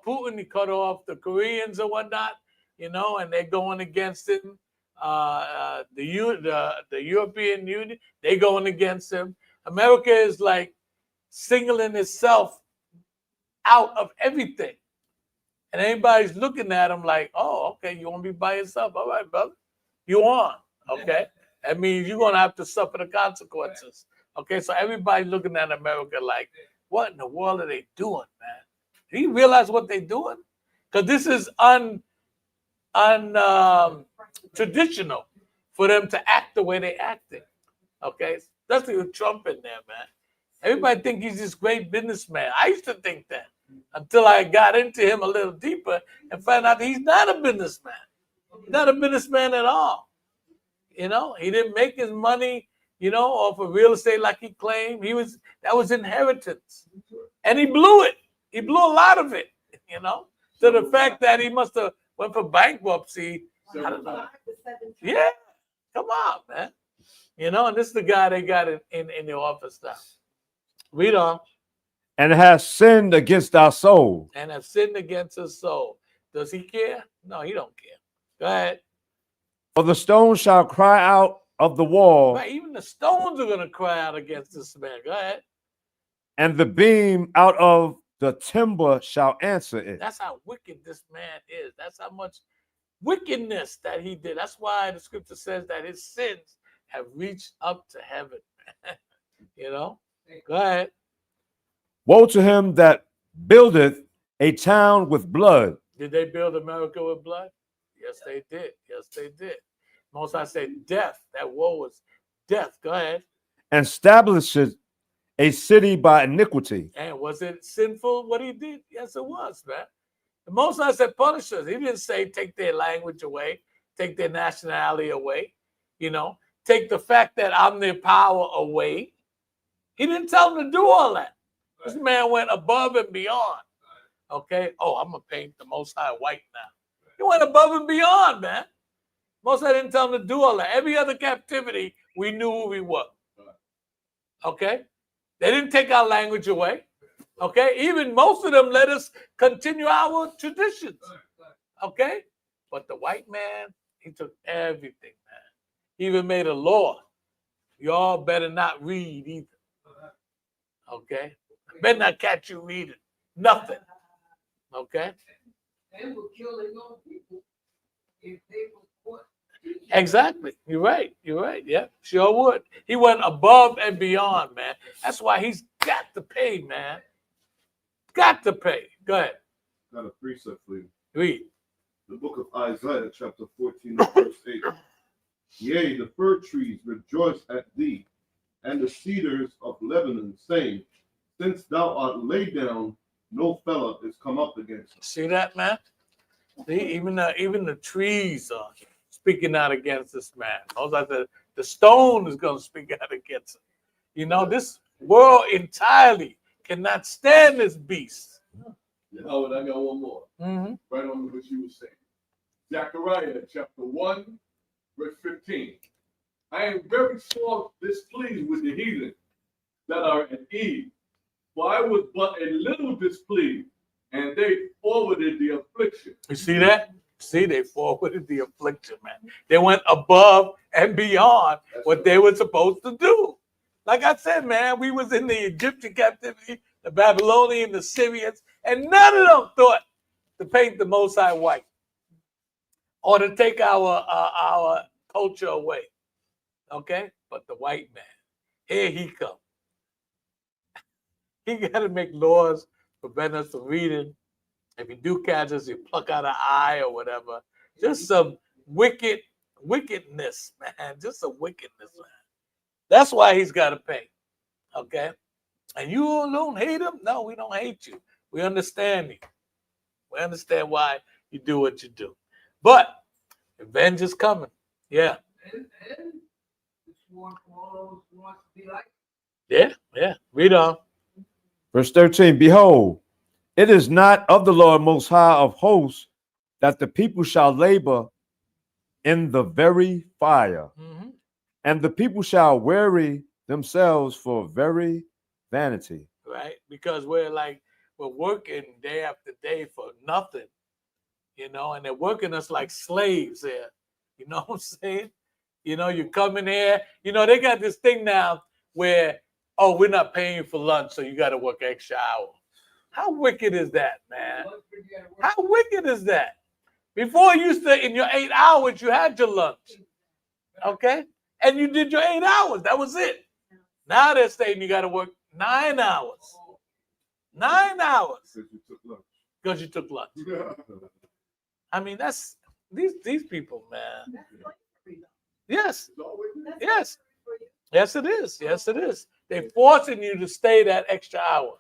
Putin. He cut off the Koreans and whatnot, you know, and they're going against him. The European Union, they going against him. America is like singling itself out of everything. And anybody's looking at him like, oh, okay, you want to be by yourself? All right, brother. You on. Okay. That means you're going to have to suffer the consequences. Okay. So everybody's looking at America like, what in the world are they doing, man? Do you realize what they're doing? Because this is traditional for them to act the way they acting. Okay. Especially with Trump in there, man. Everybody think he's this great businessman. I used to think that until I got into him a little deeper and found out he's not a businessman. He's not a businessman at all. You know, he didn't make his money, you know, off of real estate like he claimed. That was inheritance. And he blew it. He blew a lot of it, you know, to the fact that he must have went for bankruptcy. I don't know. Yeah. Come on, man. You know, and this is the guy they got in the office now. Read on. And has sinned against our soul. And have sinned against his soul. Does he care? No, he don't care. Go ahead. For the stone shall cry out of the wall. Right, even the stones are going to cry out against this man. Go ahead. And the beam out of the timber shall answer it. That's how wicked this man is. That's how much wickedness that he did. That's why the scripture says that his sins have reached up to heaven. You know? Go ahead. Woe to him that buildeth a town with blood. Did they build America with blood? Yes, they did. Yes, they did. Most I say death. That woe was death. Go ahead. And establishes a city by iniquity. And was it sinful what he did? Yes, it was, man. The Most I said punish us. He didn't say take their language away, take their nationality away, you know, take the fact that I'm their power away. He didn't tell them to do all that. This man went above and beyond. Okay. Oh, I'm gonna paint the Most High white now. He went above and beyond, man. Most High didn't tell him to do all that. Every other captivity, we knew who we were. Okay. They didn't take our language away. Okay. Even most of them let us continue our traditions. Okay. But the white man, he took everything, man. He even made a law. Y'all better not read either. Okay. Better not catch you reading. Nothing. Okay. They were killing own people if they were caught. Exactly. You're right. You're right. Yeah, sure would. He went above and beyond, man. That's why he's got to pay, man. Got to pay. Go ahead. Got a precept for you. Read. The book of Isaiah, chapter 14, verse 8. Yea, the fir trees rejoice at thee, and the cedars of Lebanon, saying, since thou art laid down, no fellow is come up against us. See that, man? See, even the trees are speaking out against this man. The stone is going to speak out against him. You know, this world entirely cannot stand this beast. Howard, I got one more. Mm-hmm. Right on what you were saying. Zechariah chapter 1, verse 15. I am very sore displeased with the heathen that are at Eve, for I was but a little displeased, and they forwarded the affliction. You see that? See, they forwarded the affliction, man. They went above and beyond what they were supposed to do. Like I said, man, we was in the Egyptian captivity, the Babylonian, the Syrians, and none of them thought to paint the Most High white or to take our culture away. Okay? But the white man, here he come. He got to make laws prevent us from reading. If you do catch us, you pluck out an eye or whatever. Just some wickedness, man. Just some wickedness, man. That's why he's got to pay. Okay? And you don't hate him? No, we don't hate you. We understand you. We understand why you do what you do. But revenge is coming. Yeah. And it's one for all those who want to be like. Yeah. Read on. Verse 13, behold, it is not of the Lord Most High of hosts that the people shall labor in the very fire, Mm-hmm. and the people shall weary themselves for very vanity. Right? Because we're working day after day for nothing, and they're working us like slaves there. You know what I'm saying? You come in here, they got this thing now where, oh, we're not paying you for lunch, so you got to work extra hour. How wicked is that, man? How wicked is that? Before you used to, in your 8 hours, you had your lunch. Okay? And you did your 8 hours. That was it. Now they're saying you got to work 9 hours. 9 hours. Because you took lunch. I mean, that's these people, man. Yes. Yes. Yes, it is. Yes, it is. They're forcing you to stay that extra hour.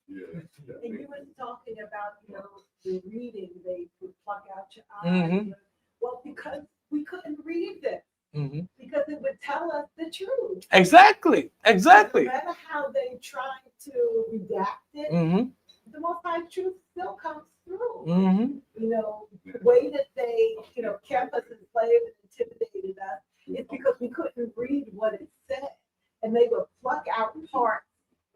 And you were talking about, the reading, they would pluck out your eyes. Mm-hmm. Well, because we couldn't read it, Mm-hmm. because it would tell us the truth. Exactly. No matter how they try to redact it, Mm-hmm. the Most High truth still comes through. Mm-hmm. The way that they, kept us enslaved and intimidated us is because we couldn't read what it said. And they would pluck out parts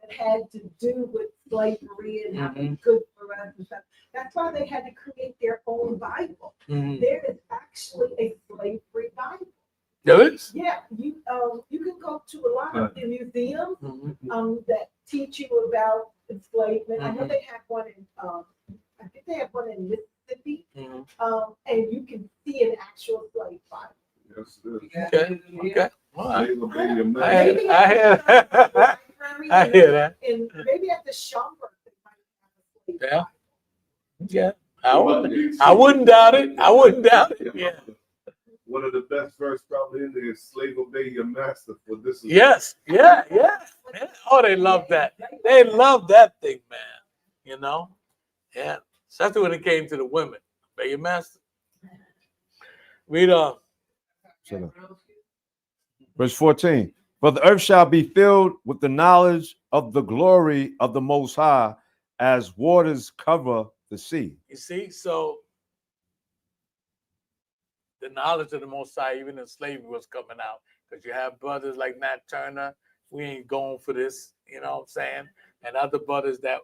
that had to do with slavery and how it's good for us and stuff. That's why they had to create their own Bible. Mm-hmm. There is actually a slavery Bible. There is? Yeah, you can go to a lot of the museums Mm-hmm. that teach you about enslavement. I know they have one in I think they have one in Mississippi, Mm-hmm. and you can see an actual slave Bible. Yes, it is. Okay. All right. Slave obey your master. Maybe I hear at the library, I hear that. and maybe at the Schomburg they might have a slave Yeah. Bible. Yeah. I wouldn't doubt it. I wouldn't doubt it. Yeah. One of the best verses probably in there is slave obey your master, for this is Yes. Yeah. Oh, they love that. They love that thing, man. Yeah. Especially when it came to the women. Obey your master. Read on. Verse 14, for the earth shall be filled with the knowledge of the glory of the Most High as waters cover the sea. You see, so the knowledge of the Most High, even in slavery, was coming out. Because you have brothers like Nat Turner, we ain't going for this, you know what I'm saying? And other brothers that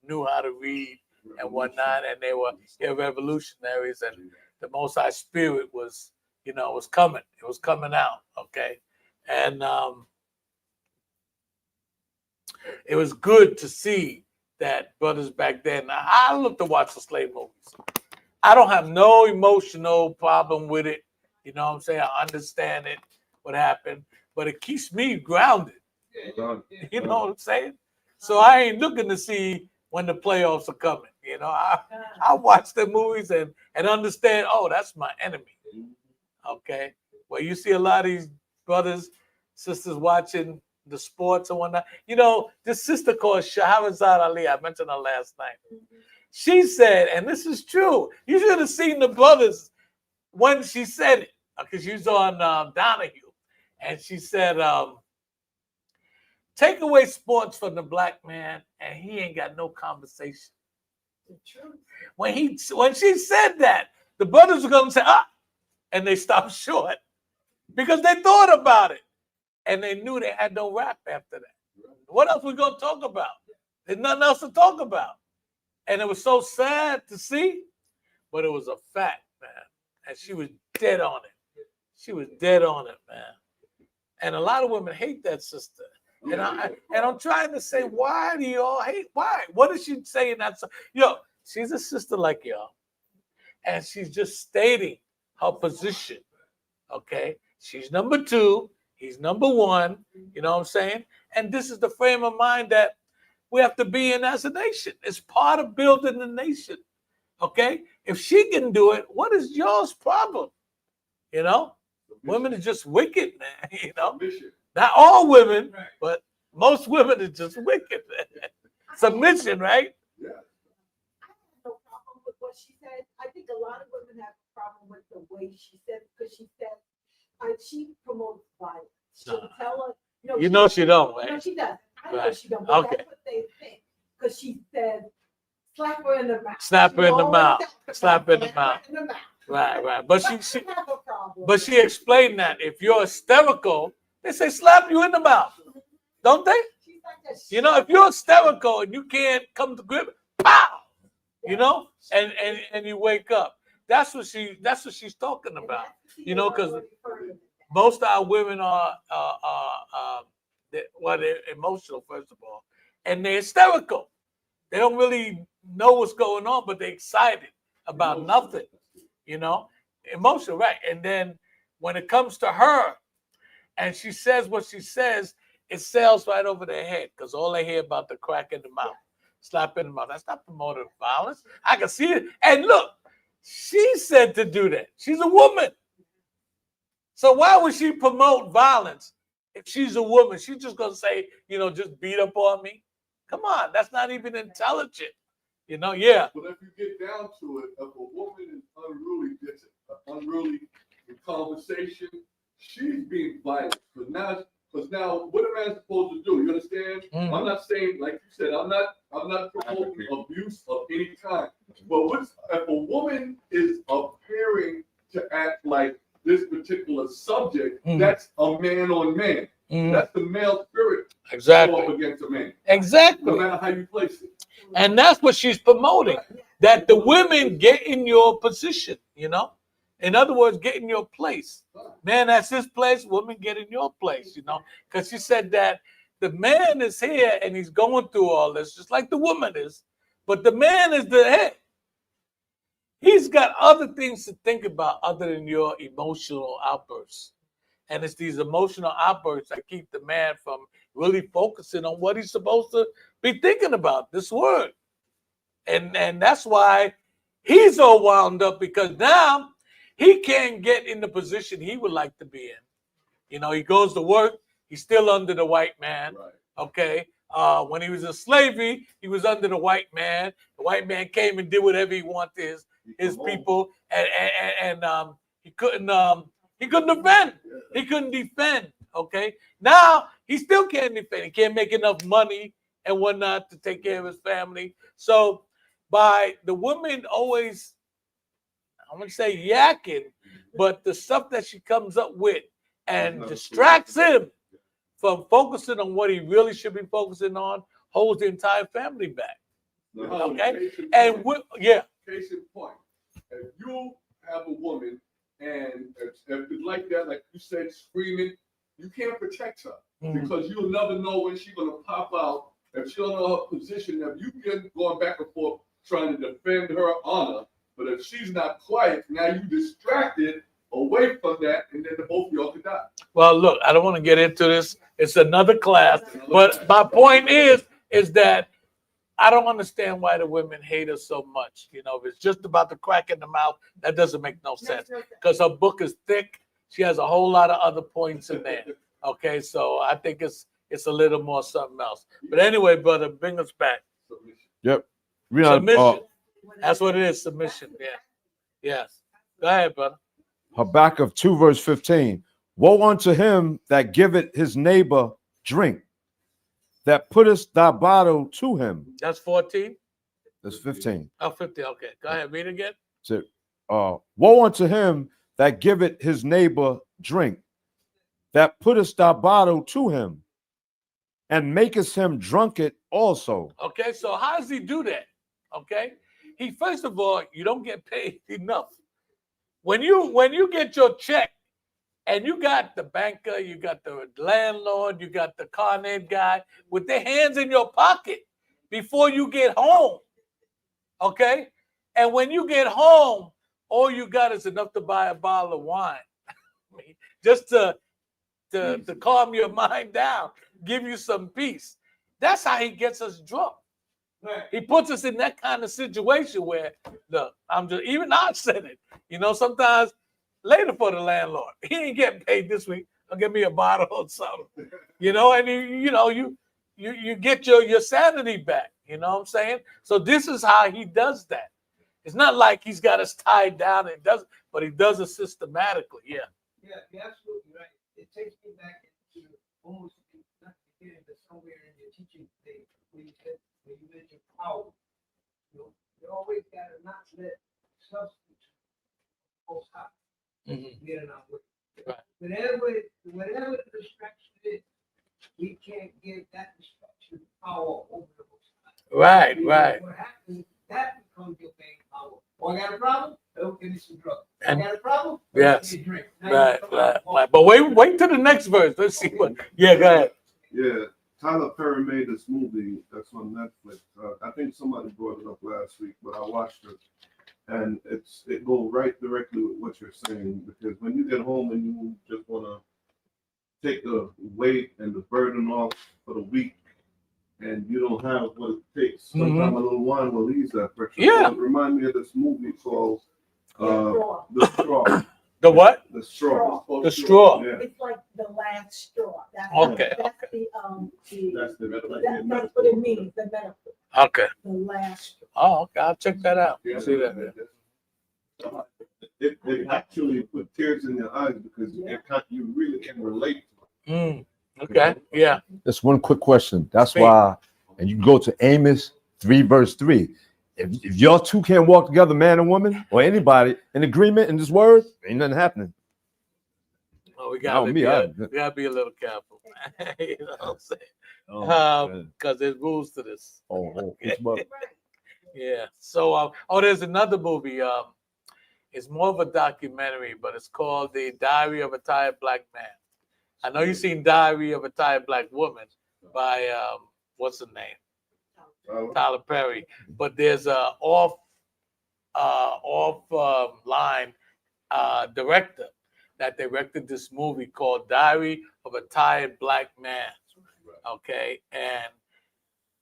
knew how to read and whatnot, and they were revolutionaries, and the Most High spirit was, was coming. It was coming out, okay? And it was good to see that brothers back then. I love to watch the slave movies. I don't have no emotional problem with it. You know what I'm saying? I understand it, what happened, but it keeps me grounded. You know what I'm saying? So I ain't looking to see when the playoffs are coming. I watch the movies and understand, oh, that's my enemy. Okay. Well, you see a lot of these brothers, sisters watching the sports and whatnot. This sister called Shahrazad Ali, I mentioned her last night. She said, and this is true, you should have seen the brothers when she said it, because she was on Donahue, and she said, take away sports from the black man, and he ain't got no conversation. When she said that, the brothers were going to say, and they stopped short because they thought about it, and they knew they had no rap after that. What else we going to talk about? There's nothing else to talk about. And it was so sad to see, but it was a fact, man. And she was dead on it. She was dead on it, man. And a lot of women hate that sister. And I'm trying to say, why do you all hate? Why? What is she saying? She's a sister like y'all. And she's just stating her position. Okay, she's number two, he's number one. You know what I'm saying? And this is the frame of mind that we have to be in as a nation. It's part of building the nation. Okay, if she can do it, what is yours problem? You know, women are just wicked, man. You know, not all women, but most women are just wicked. Submission, right? I have no problem with what she said. I think a lot of women have a problem with the way she said it, because she said she promotes violence. She'll tell her, You know she don't, right? No, she doesn't. I know Right. she don't, but Okay. that's what they think. Because she said, slap her in the mouth. Slap her in the She mouth. always Slap her in the slap mouth. in the mouth. Right. But I she don't have a problem but with she explained that if you're hysterical, they say slap you in the mouth, don't they? it. She's like that You know, if you're hysterical and you can't come to grip, pow, you know, and you wake up. That's what she's talking about. You know, because most of our women are they're emotional, first of all, and they're hysterical. They don't really know what's going on, but they're excited about nothing. You know, emotional, right? And then when it comes to her, and she says what she says, it sails right over their head because all they hear about the crack in the mouth, slap in the mouth. That's not promoting violence. I can see it. And look, she said to do that. She's a woman. So why would she promote violence if she's a woman? She's just gonna say, you know, just beat up on me. Come on, that's not even intelligent. You know, yeah. But if you get down to it, if a woman is unruly in conversation, she's being violent. Because now, what am I supposed to do? You understand? Mhm. I'm not saying, like you said, I'm not promoting abuse of any kind. But if a woman is appearing to act like this particular subject, that's a man on man. That's the male spirit Exactly. go up against a man. Exactly. No matter how you place it. And that's what she's promoting, that the women get in your position, you know? In other words, get in your place. Man, that's his place, women get in your place, you know? Because she said that the man is here and he's going through all this, just like the woman is, but the man is the head. He's got other things to think about other than your emotional outbursts. And it's these emotional outbursts that keep the man from really focusing on what he's supposed to be thinking about, this word. And that's why he's all wound up, because now he can't get in the position he would like to be in. You know, he goes to work, he's still under the white man. Right. Okay. When he was in slavery, he was under the white man. The white man came and did whatever he wanted to his people, and he couldn't defend. He couldn't defend. Okay. Now he still can't defend. He can't make enough money and whatnot to take care of his family. So by the woman always, I'm gonna say yakking, but the stuff that she comes up with and distracts him from focusing on what he really should be focusing on, holds the entire family back. Okay. And Case in point, if you have a woman and if it's like that, like you said, screaming, you can't protect her because you'll never know when she's gonna pop out. If she don't know her position, if you get going back and forth trying to defend her honor, but if she's not quiet, now you distracted away from that, and then the both of y'all could die. Well, look, I don't want to get into this. It's another class, but my point is that I don't understand why the women hate us so much. You know, if it's just about the crack in the mouth, that doesn't make no sense because her book is thick. She has a whole lot of other points in there. Okay, so I think it's a little more something else. But anyway, brother, bring us back. Yep. Submission. That's what it is. Submission. Yeah. Yes. Go ahead, brother. Habakkuk 2, verse 15. Woe unto him that giveth his neighbor drink, that putteth thy bottle to him. That's 14. That's 15. Oh, 50. Okay. Go ahead. Read again. So, woe unto him that giveth his neighbor drink, that putteth thy bottle to him, and makest him drunkard also. Okay. So how does he do that? Okay. He, first of all, you don't get paid enough. When you get your check and you got the banker, you got the landlord, you got the carnet guy with their hands in your pocket before you get home. Okay? And when you get home, all you got is enough to buy a bottle of wine, just to calm your mind down, give you some peace. That's how he gets us drunk. He puts us in that kind of situation where, look, even I said it. Sometimes later for the landlord, he ain't getting paid this week. I'll give me a bottle or something. And you get your sanity back. You know what I'm saying? So this is how he does that. It's not like he's got us tied down and does, but he does it systematically. Yeah. Yeah, you're absolutely right. It takes me back into almost not the beginning, but somewhere in your teaching thing when you mentioned power. You always gotta not let substance most high get in our way. Right. Whatever the distraction is, we can't give that distraction power over the most high. Right. What happens, that becomes your main power. Oh, I got a problem? Oh, give me some drugs. I got a problem? Yes. Give me a drink. Right. But wait to the next verse. Let's see what. Yeah, go ahead. Yeah, Tyler Perry made this movie that's on Netflix. I think somebody brought it up last week, but I watched it, and it goes right directly with what you're saying, because when you get home and you just want to take the weight and the burden off for the week, and you don't have what it takes, sometimes a little wine will ease that pressure. Yeah. So it reminds me of this movie called The Straw. The what? The Straw. The Straw. Yeah. It's like the last straw. That's Okay. That's That's the that's what it means. The metaphor. Okay. The last straw. Oh, okay. I'll check that out. Yeah. See that. It actually put tears in your eyes because you really can relate to it. Okay. Yeah. Just one quick question. That's why, and you go to Amos 3, verse 3. If y'all two can't walk together, man and woman, or anybody, in agreement in this word, ain't nothing happening. Oh, we gotta be a little careful. You know what I'm saying? Because there's rules to this. Yeah. So, there's another movie. It's more of a documentary, but it's called The Diary of a Tired Black Man. I know you've seen Diary of a Tired Black Woman by what's her name? Tyler Perry. But there's a line director that directed this movie called Diary of a Tired Black Man. Okay, and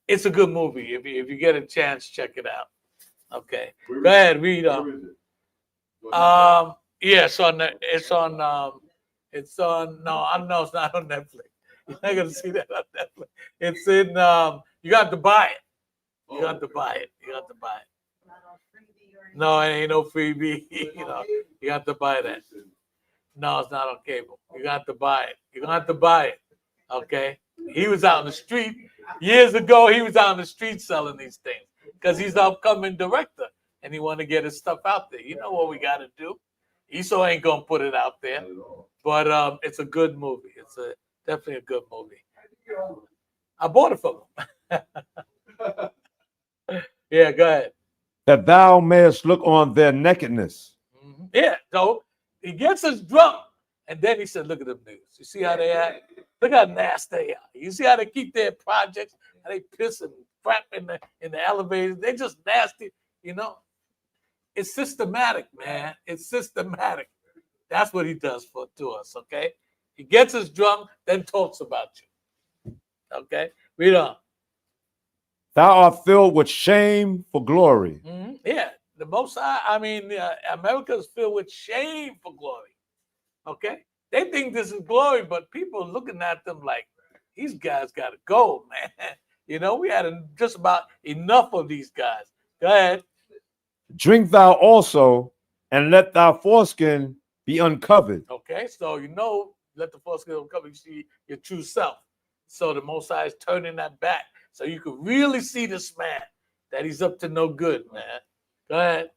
it's a good movie. If you get a chance, check it out. Okay, go ahead, read. Where is it? Yeah, it's on. No, I know it's not on Netflix. You're not gonna see that on Netflix. It's in. You got to buy it. You got to buy it. No, it ain't no freebie. You got to buy that. No, it's not on cable. You got to buy it. You're gonna have to buy it. Okay. He was out in the street years ago. He was out in the street selling these things because he's an upcoming director and he want to get his stuff out there. You know what we got to do. Esau ain't gonna put it out there, but it's a good movie. It's definitely a good movie. I bought it from him. Yeah, go ahead. That thou mayest look on their nakedness. Yeah, so he gets us drunk, and then he said, "Look at them niggas. You see how they act? Look how nasty they are. You see how they keep their projects? How they piss and crap in the elevators? They just nasty. It's systematic, man. It's systematic. That's what he does to us. Okay, he gets us drunk, then talks about you. Okay, read on. Thou art filled with shame for glory. Yeah, the Most High. America is filled with shame for glory. Okay, they think this is glory, but people are looking at them like these guys got to go, man. We had just about enough of these guys. Go ahead. Drink thou also, and let thy foreskin be uncovered. Okay, so let the foreskin uncover. You see your true self. So the Most High is turning that back, so you can really see this man that he's up to no good, man. Go ahead.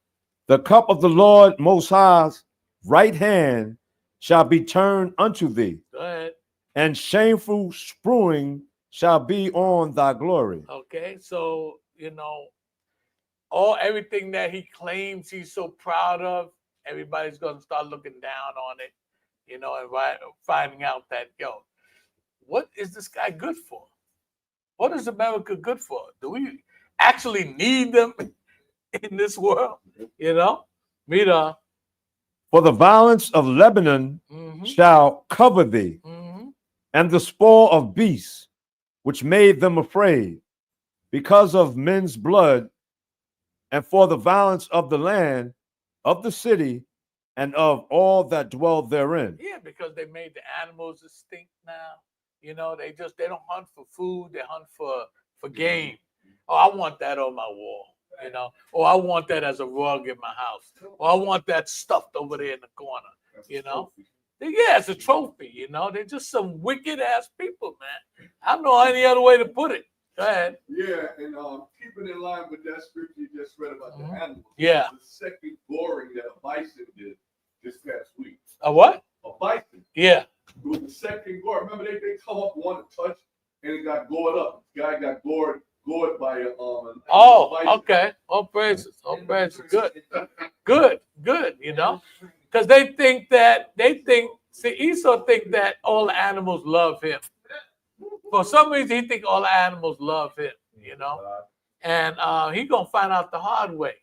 The cup of the Lord Most High's right hand shall be turned unto thee. Go ahead. And shameful strewing shall be on thy glory. Okay, so everything that he claims he's so proud of, everybody's gonna start looking down on it, and finding out that what is this guy good for? What is America good for? Do we actually need them in this world? Read on. For the violence of Lebanon shall cover thee, and the spoil of beasts, which made them afraid, because of men's blood, and for the violence of the land, of the city, and of all that dwell therein. Yeah, because they made the animals extinct now. You know, they don't hunt for food, they hunt for game. Oh, I want that on my wall, you know. Or I want that as a rug in my house. Or I want that stuffed over there in the corner, you know. Yeah, it's a trophy, you know. They're just some wicked ass people, man. I don't know any other way to put it. Go ahead. Yeah, and keeping in line with that scripture you just read about the animals. Yeah. The second goring that a bison did this past week. A what? A bison. Yeah. It was the second gore. Remember, they come up want to touch, and it got gored up. The guy got gored by a bison. Okay. All praises. All praises. Good. You know, because they think Esau think that all the animals love him. For some reason, he think all the animals love him. You know, and he gonna find out the hard way,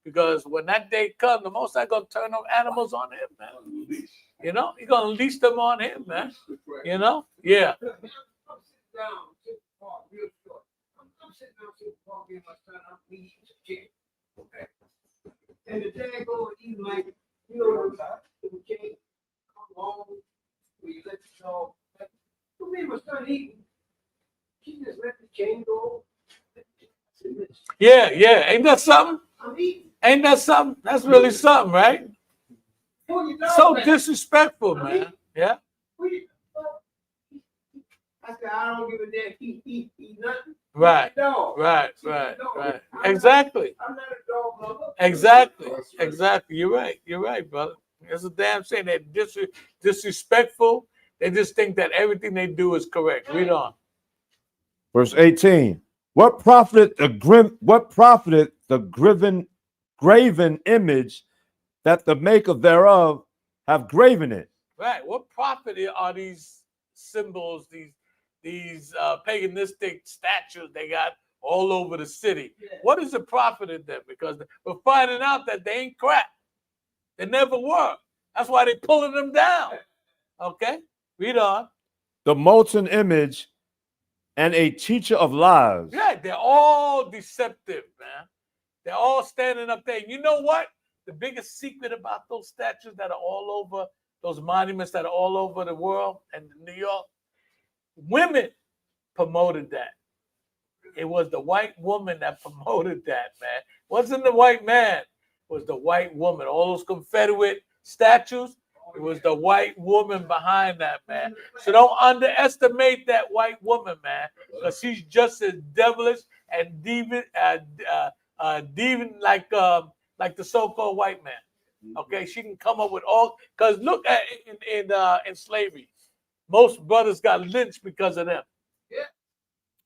because when that day comes, the Most High gonna turn those animals on him, man. You know, he gonna leash them on him, man. You know, yeah. I'm sitting down, real short. I'm sitting down, getting my son. I'm eating some chicken. Okay. And the dad goes eating like, you know, the chicken come home, where you let the dog. So me and my son eating. She just let the chain go. Yeah. Ain't that something? I'm eating. Ain't that something? That's really something, right? So disrespectful, man. Yeah. I said, I don't give a damn. He nothing. Right. Dog. Right. Exactly. I'm not a dog lover. Exactly. You're right, brother. It's a damn shame. They're disrespectful. They just think that everything they do is correct. Read on. Verse 18. What profited the graven image that the maker thereof have graven it? Right. What profit are these symbols, these paganistic statues they got all over the city? Yeah. What is the profit in them? Because we're finding out that they ain't crap. They never were. That's why they're pulling them down. Okay. Read on. The molten image and a teacher of lies. Yeah, they're all deceptive, man. They're all standing up there. You know what? The biggest secret about those statues that are all over, those monuments that are all over the world and New York, women promoted that. It was the white woman that promoted that, man. It wasn't the white man. It was the white woman. All those Confederate statues, it was the white woman behind that, man. So don't underestimate that white woman, man, because she's just as devilish and demon like the so-called white man. Okay, she can come up with all. Because look at in slavery, most brothers got lynched because of them. Yeah.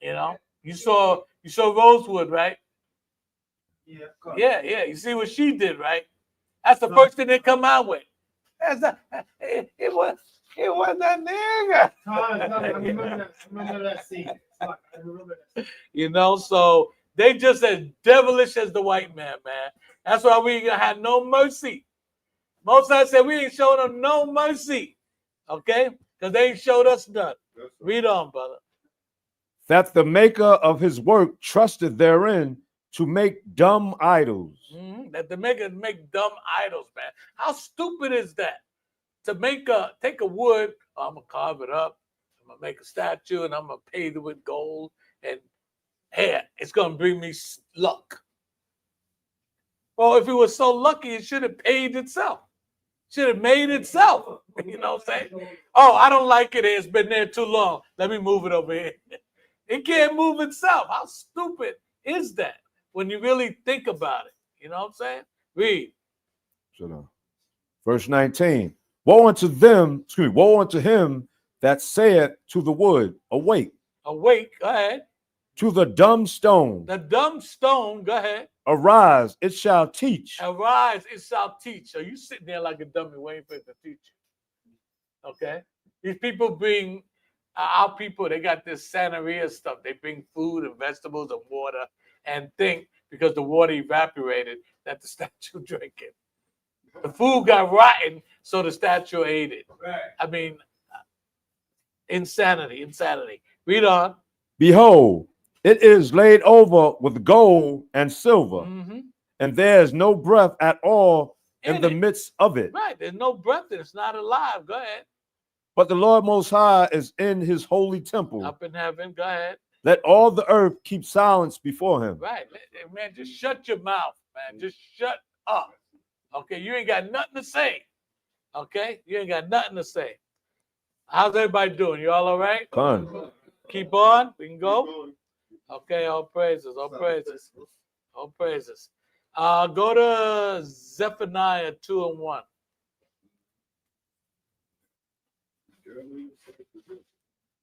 You know, you saw Rosewood, right? Yeah. Yeah. You see what she did, right? That's the first thing they come out with. It was that nigga. I remember that scene. You know, so they just as devilish as the white man, man. That's why we ain't gonna have no mercy. Most I said we ain't showing them no mercy. Okay? Because they ain't showed us none. Read on, brother. That the maker of his work trusted therein to make dumb idols. That the maker make dumb idols, man. How stupid is that? To take a wood, I'm gonna carve it up, I'm gonna make a statue, and I'm gonna pave it with gold, and hey, it's gonna bring me luck. Well, if it was so lucky, it should have paid itself. Should have made itself. You know what I'm saying? Oh, I don't like it. It's been there too long. Let me move it over here. It can't move itself. How stupid is that when you really think about it? You know what I'm saying? Read. Verse 19. Woe unto him that saith to the wood, awake. Awake, go ahead. To the dumb stone. The dumb stone, go ahead. Arise, it shall teach. Arise, it shall teach. So you sitting there like a dummy waiting for it to teach you. Okay? These people bring, our people, they got this Santeria stuff. They bring food and vegetables and water and think because the water evaporated that the statue drinking. The food got rotten, so the statue ate it. Right. I mean, insanity. Read on. Behold, it is laid over with gold and silver, Mm-hmm. and there is no breath at all in the it. midst of it. Right. There's no breath. It's not alive. Go ahead. But the Lord Most High is in his holy temple. Up in heaven. Go ahead. Let all the earth keep silence before him. Right. Man, just shut your mouth, man. Just shut up. Okay. You ain't got nothing to say. Okay. You ain't got nothing to say. How's everybody doing? You all right? Come. Keep on. We can go. Okay. All praises. All praises. All praises. Go to Zephaniah 2:1.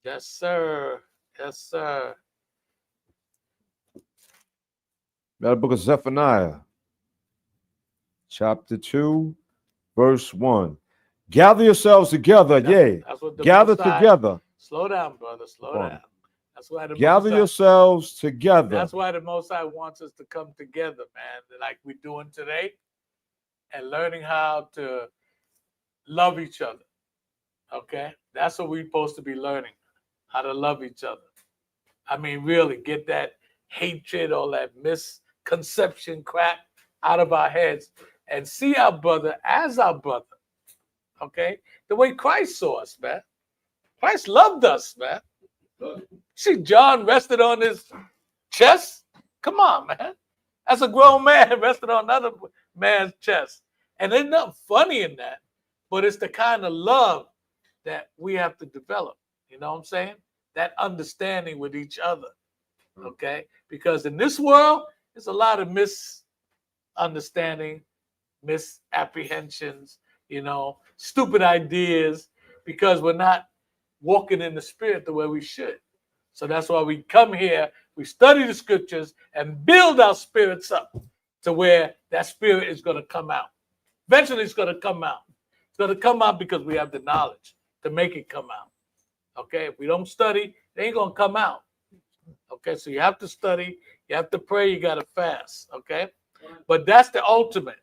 Yes, sir. Yes, sir. That book of Zephaniah, chapter 2, verse 1. Gather yourselves together, yea. That's what the Gather Most High- together. Slow down, brother. Slow down. That's why the Gather Most High- yourselves together. That's why the Most High wants us to come together, man, like we're doing today, and learning how to love each other. Okay? That's what we're supposed to be learning, how to love each other. I mean, really, get that hatred, all that misconception crap out of our heads and see our brother as our brother. Okay? The way Christ saw us, man. Christ loved us, man. See, John rested on his chest. Come on, man. That's a grown man resting on another man's chest. And there's nothing funny in that, but it's the kind of love that we have to develop. You know what I'm saying? That understanding with each other. Okay? Because in this world, there's a lot of misunderstanding, misapprehensions, stupid ideas, because we're not walking in the spirit the way we should. So that's why we come here, we study the scriptures and build our spirits up to where that spirit is going to come out. Eventually it's going to come out. It's going to come out because we have the knowledge to make it come out. Okay, if we don't study, it ain't going to come out. Okay, so you have to study, you have to pray, you got to fast. Okay, but that's the ultimate,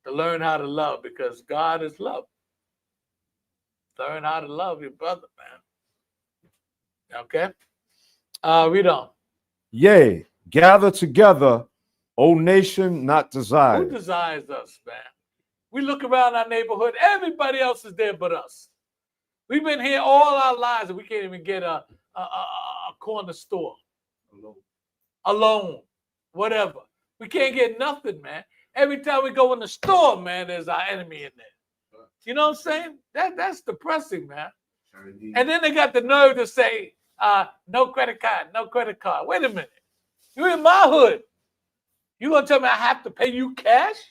to learn how to love, because God is love. Learn how to love your brother, man. Okay, read on. Yea, gather together, O nation not desired. Who desires us, man? We look around our neighborhood, everybody else is there but us. We've been here all our lives and we can't even get a corner store. Alone. Whatever. We can't get nothing, man. Every time we go in the store, man, there's our enemy in there. You know what I'm saying? That's depressing, man. And then they got the nerve to say, no credit card, no credit card. Wait a minute. You're in my hood. You gonna tell me I have to pay you cash?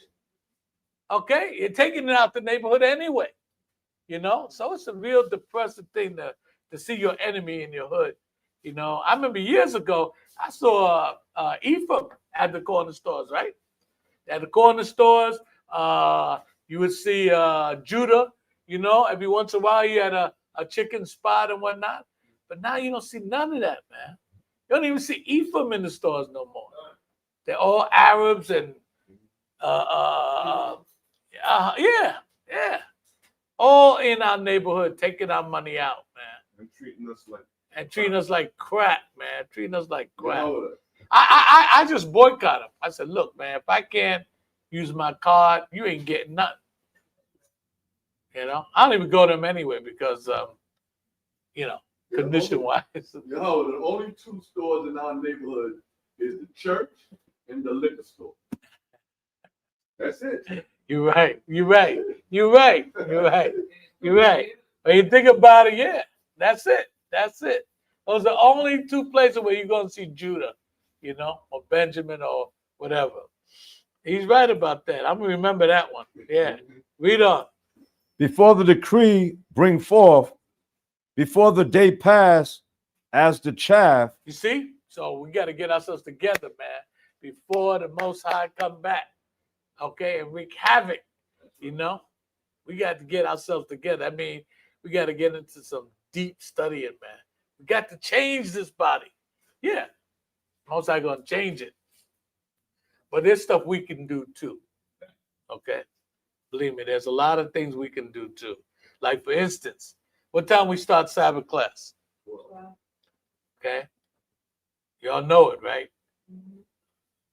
Okay, you're taking it out the neighborhood anyway. So it's a real depressing thing to see your enemy in your hood. I remember years ago, I saw Ephraim at the corner stores, right? At the corner stores, you would see Judah, every once in a while you had a chicken spot and whatnot. But now you don't see none of that, man. You don't even see Ephraim in the stores no more. They're all Arabs and yeah. All in our neighborhood, taking our money out, man. And treating us like crap, man. Treating us like crap. You know, I just boycott them. I said, look, man, if I can't use my card, you ain't getting nothing. I don't even go to them anyway because, condition-wise. The only two stores in our neighborhood is the church and the liquor store. That's it. You're right. When you think about it, yeah, that's it. Those are the only two places where you're going to see Judah, or Benjamin or whatever. He's right about that. I'm going to remember that one. Yeah. Read on. Before the decree bring forth, before the day pass as the chaff. You see? So we got to get ourselves together, man, before the Most High come back. Okay, and wreak havoc, We got to get ourselves together. I mean, we got to get into some deep studying, man. We got to change this body. Yeah, Most High gonna change it. But there's stuff we can do too. Okay, Believe me, there's a lot of things we can do too. Like for instance, what time we start Sabbath class? Okay, y'all know it, right?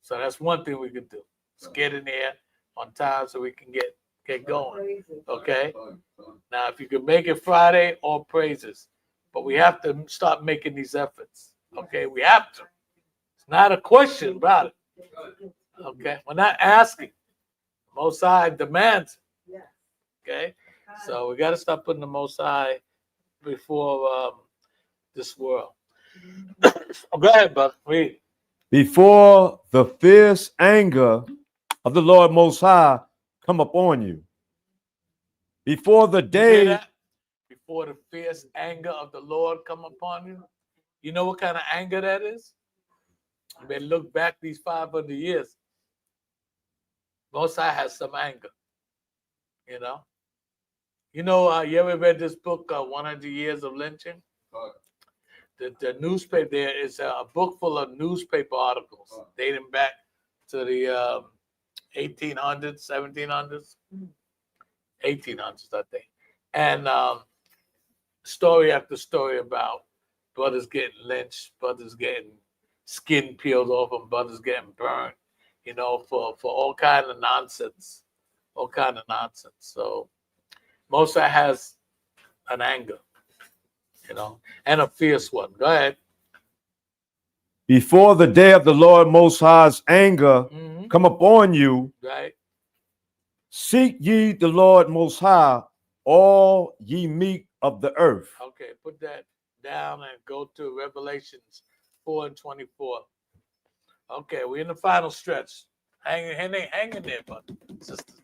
So that's one thing we can do. Let's get in there on time so we can get going. Okay. Now, if you can make it Friday, all praises. But we have to start making these efforts. Okay, we have to. It's not a question about it. Okay, we're not asking. Most High demands it. Okay, so we got to start putting the Most High before this world. Oh, go ahead, brother. Read. Before the fierce anger of the Lord Most High come upon you. Before the You hear day, that? Before the fierce anger of the Lord come upon you. You know what kind of anger that is? You better look back these 500 years. Most High has some anger. You know. You ever read this book, 100 Years of Lynching? The newspaper, there is a book full of newspaper articles dating back to the 1800s, 1700s, 1800s, I think. And story after story about brothers getting lynched, brothers getting skin peeled off them, brothers getting burned, for all kind of nonsense, all kind of nonsense. So Mosai has an anger, and a fierce one. Go ahead. before the day of the Lord Most High's anger come upon you, Right. seek ye the Lord Most High, all ye meek of the earth. Okay, put that down and go to Revelations 4:24. Okay, we're in the final stretch. Hang in there, but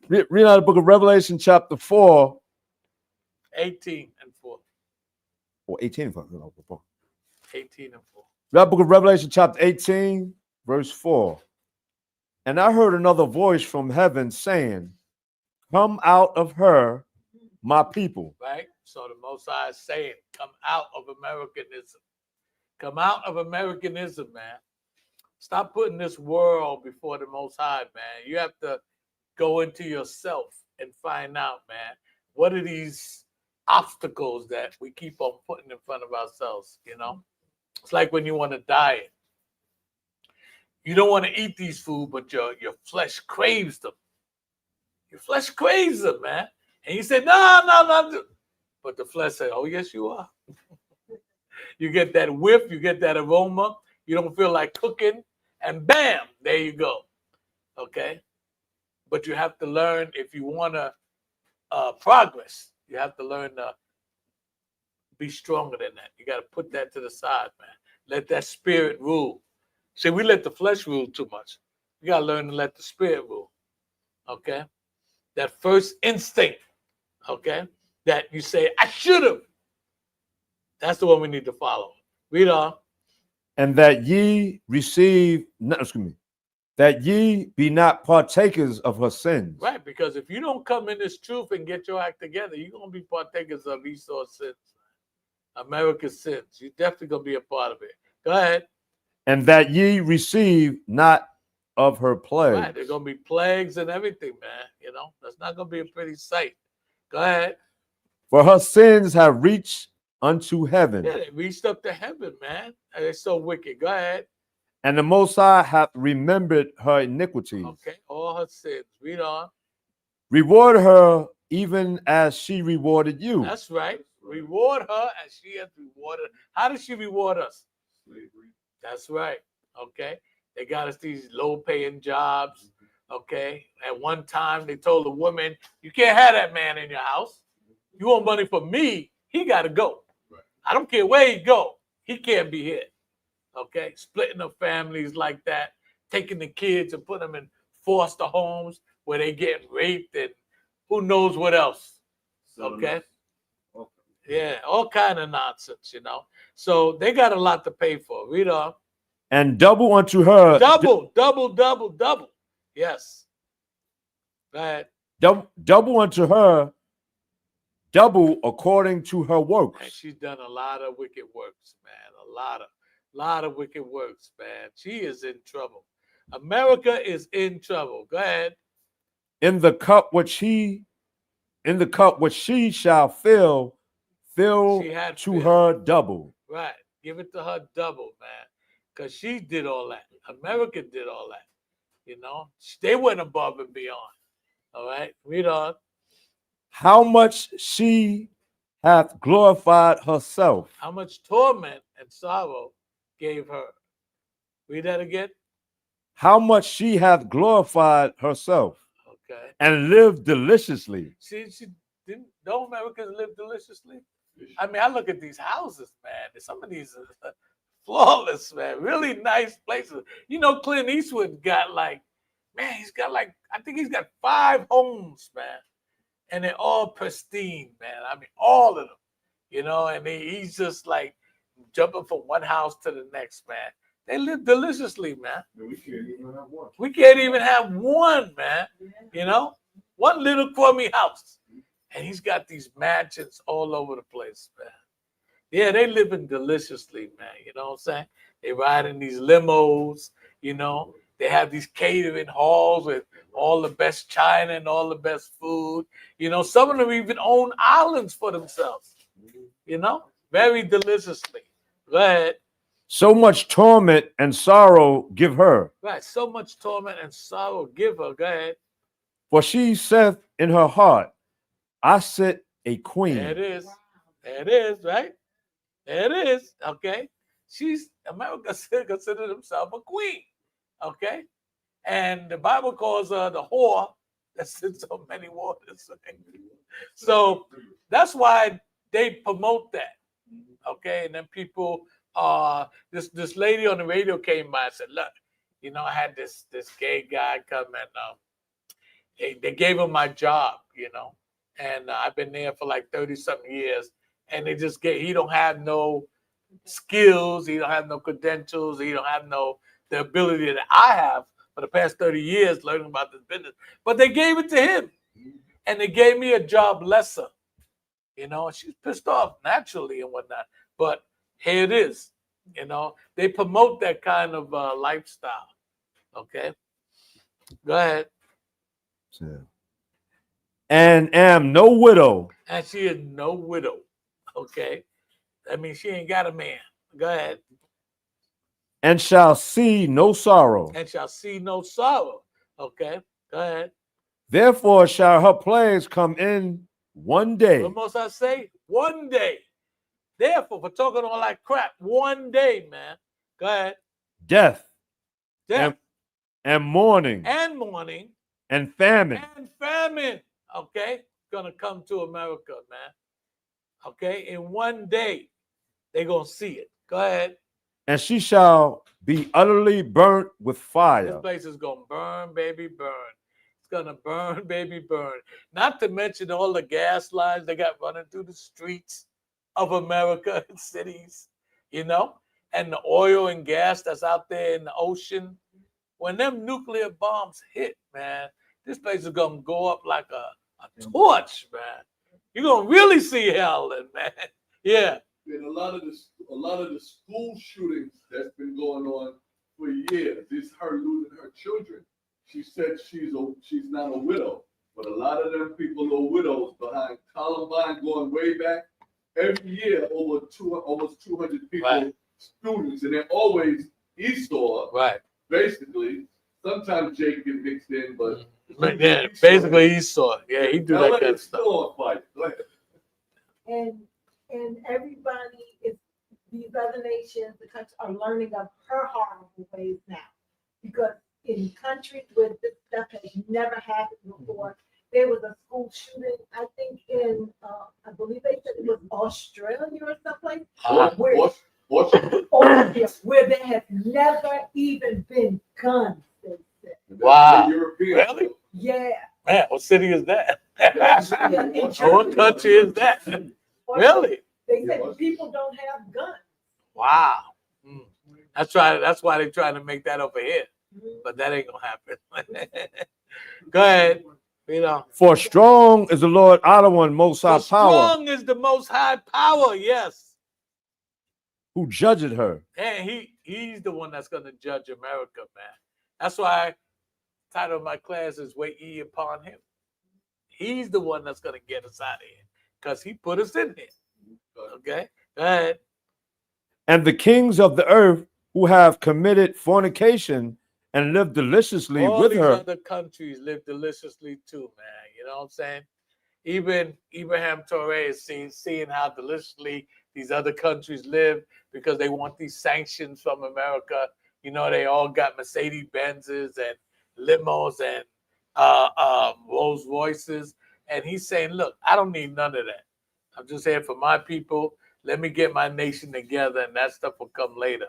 Read out the book of Revelation, chapter 4. 18 and 4. Or 18. 18 and 4. Read the book of Revelation, chapter 18, verse 4. And I heard another voice from heaven saying, come out of her, my people. Right? So the Most High is saying, come out of Americanism. Come out of Americanism, man. Stop putting this world before the Most High, man. You have to go into yourself and find out, man, what are these obstacles that we keep on putting in front of ourselves, It's like when you want to diet. You don't want to eat these food, but your flesh craves them. Your flesh craves them, man. And you say, no. But the flesh said, oh, yes, you are. You get that whiff, you get that aroma. You don't feel like cooking. And bam, there you go. Okay? But you have to learn, if you want to progress, you have to learn to be stronger than that. You got to put that to the side, man. Let that spirit rule. See, we let the flesh rule too much. You got to learn to let the spirit rule. Okay? That first instinct, okay, that you say, I should have. That's the one we need to follow. Read on. And that ye that ye be not partakers of her sins. Right, because if you don't come in this truth and get your act together, you're going to be partakers of Esau's sins, America's sins. You're definitely going to be a part of it. Go ahead. And that ye receive not of her plagues. Right, there's going to be plagues and everything, man. That's not going to be a pretty sight. Go ahead. For her sins have reached unto heaven. Yeah, they reached up to heaven, man. And they're so wicked. Go ahead. And the Most High hath remembered her iniquities. Okay, all her sins. Read on. Reward her even as she rewarded you. That's right. Reward her as she has rewarded. How does she reward us? Slavery. That's right. Okay. They got us these low-paying jobs. Okay. At one time, they told the woman, you can't have that man in your house. You want money from me, he got to go. Right. I don't care where he go. He can't be here. Okay. Splitting up families like that, taking the kids and putting them in foster homes where they get raped and who knows what else. Okay. Yeah, all kind of nonsense, So they got a lot to pay for. Read on. And double unto her. Double. Yes. Go ahead. Double unto her, double according to her works. And she's done a lot of wicked works, man. A lot of wicked works, man. She is in trouble. America is in trouble. Go ahead. in the cup which she shall fill She had to filled. her double. Right. Give it to her double, man. Because she did all that. America did all that. You know, they went above and beyond. All right. Read on. How much she hath glorified herself. How much torment and sorrow gave her. Read that again. How much she hath glorified herself Okay. and lived deliciously. She didn't. Don't Americans live deliciously? I mean, I look at these houses, man. Some of these are flawless, man. Really nice places. You know, Clint Eastwood got like, man, he's got like, I think he's got 5 homes, man. And they're all pristine, man. I mean, all of them. You know, and he's just like jumping from one house to the next, man. They live deliciously, man. We can't even have one. We can't even have one, man. You know, one little crummy house. And he's got these mansions all over the place, man. Yeah, they living deliciously, man. You know what I'm saying? They ride in these limos, you know. They have these catering halls with all the best china and all the best food. You know, some of them even own islands for themselves. You know, very deliciously. Go ahead. So much torment and sorrow give her. Right, so much torment and sorrow give her. Go ahead. For she saith in her heart, I sit a queen. There it is. There it is, right? There it is. Okay. America considered himself a queen. Okay. And the Bible calls her the whore that sits on many waters. So that's why they promote that. Okay. And then people, this lady on the radio came by and said, look, you know, I had this gay guy come and they gave him my job, you know, and I've been there for like 30-something years. And they just he don't have no skills, he don't have no credentials, he don't have the ability that I have for the past 30 years learning about this business. But they gave it to him. And they gave me a job lesser. You know, she's pissed off naturally and whatnot. But here it is. You know, they promote that kind of lifestyle. Okay. Go ahead. And am no widow. And she is no widow. Okay. I mean, she ain't got a man. Go ahead. And shall see no sorrow. And shall see no sorrow. Okay. Go ahead. Therefore shall her plagues come in one day. What must I say? One day. Therefore, for talking all that crap, one day, man. Go ahead. Death. Death. And mourning. And mourning. And famine. And famine. Okay. Gonna come to America, man. Okay. In one day, they're gonna see it. Go ahead. And she shall be utterly burnt with fire. This place is gonna burn, baby, burn. It's gonna burn, baby, burn. Not to mention all the gas lines they got running through the streets of America and cities, you know, and the oil and gas that's out there in the ocean. When them nuclear bombs hit, man, this place is gonna go up like a torch, man. You're gonna really see hell, then, man. Yeah. And a lot of the school shootings that's been going on for years is her losing her children. She said she's not a widow, but a lot of them people are widows behind Columbine going way back. Every year, almost 200 people, right. Students, and they're always Esau. Right. Basically, sometimes Jake get mixed in, but yeah, Esau. Basically Esau. Yeah, he do that kind of stuff. Fight. Go ahead. And everybody is, these other nations, the countries are learning of her horrible ways now, because in countries where this stuff has never happened before, there was a school shooting, I think in, I believe they said it was Australia or someplace, where there has never even been guns. Wow. Really? Yeah. Man, what city is that? What country is that? Really? They said people don't have guns. Wow. That's right. That's why they're trying to make that over here. But that ain't gonna happen. Go ahead. You know. For strong is the Lord Other One, Most High Power. Strong is the Most High Power, yes. Who judged her. And he's the one that's gonna judge America, man. That's why title of my class is Wait Ye Upon Him. He's the one that's going to get us out of here because he put us in here. Okay? Go ahead. And the kings of the earth who have committed fornication and lived deliciously All with these her. other countries live deliciously too, man. You know what I'm saying? Even Abraham Torre is seeing how deliciously these other countries live because they want these sanctions from America. You know, they all got Mercedes Benzes and limos and Rolls Royces. And he's saying, look, I don't need none of that. I'm just here for my people. Let me get my nation together, and that stuff will come later.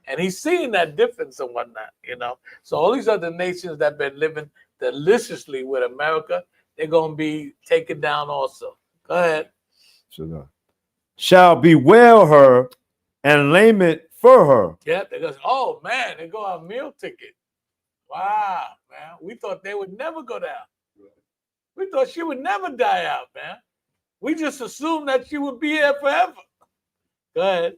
And he's seeing that difference and whatnot, you know. So all these other nations that have been living deliciously with America, they're going to be taken down also. Go ahead. Shall bewail her and lament for her. Yeah, they go, oh, man, they go on meal ticket. Wow, man. We thought they would never go down. We thought she would never die out, man. We just assumed that she would be here forever. Go ahead.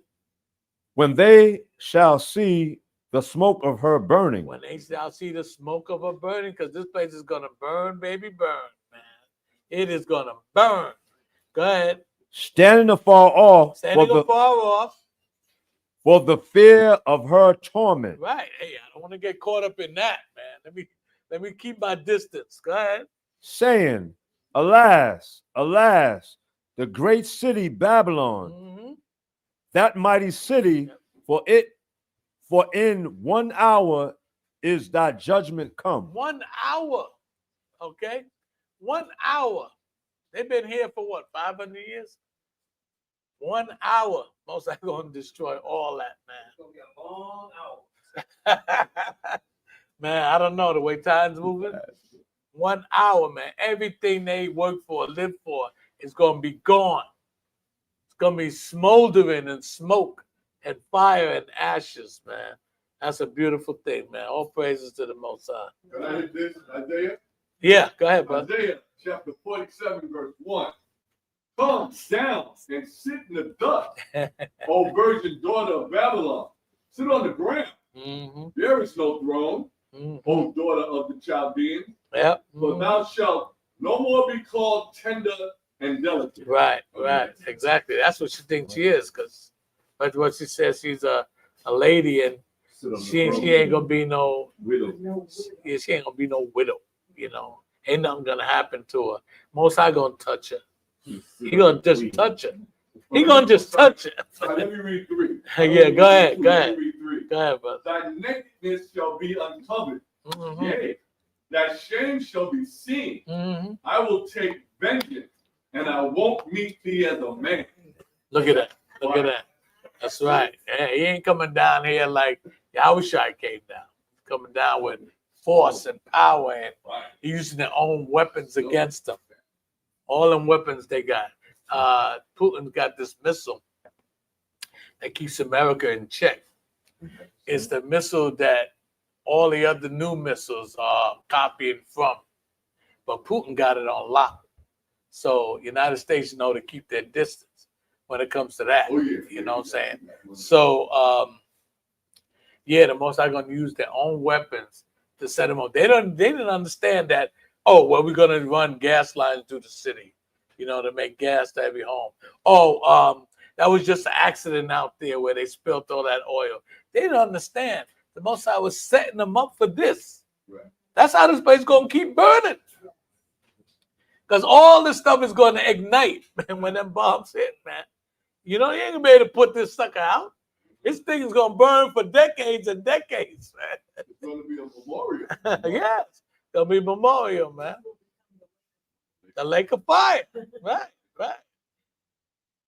When they shall see the smoke of her burning. When they shall see the smoke of her burning, because this place is going to burn, baby, burn, man. It is going to burn. Go ahead. Standing afar off. For the fear of her torment. Right. Hey, I don't want to get caught up in that, man. Let me keep my distance. Go ahead. Saying, alas, alas, the great city Babylon, that mighty city, for in 1 hour is thy judgment come. 1 hour. Okay? 1 hour. They've been here for what, 500 years? 1 hour. Most are going to destroy all that, man. It's going to be a long hour. Man, I don't know the way time's moving. 1 hour, man. Everything they work for, live for, is going to be gone. It's going to be smoldering and smoke and fire and ashes, man. That's a beautiful thing, man. All praises to the Most High. Can I hit this, Isaiah? Yeah, go ahead, brother. Isaiah chapter 47, verse 1. Come down and sit in the dust, O virgin daughter of Babylon. Sit on the ground. Mm-hmm. There is no throne, O daughter of the Chaldeans. Yep. For thou shalt no more be called tender and delicate. Right. Exactly. That's what she thinks she is, because that's what she says. She's a lady, and she ain't gonna be no widow. Yeah, she ain't gonna be no widow. You know, ain't nothing gonna happen to her. Most High gonna touch her. He gonna just touch her. He gonna just touch her. Let me read 3. Yeah, go ahead. Go ahead, brother. Thy nakedness shall be uncovered. Mm-hmm. Yea, thy shame shall be seen. Mm-hmm. I will take vengeance, and I won't meet thee as a man. Look at that. Look at that. That's right. Yeah, he ain't coming down here like Yahushua came down. He's coming down with force and power, and using their own weapons against them. All them weapons they got. Putin's got this missile that keeps America in check. It's the missile that all the other new missiles are copying from. But Putin got it on lock. So United States know to keep their distance when it comes to that. You know what I'm saying? So, the Most High going to use their own weapons to set them up. They didn't understand that, we're going to run gas lines through the city, to make gas to every home. That was just an accident out there where they spilled all that oil. They didn't understand. The Most High was setting them up for this. Right. That's how this place is going to keep burning. Because all this stuff is going to ignite, man, when them bombs hit, man. You ain't going to be able to put this sucker out. This thing is going to burn for decades and decades, man. It's going to be a memorial. Yes. It'll be a memorial, man. The lake of fire. Right.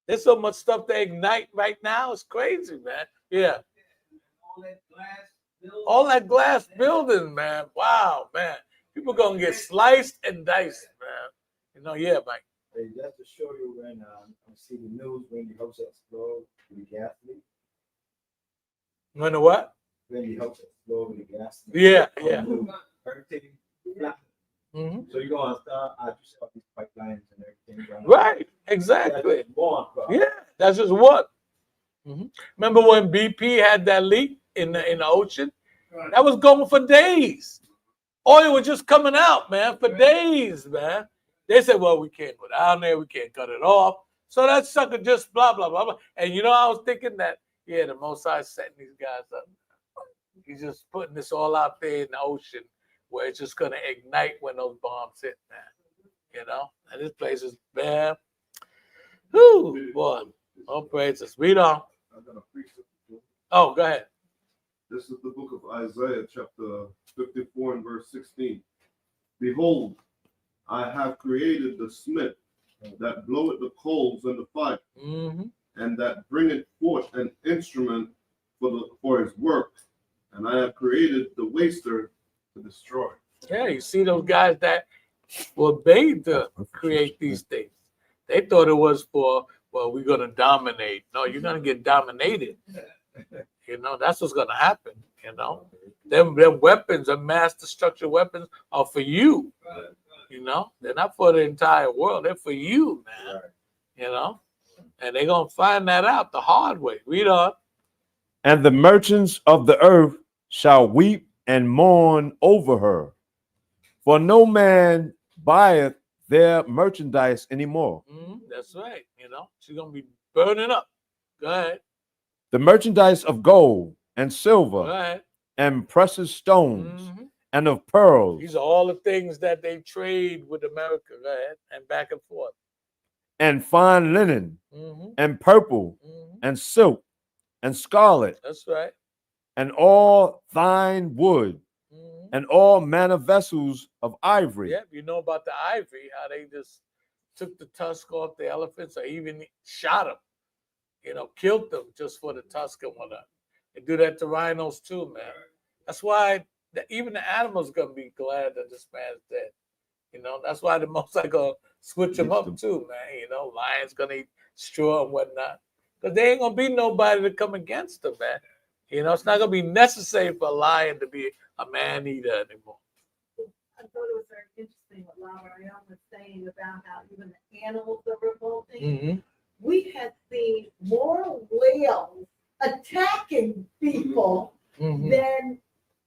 There's so much stuff to ignite right now. It's crazy, man. Yeah. All that glass building, man. Wow, man. People going to get sliced and diced, man. Yeah, Mike. Hey, just to show you when I see the news when the house explode with the gas leak. When the what? When the house explode with the gas leak. Yeah. Everything flat. Mm-hmm. So you're going to start, I just saw these pipelines and everything. Right, exactly. That's one, yeah, that's just one. Mm-hmm. Remember when BP had that leak in the ocean? Right. That was going for days. Oil was just coming out, man, for days, man. They said, well, we can't go down there. We can't cut it off. So that sucker just blah, blah, blah, blah. And I was thinking that, yeah, the Most High setting these guys up. He's just putting this all out there in the ocean where it's just going to ignite when those bombs hit, man. And this place is bad. Whew, boy. All praises. Read on. Oh, go ahead. This is the book of Isaiah, chapter 54 and verse 16. Behold, I have created the smith that bloweth the coals in the fire, and that bringeth forth an instrument for his work. And I have created the waster to destroy. Yeah, you see those guys that were made to create these things. They thought it was for, well, we're going to dominate. No, you're going to get dominated. That's what's going to happen. Them weapons, the mass destruction weapons, are for you. They're not for the entire world. They're for you, man. And they're going to find that out the hard way. Read on. And the merchants of the earth shall weep and mourn over her, for no man buyeth their merchandise anymore. That's right. She's going to be burning up. Go ahead. The merchandise of gold and silver Go ahead. and precious stones and of pearls. These are all the things that they trade with America. Go ahead. And back and forth. And fine linen and purple and silk and scarlet. That's right. And all thine wood and all manner vessels of ivory. Yeah, you know about the ivory, how they just took the tusk off the elephants or even shot them, killed them just for the tusk and whatnot. They do that to rhinos too, man. That's why even the animals going to be glad that this man's dead. That's why the most are going to switch them up too, man. Lions going to eat straw and whatnot. Because there ain't going to be nobody to come against them, man. It's not going to be necessary for a lion to be a man-eater anymore. I thought it was very interesting what Laura was saying about how even the animals are revolting. We had seen more whales attacking people than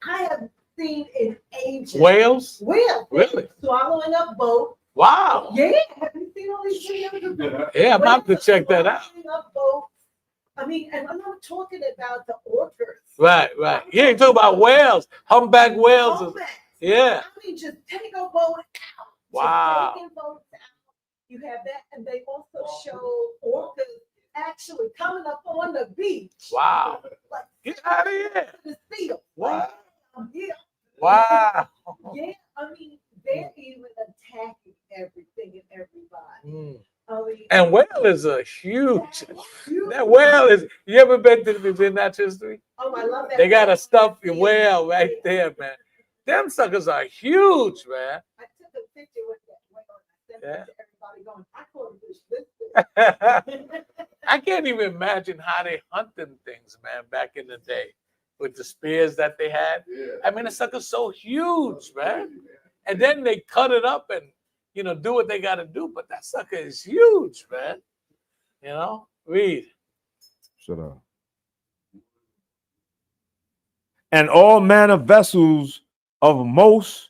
I have seen in ages. Whales? Whales. Really? Swallowing up boats. Wow. Yeah. Have you seen all these videos? Yeah, I'm about to check that out. Swallowing up boats. I mean, and I'm not talking about the orcas. Right. Yeah, you talk about whales, humpback whales. Humpbacks. Yeah. I mean, just take a boat out. Wow. Just taking boats out. You have that, and they also show orcas actually coming up on the beach. Wow. Like, get out of here. The seal. Wow. Yeah. Wow. Yeah, I mean, they're even attacking everything and everybody. I mean, And whale is a huge. That whale is. You ever been to the Museum of Natural History? Oh, I love that. They got a stuffed whale right there, man. Them suckers are huge, man. I took a picture with that whale and I sent it to everybody going, I caught a fish. I can't even imagine how they hunt them things, man, back in the day with the spears that they had. I mean, the sucker's so huge, man. And then they cut it up and, do what they got to do. But that sucker is huge, man. Read. Shut up. And all manner vessels of most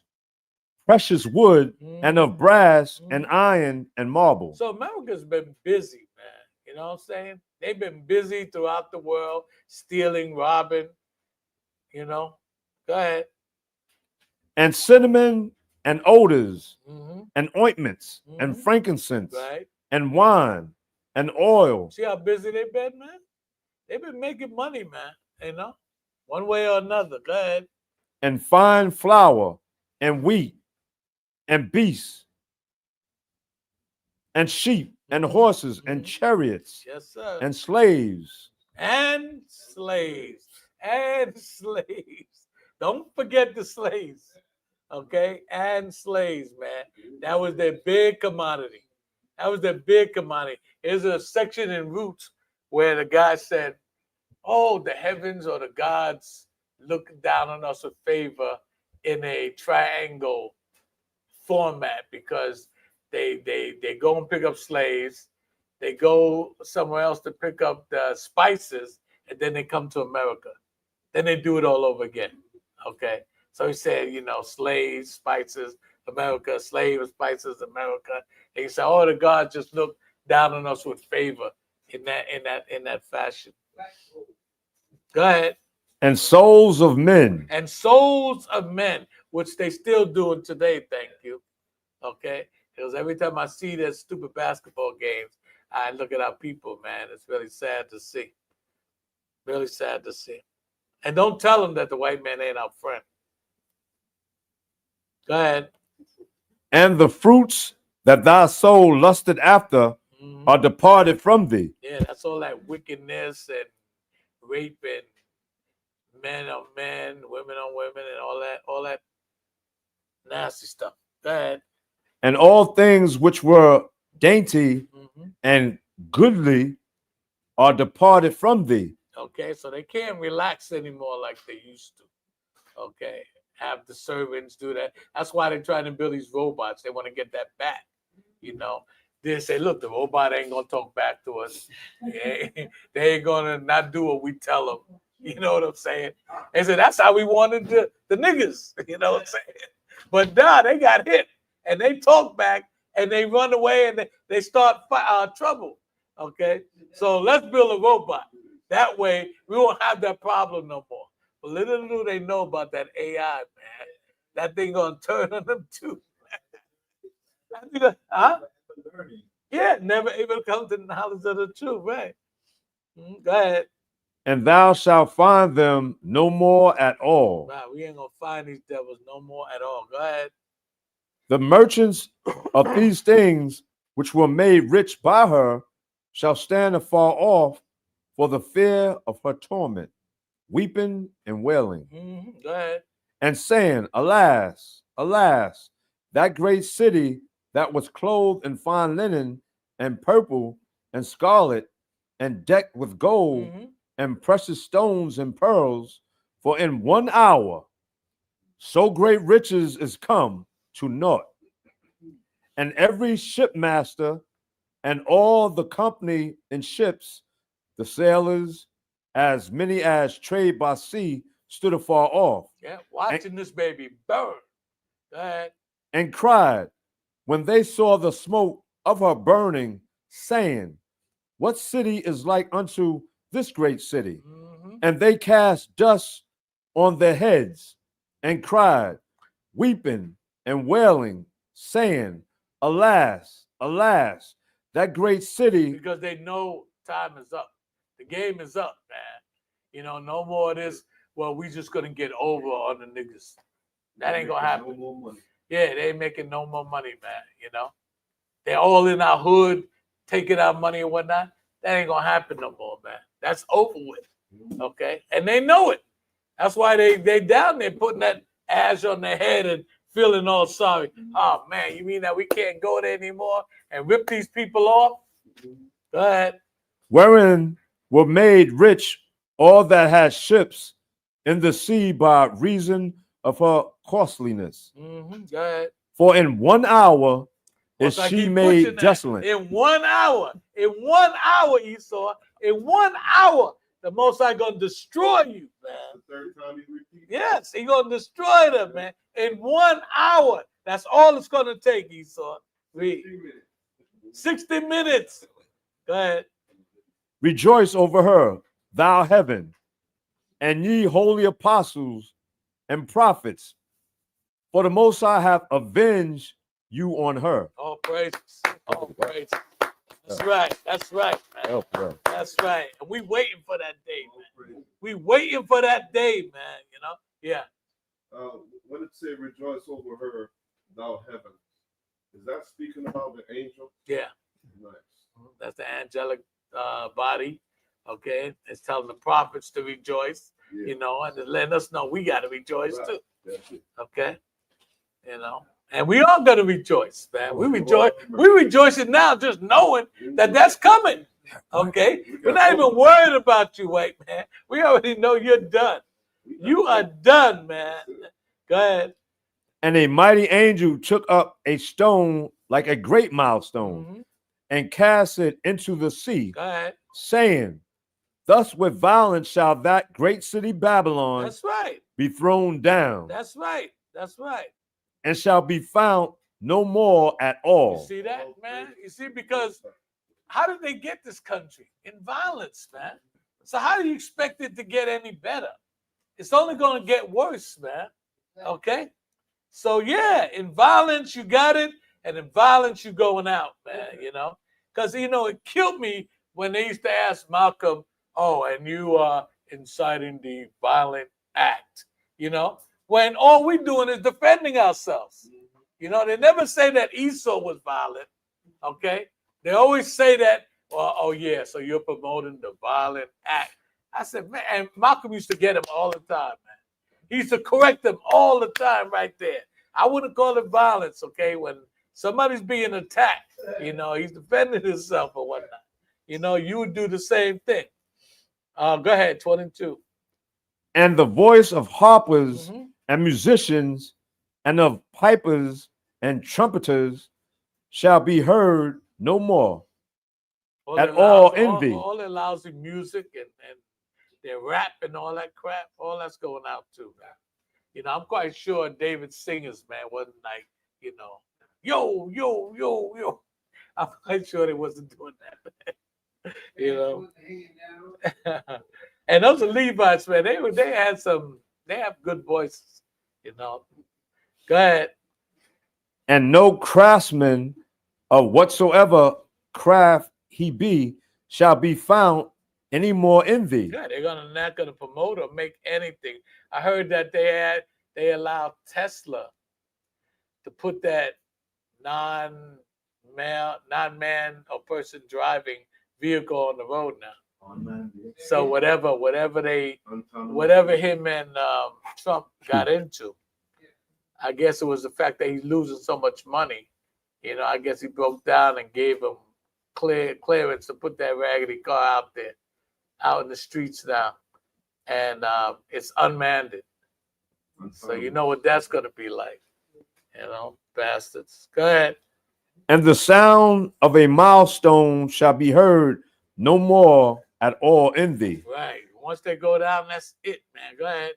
precious wood and of brass and iron and marble. So America's been busy, man. You know what I'm saying? They've been busy throughout the world, stealing, robbing. Go ahead. And cinnamon and odors and ointments and frankincense and wine and oil. See how busy they've been, man? They've been making money, man. One way or another. Go ahead. And fine flour and wheat and beasts and sheep and horses and chariots. Yes, sir. And slaves. And slaves. And slaves. Don't forget the slaves. Okay? And slaves, man. That was their big commodity. There's a section in Roots where the guy said, oh, the heavens or the gods look down on us with favor in a triangle format because they go and pick up slaves, they go somewhere else to pick up the spices, and then they come to America. Then they do it all over again. Okay. So he said, slaves, spices, America, slave, spices, America. And he said, all the gods just look down on us with favor in that fashion. Go ahead. And souls of men. And souls of men, which they still doing today, thank you. Okay? Because every time I see that stupid basketball games, I look at our people, man. It's really sad to see. Really sad to see. And don't tell them that the white man ain't our friend. Go ahead. And the fruits that thy soul lusted after are departed from thee. Yeah, that's all that wickedness and rape and men on men, women on women, and all that nasty stuff. Go ahead. And all things which were dainty and goodly are departed from thee. Okay, so they can't relax anymore like they used to. Okay, have the servants do that. That's why they're trying to build these robots. They want to get that back. They say, look, the robot ain't gonna talk back to us. They ain't gonna not do what we tell them. You know what I'm saying? They said that's how we wanted the niggas. You know what I'm saying? But nah, they got hit and they talk back and they run away and they start trouble. Okay, so let's build a robot. That way we won't have that problem no more. But little do they know about that AI, man. That thing gonna turn on them too. Huh? Yeah, never able to come to the knowledge of the truth, right? Go ahead. And thou shalt find them no more at all. Right, we ain't gonna find these devils no more at all. Go ahead. The merchants of these things which were made rich by her shall stand afar off for the fear of her torment, weeping and wailing. Go ahead. And saying, alas, alas, that great city that was clothed in fine linen and purple and scarlet and decked with gold and precious stones and pearls, for in 1 hour so great riches is come to naught. And every shipmaster and all the company in ships, the sailors, as many as trade by sea, stood afar off. Yeah, watching this baby burn. Go ahead. And cried when they saw the smoke of her burning, saying, what city is like unto this great city? And they cast dust on their heads and cried, weeping and wailing, saying, alas, alas, that great city. Because they know time is up. The game is up, man. No more of this, well, we just gonna get over on the niggas. That ain't gonna happen. No more money. Yeah, they ain't making no more money, man. They're all in our hood, taking our money and whatnot. That ain't gonna happen no more, man. That's over with. Okay? And they know it. That's why they down there putting that ash on their head and feeling all sorry. Oh man, you mean that we can't go there anymore and rip these people off? Go ahead. Wherein were made rich all that had ships in the sea by reason of her costliness. Go ahead. For in 1 hour is she made desolate. In 1 hour. In 1 hour, Esau. In 1 hour, the Most High gonna destroy you, man. The third time he repeats. Yes, he gonna destroy them, man. In 1 hour. That's all it's gonna take, Esau. Read. 60 minutes. Go ahead. Rejoice over her, thou heaven, and ye holy apostles and prophets, for the Most High hath avenged you on her. All praises. All praises. That's right. That's right, man. That's right. And we waiting for that day, man. We waiting for that day, man. Yeah. When it say rejoice over her, thou heaven, is that speaking about the angel? Yeah. Nice. That's the angelic body. Okay. It's telling the prophets to rejoice, and it's letting us know we got to rejoice too. Okay. And we all got to rejoice, man. We rejoice. We're rejoicing now just knowing that that's coming. Okay. We're not even worried about you, white man. We already know you're done. You are done, man. Go ahead. And a mighty angel took up a stone like a great milestone and cast it into the sea, Go ahead. saying, Thus with violence shall that great city Babylon That's right. be thrown down, That's right. That's right. and shall be found no more at You all. see that, man? You see, because how did they get this country? In violence, man. So how do you expect it to get any better? It's only going to get worse, man. Okay? So yeah, in violence you got it, and in violence you going out, man, you know? Because, you know, it killed me when they used to ask Malcolm, oh, and you are inciting the violent act, you know? When all we're doing is defending ourselves. You know, they never say that Esau was violent, okay? They always say that, well, oh yeah, so you're promoting the violent act. I said, man, and Malcolm used to get him all the time, man. He used to correct them all the time right there. I wouldn't call it violence, okay? When somebody's being attacked, you know, he's defending himself or whatnot. You know, you would do the same thing. Go ahead, 22. And the voice of harpers and musicians and of pipers and trumpeters shall be heard no more. At all envy. All that lousy music and their rap and all that crap, all that's going out too, man. You know, I'm quite sure David's singers, man, wasn't like, you know, yo, yo, yo, yo. I'm quite sure they wasn't doing that. You know. And those are Levites, man. They have good voices, you know. Go ahead. And no craftsman of whatsoever craft he be shall be found any more in thee. Yeah, they're not gonna promote or make anything. I heard that they allowed Tesla to put that non-man or person driving vehicle on the road now. So whatever him and Trump got into, I guess it was the fact that he's losing so much money. You know, I guess he broke down and gave him clearance to put that raggedy car out there, out in the streets now, and it's unmanned. So you know what that's gonna be like, you know, bastards. Go ahead. And the sound of a milestone shall be heard no more at all in thee. Right. Once they go down, that's it, man. Go ahead.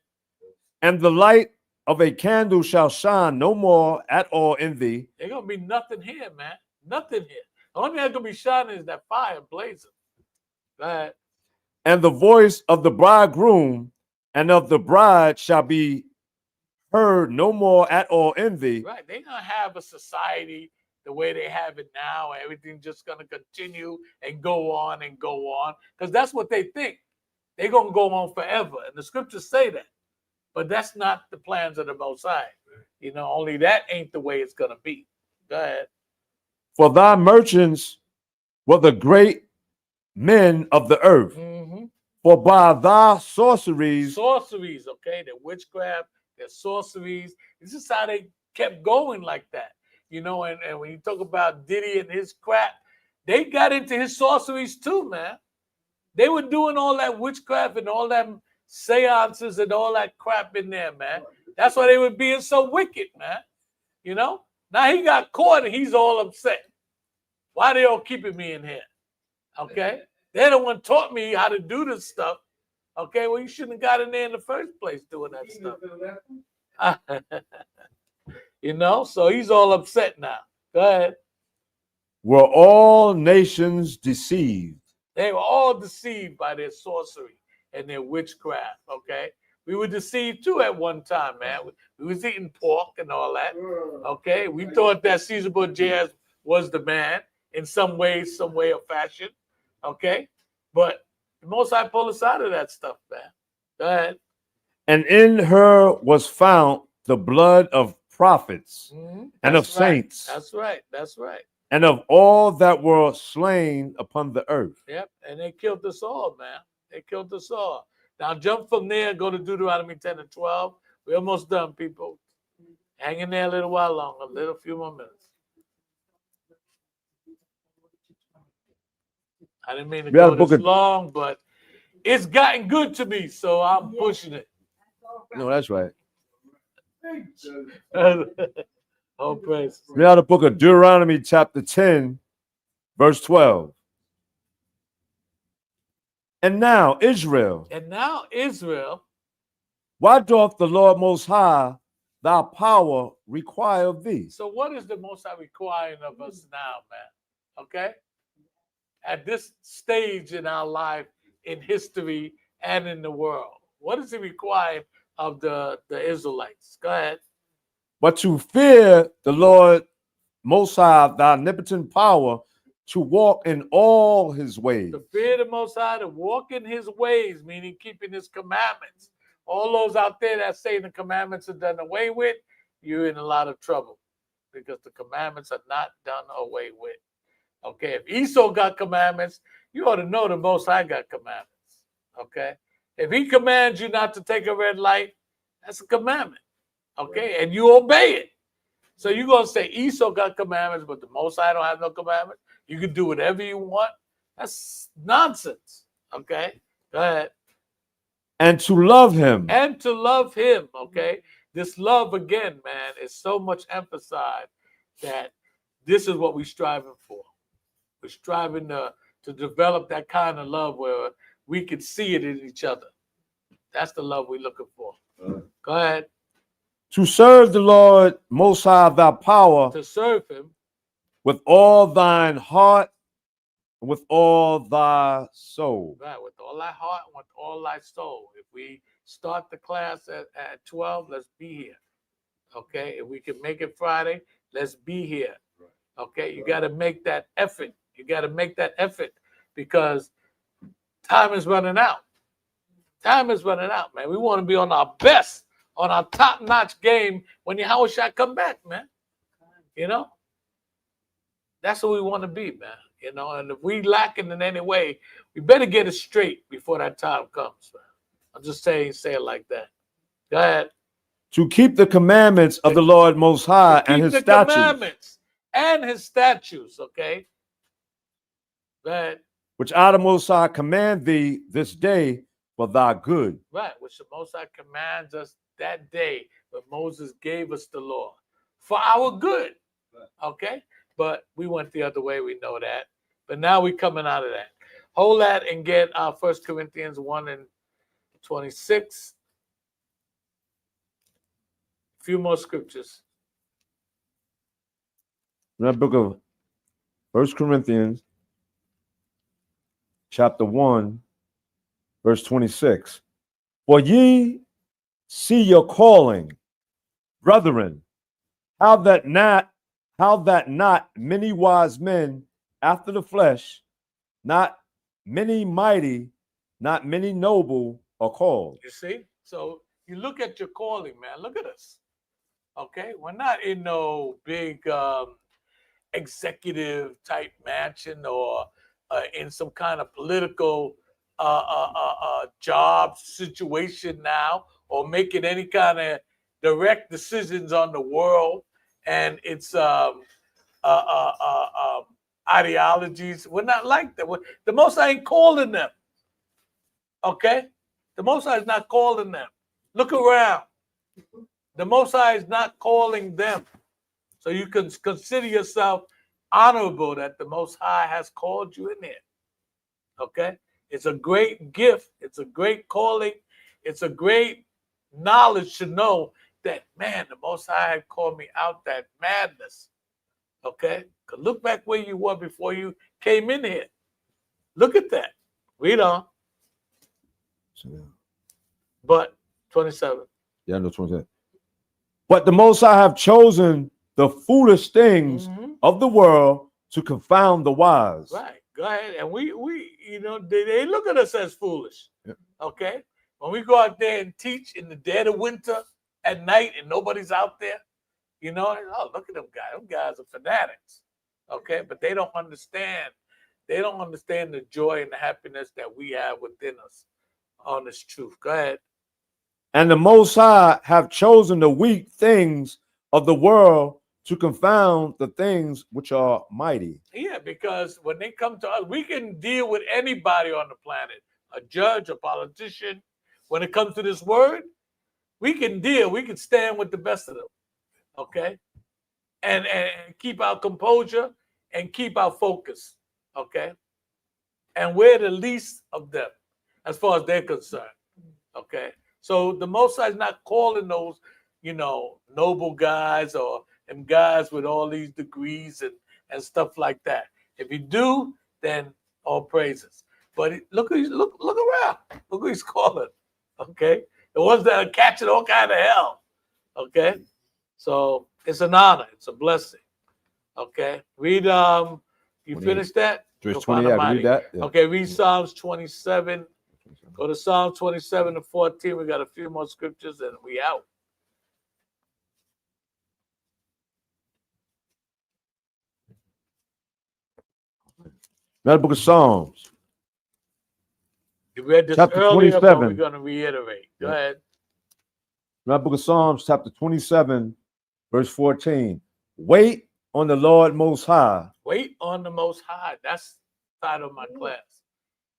And the light of a candle shall shine no more at all in thee. There's gonna be nothing here, man. Nothing here. The only thing that's gonna be shining is that fire blazing. Go ahead. And the voice of the bridegroom and of the bride shall be heard no more at all in thee. Right. They're gonna have a society the way they have it now. Everything's just gonna continue and go on and go on. Because that's what they think. They're gonna go on forever. And the scriptures say that. But that's not the plans of the Most High. You know, only that ain't the way it's gonna be. Go ahead. For thy merchants were the great men of the earth. For by thy sorceries, okay, their witchcraft, their sorceries. This is how they kept going like that. You know, and when you talk about Diddy and his crap, they got into his sorceries too, man. They were doing all that witchcraft and all that seances and all that crap in there, man. That's why they were being so wicked, man. You know? Now he got caught and he's all upset. Why they all keeping me in here? Okay? They're the one taught me how to do this stuff. Okay, well, you shouldn't have got in there in the first place doing that stuff. You know, so he's all upset now. Go ahead. Were all nations deceived? They were all deceived by their sorcery and their witchcraft, okay? We were deceived too at one time, man. We was eating pork and all that, okay? We thought that Caesar Borgia was the man in some way or fashion, okay? But the Most High pulled us out of that stuff, man. Go ahead. And in her was found the blood of prophets and of saints. That's right. That's right. And of all that were slain upon the earth. Yep. And they killed us all, man. They killed us all. Now jump from there and go to Deuteronomy 10 and 12. We're almost done, people. Hang in there a little while longer, few more minutes. I didn't mean to go this long, but it's gotten good to me, so I'm pushing it. No, that's right. Oh, praise. We have the book of Deuteronomy chapter 10, verse 12. And now, Israel, And now, Israel, why doth the Lord Most High thy power require of thee? so what is the Most High requiring of us now, man? Okay? At this stage in our life, in history, and in the world, what is he requiring of the Israelites? Go ahead. But to fear the Lord Most High, thy omnipotent power, to walk in all his ways. To fear the Most High, to walk in his ways, meaning keeping his commandments. All those out there that say the commandments are done away with, you're in a lot of trouble because the commandments are not done away with. Okay, if Esau got commandments, you ought to know the Most High got commandments. Okay, if he commands you not to take a red light, that's a commandment. Okay, and you obey it. So you're going to say Esau got commandments, but the Most High don't have no commandments? You can do whatever you want? That's nonsense. Okay? Go ahead. And to love him. And to love him. Okay? This love, again, man, is so much emphasized that this is what we're striving for. We're striving to develop that kind of love where we can see it in each other. That's the love we're looking for. Go ahead. To serve the Lord Most High thy power. To serve him. With all thine heart, and with all thy soul. Right, with all thy heart and with all thy soul. If we start the class at 12, let's be here. Okay, if we can make it Friday, let's be here. Okay, you got to make that effort. You got to make that effort because time is running out. Time is running out, man. We want to be on our best, on our top-notch game when Yahushua come back, man. You know? That's what we want to be, man. You know, and if we lacking in any way, we better get it straight before that time comes, man. I'm just saying, say it like that. Go ahead. To keep the commandments of the Lord Most High and his statutes. Commandments and his statutes, okay? Go ahead. Which I, the Most High, command thee this day for thy good. Right, which the Most High commands us that day when Moses gave us the law for our good, okay? But we went the other way, we know that. But now we're coming out of that. Hold that and get 1 Corinthians 1 and 26. A few more scriptures. In that book of 1 Corinthians, chapter 1, verse 26. For ye see your calling, brethren, how that not many wise men after the flesh, not many mighty, not many noble are called. You see? So you look at your calling, man. Look at us. Okay? We're not in no big executive type mansion or in some kind of political job situation now or making any kind of direct decisions on the world and its ideologies. We're not like that. The Most High ain't calling them. Okay? The Most High is not calling them. Look around. The Most High is not calling them. So you can consider yourself honorable that the Most High has called you in there. Okay? It's a great gift. It's a great calling. It's a great knowledge to know that, man, the Most High had called me out that madness. Okay? Look back where you were before you came in here. Look at that. Read on. But 27. Yeah, no 27. But the Most High have chosen the foolish things of the world to confound the wise. Right. Go ahead. And we you know, they look at us as foolish. Yep. Okay? When we go out there and teach in the dead of winter at night and nobody's out there, you know, oh, look at them guys. Them guys are fanatics. Okay? But they don't understand. They don't understand the joy and the happiness that we have within us on this truth. Go ahead. And the Most High have chosen the weak things of the world to confound the things which are mighty. Yeah, because when they come to us, we can deal with anybody on the planet, a judge, a politician. When it comes to this word, we can stand with the best of them, okay? And keep our composure and keep our focus, okay? And we're the least of them. as far as they're concerned. Okay, so the Most High is not calling those, noble guys or them guys with all these degrees and stuff like that. If you do, then all praises. But look around. Look who he's calling. Okay, the ones that are catching all kind of hell. Okay, so it's an honor. It's a blessing. Okay, read. You 28. finished that? Verse You'll 20, find I a can read mighty. that. Yeah. Okay, read Psalms 27. Go to Psalm 27 to 14. We got a few more scriptures and we out. Now the book of Psalms. You read this Chapter earlier, but 27. we're going to reiterate. Go Yeah. ahead. Now the book of Psalms, chapter 27, verse 14. Wait on the Lord Most High. Wait on the Most High. That's the title of my class.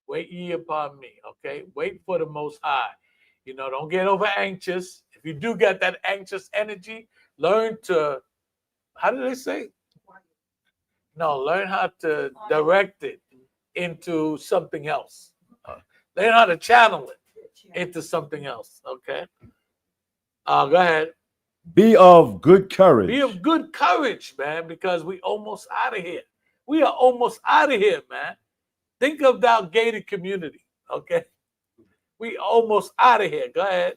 Wait ye upon me. Okay, wait for the Most High. Don't get over anxious. If you do get that anxious energy, learn to, how do they say? No, learn how to direct it into something else. Learn how to channel it into something else. Okay. Go ahead. Be of good courage. Be of good courage, man, because we almost out of here. We are almost out of here, man. Think of that gated community. Okay. We almost out of here. Go ahead.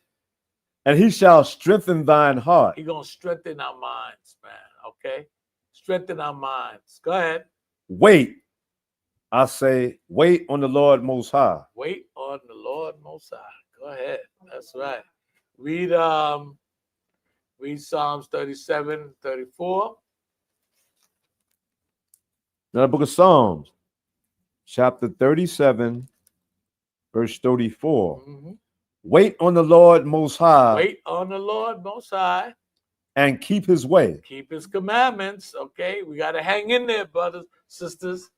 And he shall strengthen thine heart. He's going to strengthen our minds, man. Okay. Strengthen our minds. Go ahead. Wait. I say, wait on the Lord Most High. Wait on the Lord Most High. Go ahead. That's right. Read Psalms 37, 34. Now the book of Psalms, chapter 37, verse 34. Mm-hmm. Wait on the Lord Most High. Wait on the Lord Most High. And keep his way. Keep his commandments. Okay. We got to hang in there, brothers, sisters.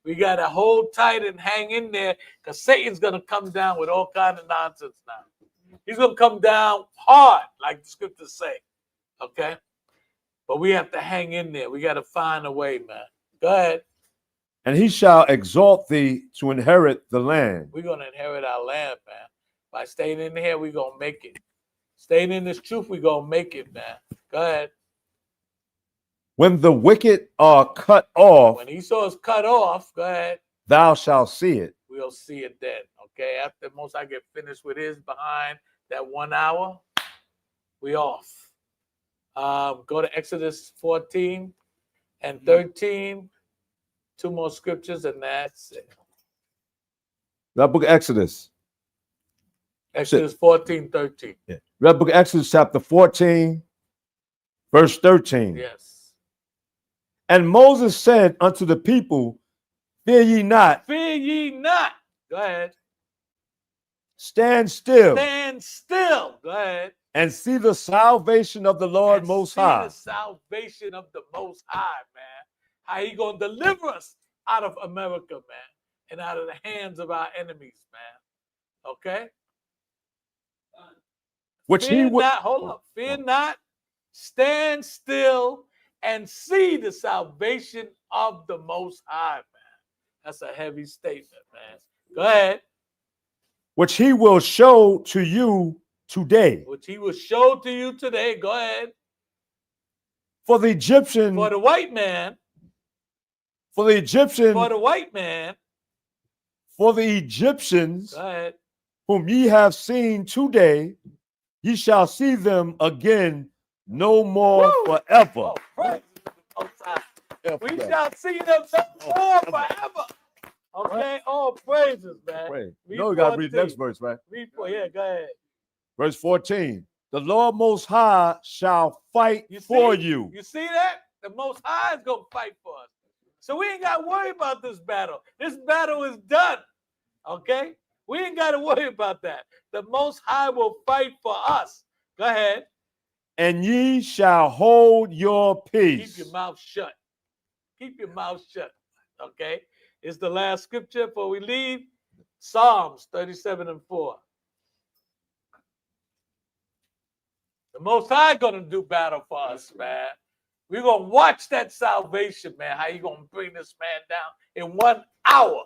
We got to hold tight and hang in there because Satan's going to come down with all kind of nonsense now. He's going to come down hard, like the scriptures say. Okay. But we have to hang in there. We got to find a way, man. Go ahead. And he shall exalt thee to inherit the land. We're going to inherit our land, man. By staying in here, we're going to make it. Staying in this truth, we're going to make it, man. Go ahead. When the wicked are cut off, When Esau's cut off, go ahead. thou shalt see it. We'll see it then. Okay. After Most I get finished with his behind that 1 hour, we off. Go to Exodus 14 and 13. 2 more scriptures, and that's it. That book of Exodus. Exodus 14, 13. Yeah. That book of Exodus, chapter 14, verse 13. Yes. And Moses said unto the people, fear ye not. Fear ye not. Go ahead. Stand still. Stand still. Go ahead. And see the salvation of the Lord And Most see High. the salvation of the Most High, man. How he going to deliver us out of America, man, and out of the hands of our enemies, man. Okay? Which Fear he would not, hold up. Fear not. Stand still and see the salvation of the Most High, man. That's a heavy statement, man. Go ahead. which he will show to you today. Which he will show to you today. Go ahead. For the Egyptian, For the white man. for the Egyptian, For the white man. for the Egyptians Go ahead. whom ye have seen today, ye shall see them again no more Woo! forever. Oh, praise the Most High. We Forever. shall see them no more forever. Okay, all praises, man. Pray. Read No, you gotta read the 14. next verse, right? Read for, yeah, go ahead. Verse 14. The Lord Most High shall fight You see? for you. You see that? The Most High is going to fight for us. So we ain't got to worry about this battle. This battle is done. Okay? We ain't got to worry about that. The Most High will fight for us. Go ahead. And ye shall hold your peace. Keep your mouth shut. Keep your mouth shut. Okay? It's the last scripture before we leave. Psalms 37 and 4. The Most High going to do battle for us, man. We're going to watch that salvation, man. How you going to bring this man down in 1 hour.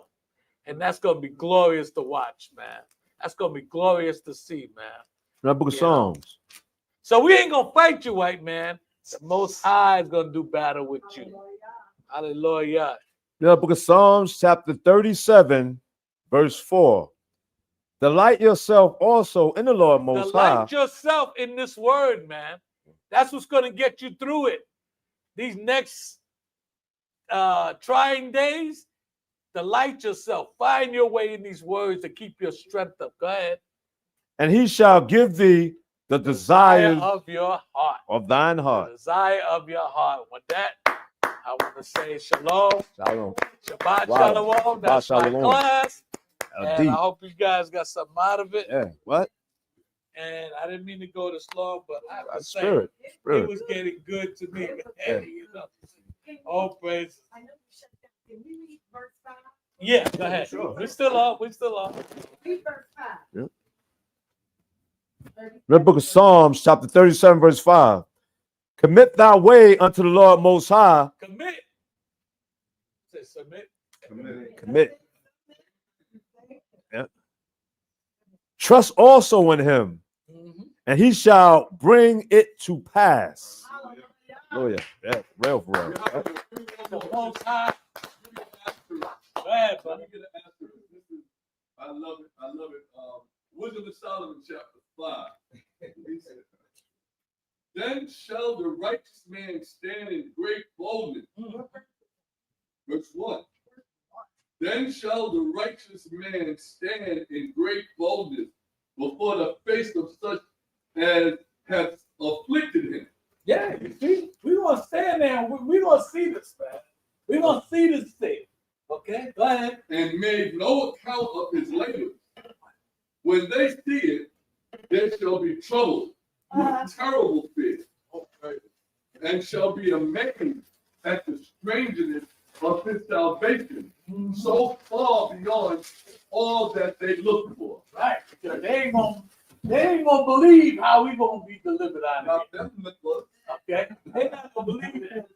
And that's gonna be glorious to watch, man. That's gonna be glorious to see, man. The book of Yeah. Psalms. So we ain't gonna fight you, white man. The Most High is gonna do battle with you. Hallelujah. The book of Psalms, chapter 37, verse 4. Delight yourself also in the Lord Most High. Delight yourself in this word, man. That's what's gonna get you through it. These next trying days, delight yourself. Find your way in these words to keep your strength up. Go ahead. And he shall give thee the desires of your heart. of thine The heart. desire of your heart. With that, I want to say shalom. Shalom. Shabbat Wow. shalom. That's Shabbat my shalom. class. And Deep. I hope you guys got something out of it. Yeah. What? And I didn't mean to go this long, but I have to say, Spirit. it Spirit. was getting good to me. Yeah. You know. All praise. I know you shut down. Can we read verse 5? Yeah, go ahead. Sure. We're still up. We're still up. Read verse 5. Yep. The book of Psalms, chapter 37, verse 5. Commit thy way unto the Lord Most High. Commit. Say submit. Commit. Yeah. Trust also in him, and he shall bring it to pass. Hallelujah. Yeah, real for real. The Most High. Go ahead, buddy. I love it. I love it. Wisdom of Solomon, chapter 5. He said, then shall the righteous man stand in great boldness. Verse 1. Then shall the righteous man stand in great boldness before the face of such as have afflicted him. Yeah, you see, we're going to stand there and we're going to see this, man. We're going to see this thing. Okay, go ahead. And made no account of his labor. When they see it, they shall be troubled with terrible fear, and shall be amazed at the strangeness of his salvation, so far beyond all that they look for. Right, because they ain't gonna believe how we gonna be delivered out Now, of it. that's what it was. Okay, they not gonna believe it.